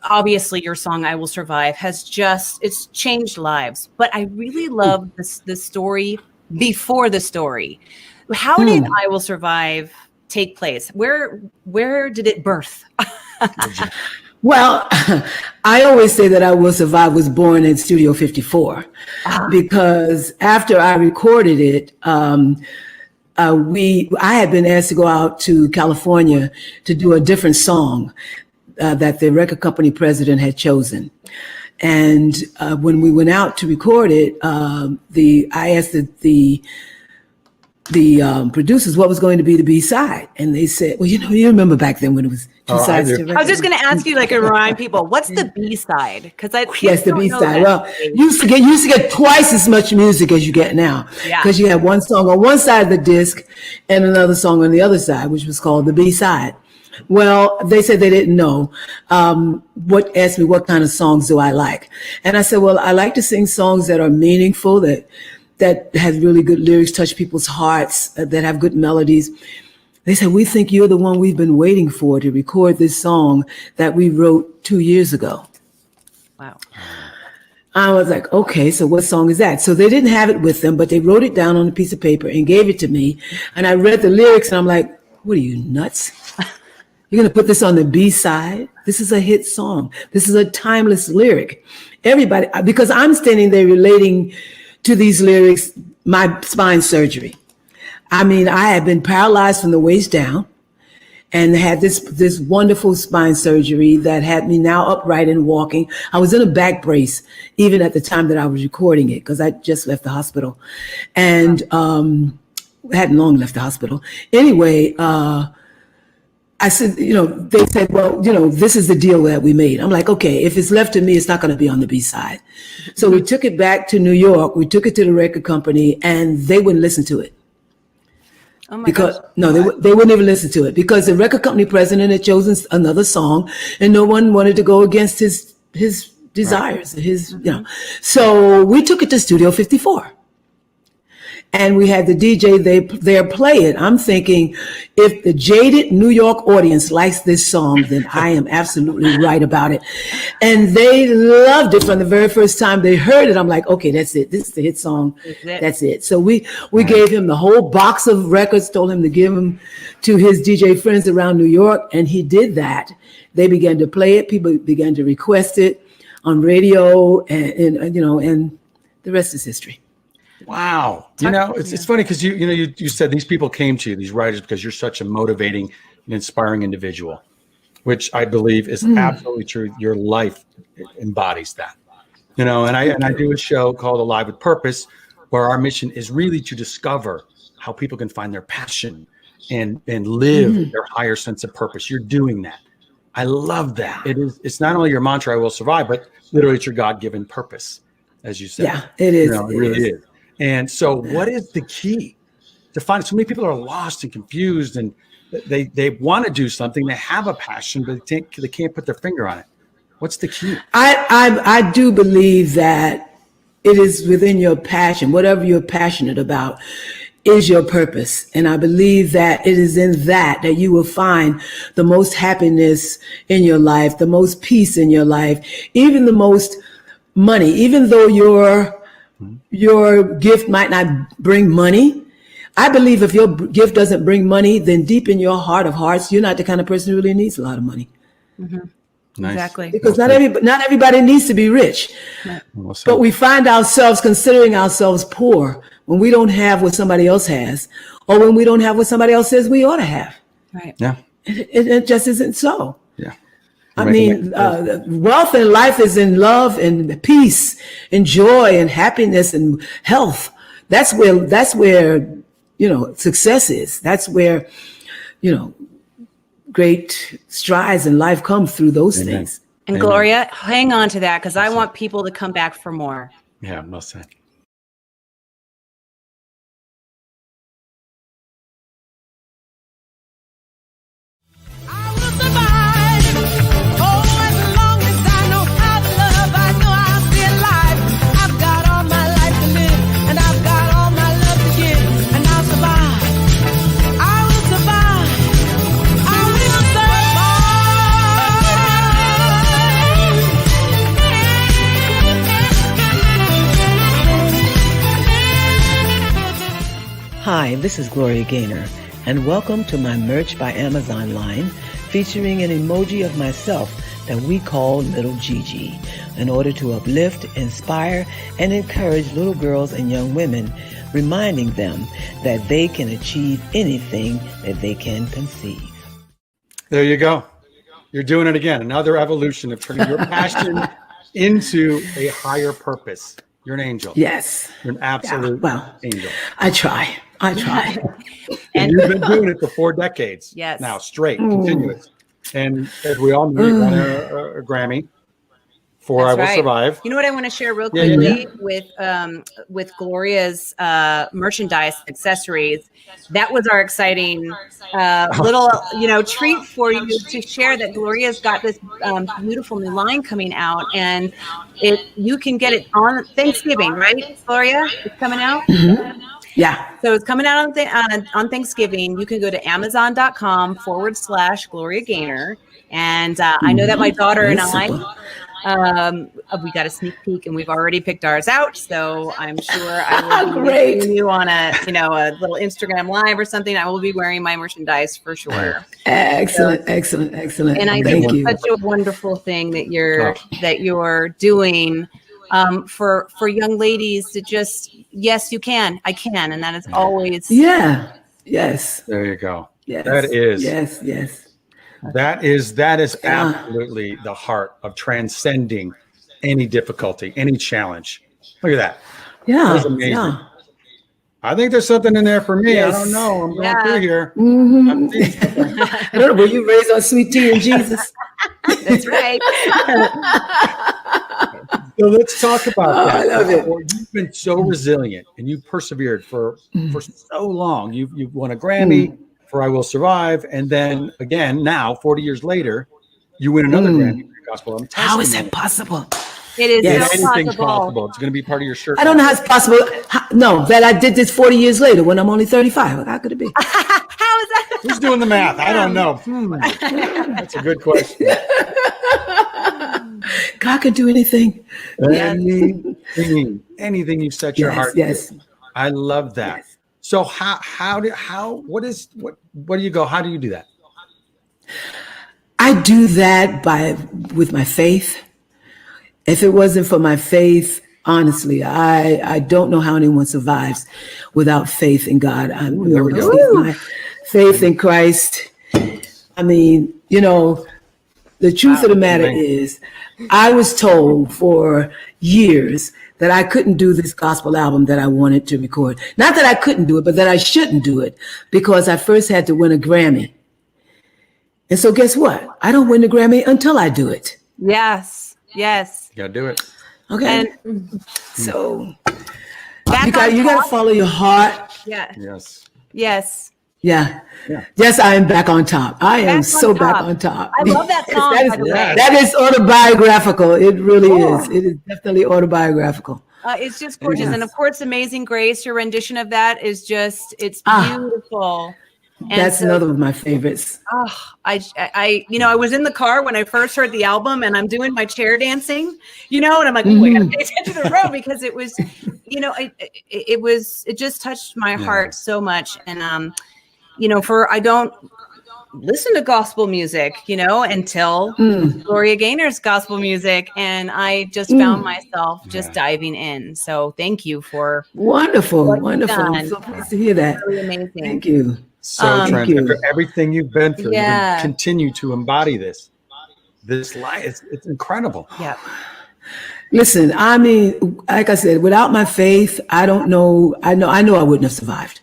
obviously your song "I Will Survive" it's changed lives, but I really love the story before the story. How did "I Will Survive" take place? Where did it birth? Well, I always say that "I Will Survive" was born in Studio 54 because after I recorded it, I had been asked to go out to California to do a different song that the record company president had chosen. And when we went out to record it, I asked the producers what was going to be the B-side. And they said, well, you remember back then when it was two sides to a record. I was just going to ask you, to remind people, what's the B-side? Because yes, the B-side. Well, you used to get twice as much music as you get now. Because you had one song on one side of the disc and another song on the other side, which was called the B-side. Well, they said they didn't know. Asked me what kind of songs do I like? And I said, well, I like to sing songs that are meaningful, that have really good lyrics, touch people's hearts, that have good melodies. They said, we think you're the one we've been waiting for to record this song that we wrote 2 years ago. Wow. I was like, okay, so what song is that? So they didn't have it with them, but they wrote it down on a piece of paper and gave it to me. And I read the lyrics and I'm like, what are you, nuts? You're going to put this on the B-side? This is a hit song. This is a timeless lyric. Everybody, because I'm standing there relating to these lyrics, my spine surgery. I mean, I had been paralyzed from the waist down and had this wonderful spine surgery that had me now upright and walking. I was in a back brace even at the time that I was recording it because I just left the hospital and hadn't long left the hospital. Anyway, I said, they said, well, this is the deal that we made. I'm like, okay, if it's left to me, it's not going to be on the B-side. So we took it back to New York. We took it to the record company and they wouldn't listen to it. Oh my gosh. No, they wouldn't even listen to it because the record company president had chosen another song and no one wanted to go against his desires, his, So we took it to Studio 54. And we had the DJ there play it. I'm thinking, if the jaded New York audience likes this song, then I am absolutely right about it. And they loved it from the very first time they heard it. I'm like, okay, that's it. This is the hit song. That's it. So we gave him the whole box of records, told him to give them to his DJ friends around New York, and he did that. They began to play it. People began to request it on radio, and the rest is history. Wow. It's funny because you said these people came to you, these writers, because you're such a motivating and inspiring individual, which I believe is absolutely true. Your life embodies that. And I do a show called Alive with Purpose, where our mission is really to discover how people can find their passion and live their higher sense of purpose. You're doing that. I love that. It's not only your mantra, I will survive, but literally it's your God-given purpose, as you said. Yeah, it is. It really is. And so what is the key to find? So many people are lost and confused, and they want to do something. They have a passion, but they can't put their finger on it. What's the key? I do believe that it is within your passion, whatever you're passionate about is your purpose. And I believe that it is in that you will find the most happiness in your life, the most peace in your life, even the most money, even though your gift might not bring money. I believe if your gift doesn't bring money, then deep in your heart of hearts, you're not the kind of person who really needs a lot of money. Nice. Exactly. Because not everybody needs to be rich. But we find ourselves considering ourselves poor when we don't have what somebody else has, or when we don't have what somebody else says we ought to have. Right. Yeah. It just isn't so. Yeah. I mean, wealth in life is in love and peace and joy and happiness and health. That's where success is. That's where, great strides in life come through those things. And Gloria, hang on to that, because I want people to come back for more. Yeah, must say. Hi, this is Gloria Gaynor, and welcome to my Merch by Amazon line, featuring an emoji of myself that we call Little Gigi, in order to uplift, inspire, and encourage little girls and young women, reminding them that they can achieve anything that they can conceive. There you go. You're doing it again. Another evolution of turning your passion into a higher purpose. You're an angel. Yes. You're an absolute angel. I try. And you've been doing it for 4 decades. Yes. Now, straight, continuous. And as we all know, you won a Grammy for That's I Will right. Survive. You know what I want to share real quickly with Gloria's merchandise accessories. That was our exciting little treat for you to share, that Gloria's got this beautiful new line coming out, and you can get it on Thanksgiving, right, Gloria? It's coming out. Mm-hmm. Yeah. So it's coming out on Thanksgiving. You can go to Amazon.com/Gloria Gaynor. And I know that my daughter and I, we got a sneak peek, and we've already picked ours out. So I'm sure I will be seeing you on a little Instagram live or something. I will be wearing my merchandise for sure. Excellent. And I think it's such a wonderful thing that you're doing for young ladies to just, yes, you can, I can, and that is always yes. There you go. Yes. That is yes. That is absolutely the heart of transcending any difficulty, any challenge. Look at that. Yeah. That's amazing. Yeah. I think there's something in there for me. Yes. I don't know. I'm going through here. Mm-hmm. I don't know. Will you raise our sweet tea in Jesus? That's right. So let's talk about that. I love it. You've been so resilient, and you persevered for so long. You've won a Grammy for I Will Survive, and then again now, 40 years later, you win another Grammy for your gospel album. How is that possible? It is Yes. so Anything's possible. possible. It's going to be part of your shirt. I don't know how it's possible. No, that I did this 40 years later when I'm only 35. How could it be? How is that? Who's doing the math? I don't know. That's a good question. God can do anything. Anything you set your heart. Yes. I love that. So what do you go? How do you do that? I do that with my faith. If it wasn't for my faith, honestly, I don't know how anyone survives without faith in God. My faith in Christ. I mean, the truth of the matter is, I was told for years that I couldn't do this gospel album that I wanted to record. Not that I couldn't do it, but that I shouldn't do it because I first had to win a Grammy. And so guess what? I don't win the Grammy until I do it. Yes. Yes. You gotta do it. Okay. And so you got to follow your heart. Yeah. Yes. Yes. Yeah. Yes, I am back on top. I am so back on top. I love that song. That is autobiographical. It really is. It is definitely autobiographical. It's just gorgeous. Yes. And of course, Amazing Grace, your rendition of that is just, it's beautiful. And That's another of my favorites. I was in the car when I first heard the album and I'm doing my chair dancing, and I'm like, oh, I gotta pay attention to the road because it was, it just touched my heart so much. And, I don't listen to gospel music, until Gloria Gaynor's gospel music. And I just found myself just diving in. So thank you for wonderful. I'm so pleased to hear that. Really amazing. Thank you. So after everything you've been through, you continue to embody this life. It's incredible. Yeah. Listen, I mean, like I said, without my faith, I don't know. I know I wouldn't have survived.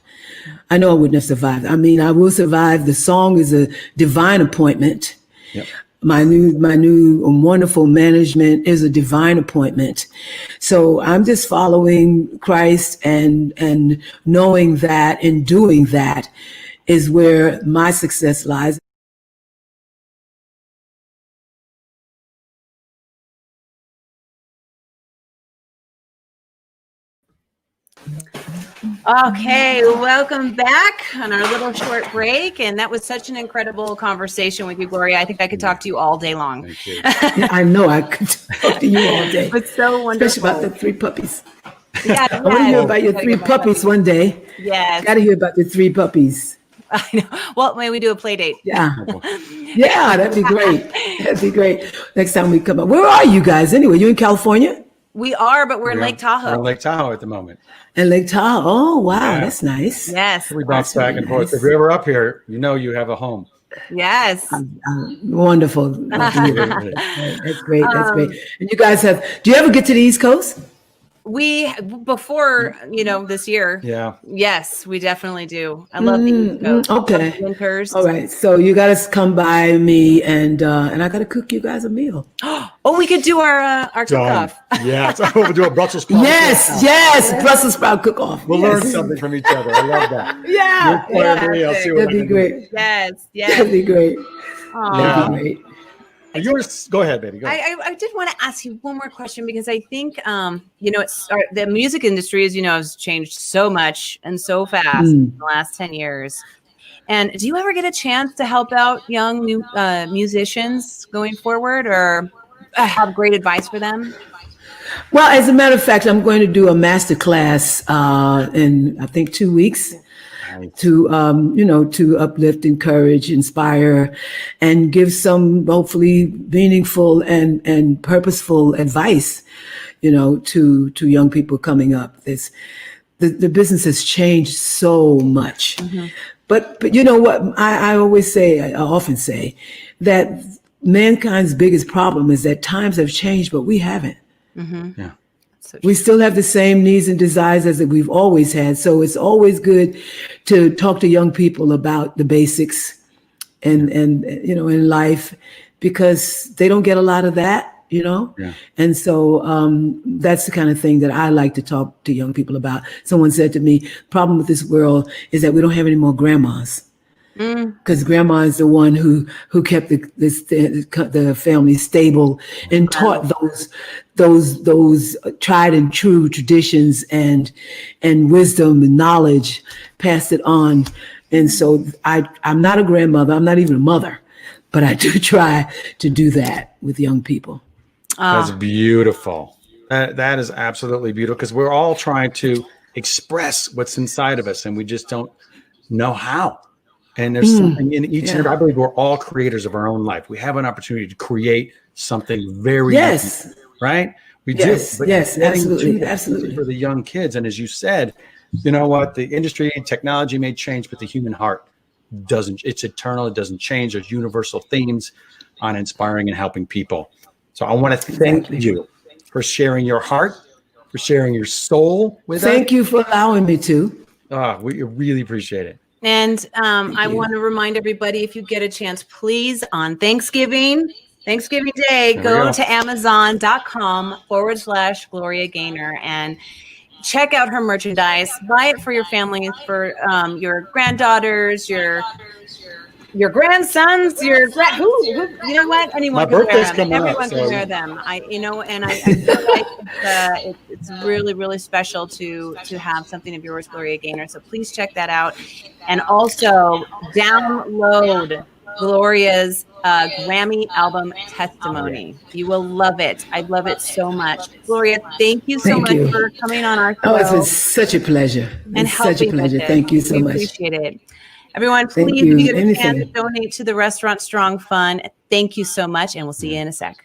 I know I wouldn't have survived. I mean, I will survive. The song is a divine appointment. Yep. My new wonderful management is a divine appointment. So I'm just following Christ and knowing that and doing that is where my success lies. Okay, welcome back on our little short break. And that was such an incredible conversation with you, Gloria. I think I could talk to you all day long. Thank you. Yeah, I know I could talk to you all day. It's so wonderful. Especially about the 3 puppies. Yeah, I want to hear about your 3 puppies one day. Yes. Got to hear about the 3 puppies. I know. Well, maybe we do a play date. Yeah. Yeah, that'd be great. That'd be great. Next time we come up. Where are you guys anyway? You in California? We are, but we're in Lake Tahoe. We're in Lake Tahoe at the moment. In Lake Tahoe. Oh, wow. That's nice. Yes. We bounce back and forth. If you're ever up here, you have a home. Yes. Wonderful. That's great. That's great. And you guys do you ever get to the East Coast? Before, this year. Yeah. Yes, we definitely do. I love the East Coast. Okay. Winters. All right. So you got to come by me and I got to cook you guys a meal. Oh, we could do our cook-off. Yeah. So we'll do a Brussels sprout. Yes. Brussels sprout cook-off. We'll learn something from each other. I love that. Yeah. That'd be great. Yes. That'd be great. Yeah. That'd be great. Yours. Go ahead, baby. Go ahead. I did want to ask you one more question because I think, the music industry, as you know, has changed so much and so fast in the last 10 years. And do you ever get a chance to help out young new musicians going forward or have great advice for them? Well, as a matter of fact, I'm going to do a master class in, I think, 2 weeks. To to uplift, encourage, inspire, and give some hopefully meaningful and purposeful advice, to young people coming up. The business has changed so much, but you know what? I often say that mankind's biggest problem is that times have changed, but we haven't. Yeah. We still have the same needs and desires as we've always had. So it's always good to talk to young people about the basics and in life because they don't get a lot of that, Yeah. And so that's the kind of thing that I like to talk to young people about. Someone said to me, problem with this world is that we don't have any more grandmas. because Grandma is the one who kept the family stable and taught those tried and true traditions and wisdom and knowledge, passed it on. And so I'm not a grandmother, I'm not even a mother, but I do try to do that with young people. That's beautiful. That is absolutely beautiful, because we're all trying to express what's inside of us and we just don't know how. And there's something in each and every, I believe we're all creators of our own life. We have an opportunity to create something very unique, right? We do. But absolutely for the young kids. And as you said, you know what, the industry and technology may change, but the human heart doesn't. It's eternal. It doesn't change. There's universal themes on inspiring and helping people. So I want to thank you for sharing your heart, for sharing your soul with us. Thank you for allowing me to. We really appreciate it. And I want to remind everybody, if you get a chance, please, on Thanksgiving Day, go to Amazon.com/Gloria Gaynor and check out her merchandise. Buy it for your family, for your granddaughters, your grandsons, who you know what? Anyone can wear them. Everyone can wear them. I feel like it's really, really special to have something of yours, Gloria Gaynor. So please check that out. And also download Gloria's Grammy album testimony. You will love it. I love it so much. Gloria, thank you so much for coming on our show. Oh, it's been such a pleasure. And it's such a pleasure. Thank you so much. Appreciate it. Everyone, please, if you get a chance to donate to the Restaurant Strong Fund. Thank you so much, and we'll see you in a sec.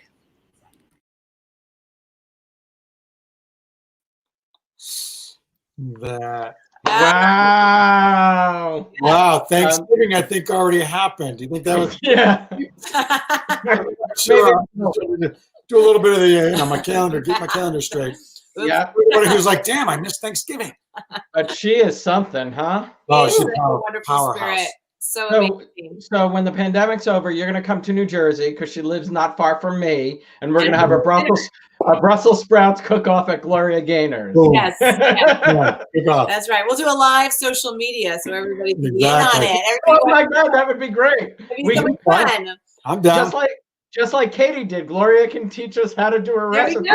Wow. Thanksgiving, I think, already happened. Do you think that was? Yeah. Sure. Do a little bit of the my calendar, get my calendar straight. Yeah. Everybody was like, damn, I missed Thanksgiving. But she is something, huh? Oh, she's a a wonderful powerhouse. spirit. So amazing. So when the pandemic's over, you're going to come to New Jersey because she lives not far from me, and we're going to have a Brussels sprouts cook-off at Gloria Gaynor's. Yes. That's right. We'll do a live social media so everybody can be in on it. Oh my God, that would be great. We can fun. I'm down. Just like Katie did. Gloria can teach us how to do a recipe.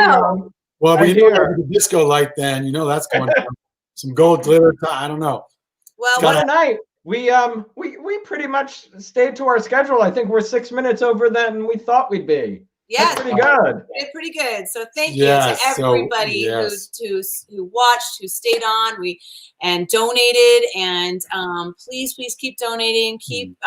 Well, we know the disco light. Then that's going on. Some gold glitter. I don't know. Well, one night we pretty much stayed to our schedule. I think we're 6 minutes over than we thought we'd be. Yeah, pretty good. We did pretty good. So thank you to everybody who watched, who stayed on, and donated. And please keep donating. Keep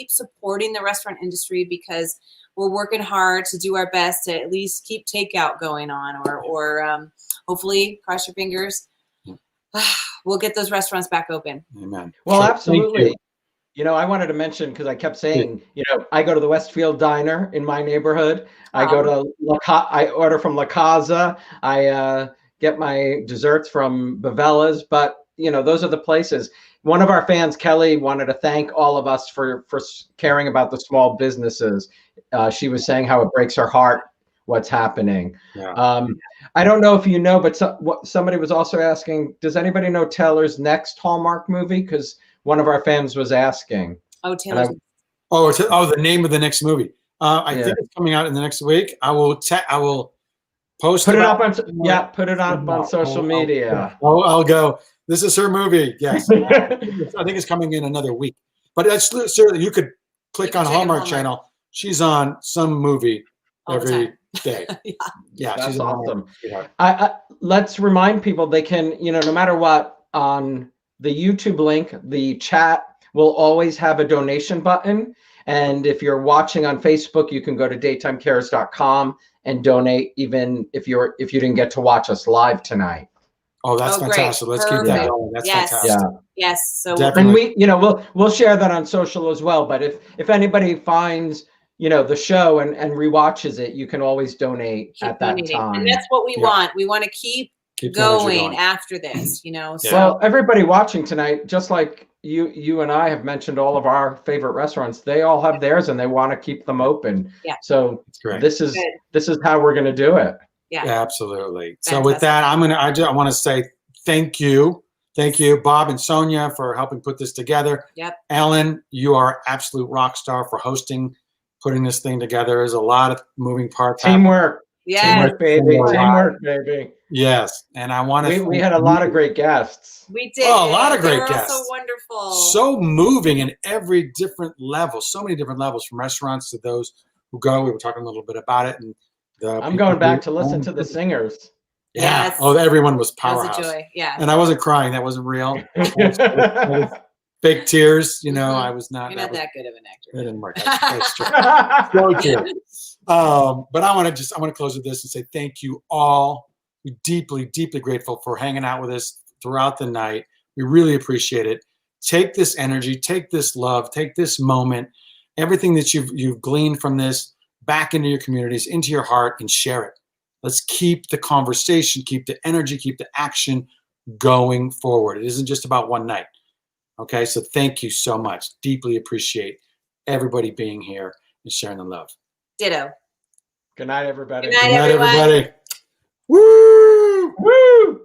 supporting the restaurant industry, because we're working hard to do our best to at least keep takeout going on, or hopefully, cross your fingers, we'll get those restaurants back open. Amen. Well, absolutely. I wanted to mention, because I kept saying, I go to the Westfield Diner in my neighborhood. I go to I order from La Casa. I get my desserts from Bavella's. But those are the places. One of our fans, Kelly, wanted to thank all of us for caring about the small businesses. She was saying how it breaks her heart what's happening. Yeah. I don't know if you know, but somebody was also asking, does anybody know Taylor's next Hallmark movie? Because one of our fans was asking. Oh, Taylor's. The name of the next movie. I think it's coming out in the next week. I will post. Put it up on social media. I'll go. This is her movie. Yes, I think it's coming in another week. But that's certainly, you could click on Hallmark Channel. She's on some movie every day. Yeah, that's she's awesome. Let's remind people they can, no matter what, on the YouTube link, the chat will always have a donation button. And if you're watching on Facebook, you can go to daytimecares.com and donate, even if you didn't get to watch us live tonight. Oh, that's fantastic. Let's keep that going. That's fantastic. Yeah. Yes. So definitely. And we'll share that on social as well. But if anybody finds the show and rewatches it, you can always donate at that time. And that's what we want. We want to keep going after this, So well, everybody watching tonight, just like you and I have mentioned all of our favorite restaurants, they all have theirs and they want to keep them open. Yeah. So this is how we're going to do it. Yeah. Absolutely. So with that, I want to say thank you Thank you, Bob and Sonia, for helping put this together. Yep. Alan, you are absolute rock star for hosting, putting this thing together. There's a lot of moving parts. Teamwork. Yeah. Teamwork, baby. Teamwork, baby. Yes, and I want to. We had a lot of great guests. We did. Oh, a lot of They great were all guests. So wonderful. So moving in every different level. So many different levels, from restaurants to those who go. We were talking a little bit about it, and I'm going back to listen to the singers. Yeah. Yes. Oh, everyone was That was a powerhouse. joy. Yeah. And I wasn't crying. That wasn't real. That was fake tears. You know, I was not. You're not was- that good of an actor. That didn't work. That's true. So true. But I want to close with this and say thank you all. We're deeply, deeply grateful for hanging out with us throughout the night. We really appreciate it. Take this energy, take this love, take this moment, everything that you've gleaned from this back into your communities, into your heart, and share it. Let's keep the conversation, keep the energy, keep the action going forward. It isn't just about one night. Okay, so thank you so much. Deeply appreciate everybody being here and sharing the love. Ditto. Good night, everybody. Good night, Good night, everyone. everybody. Woo! Woo!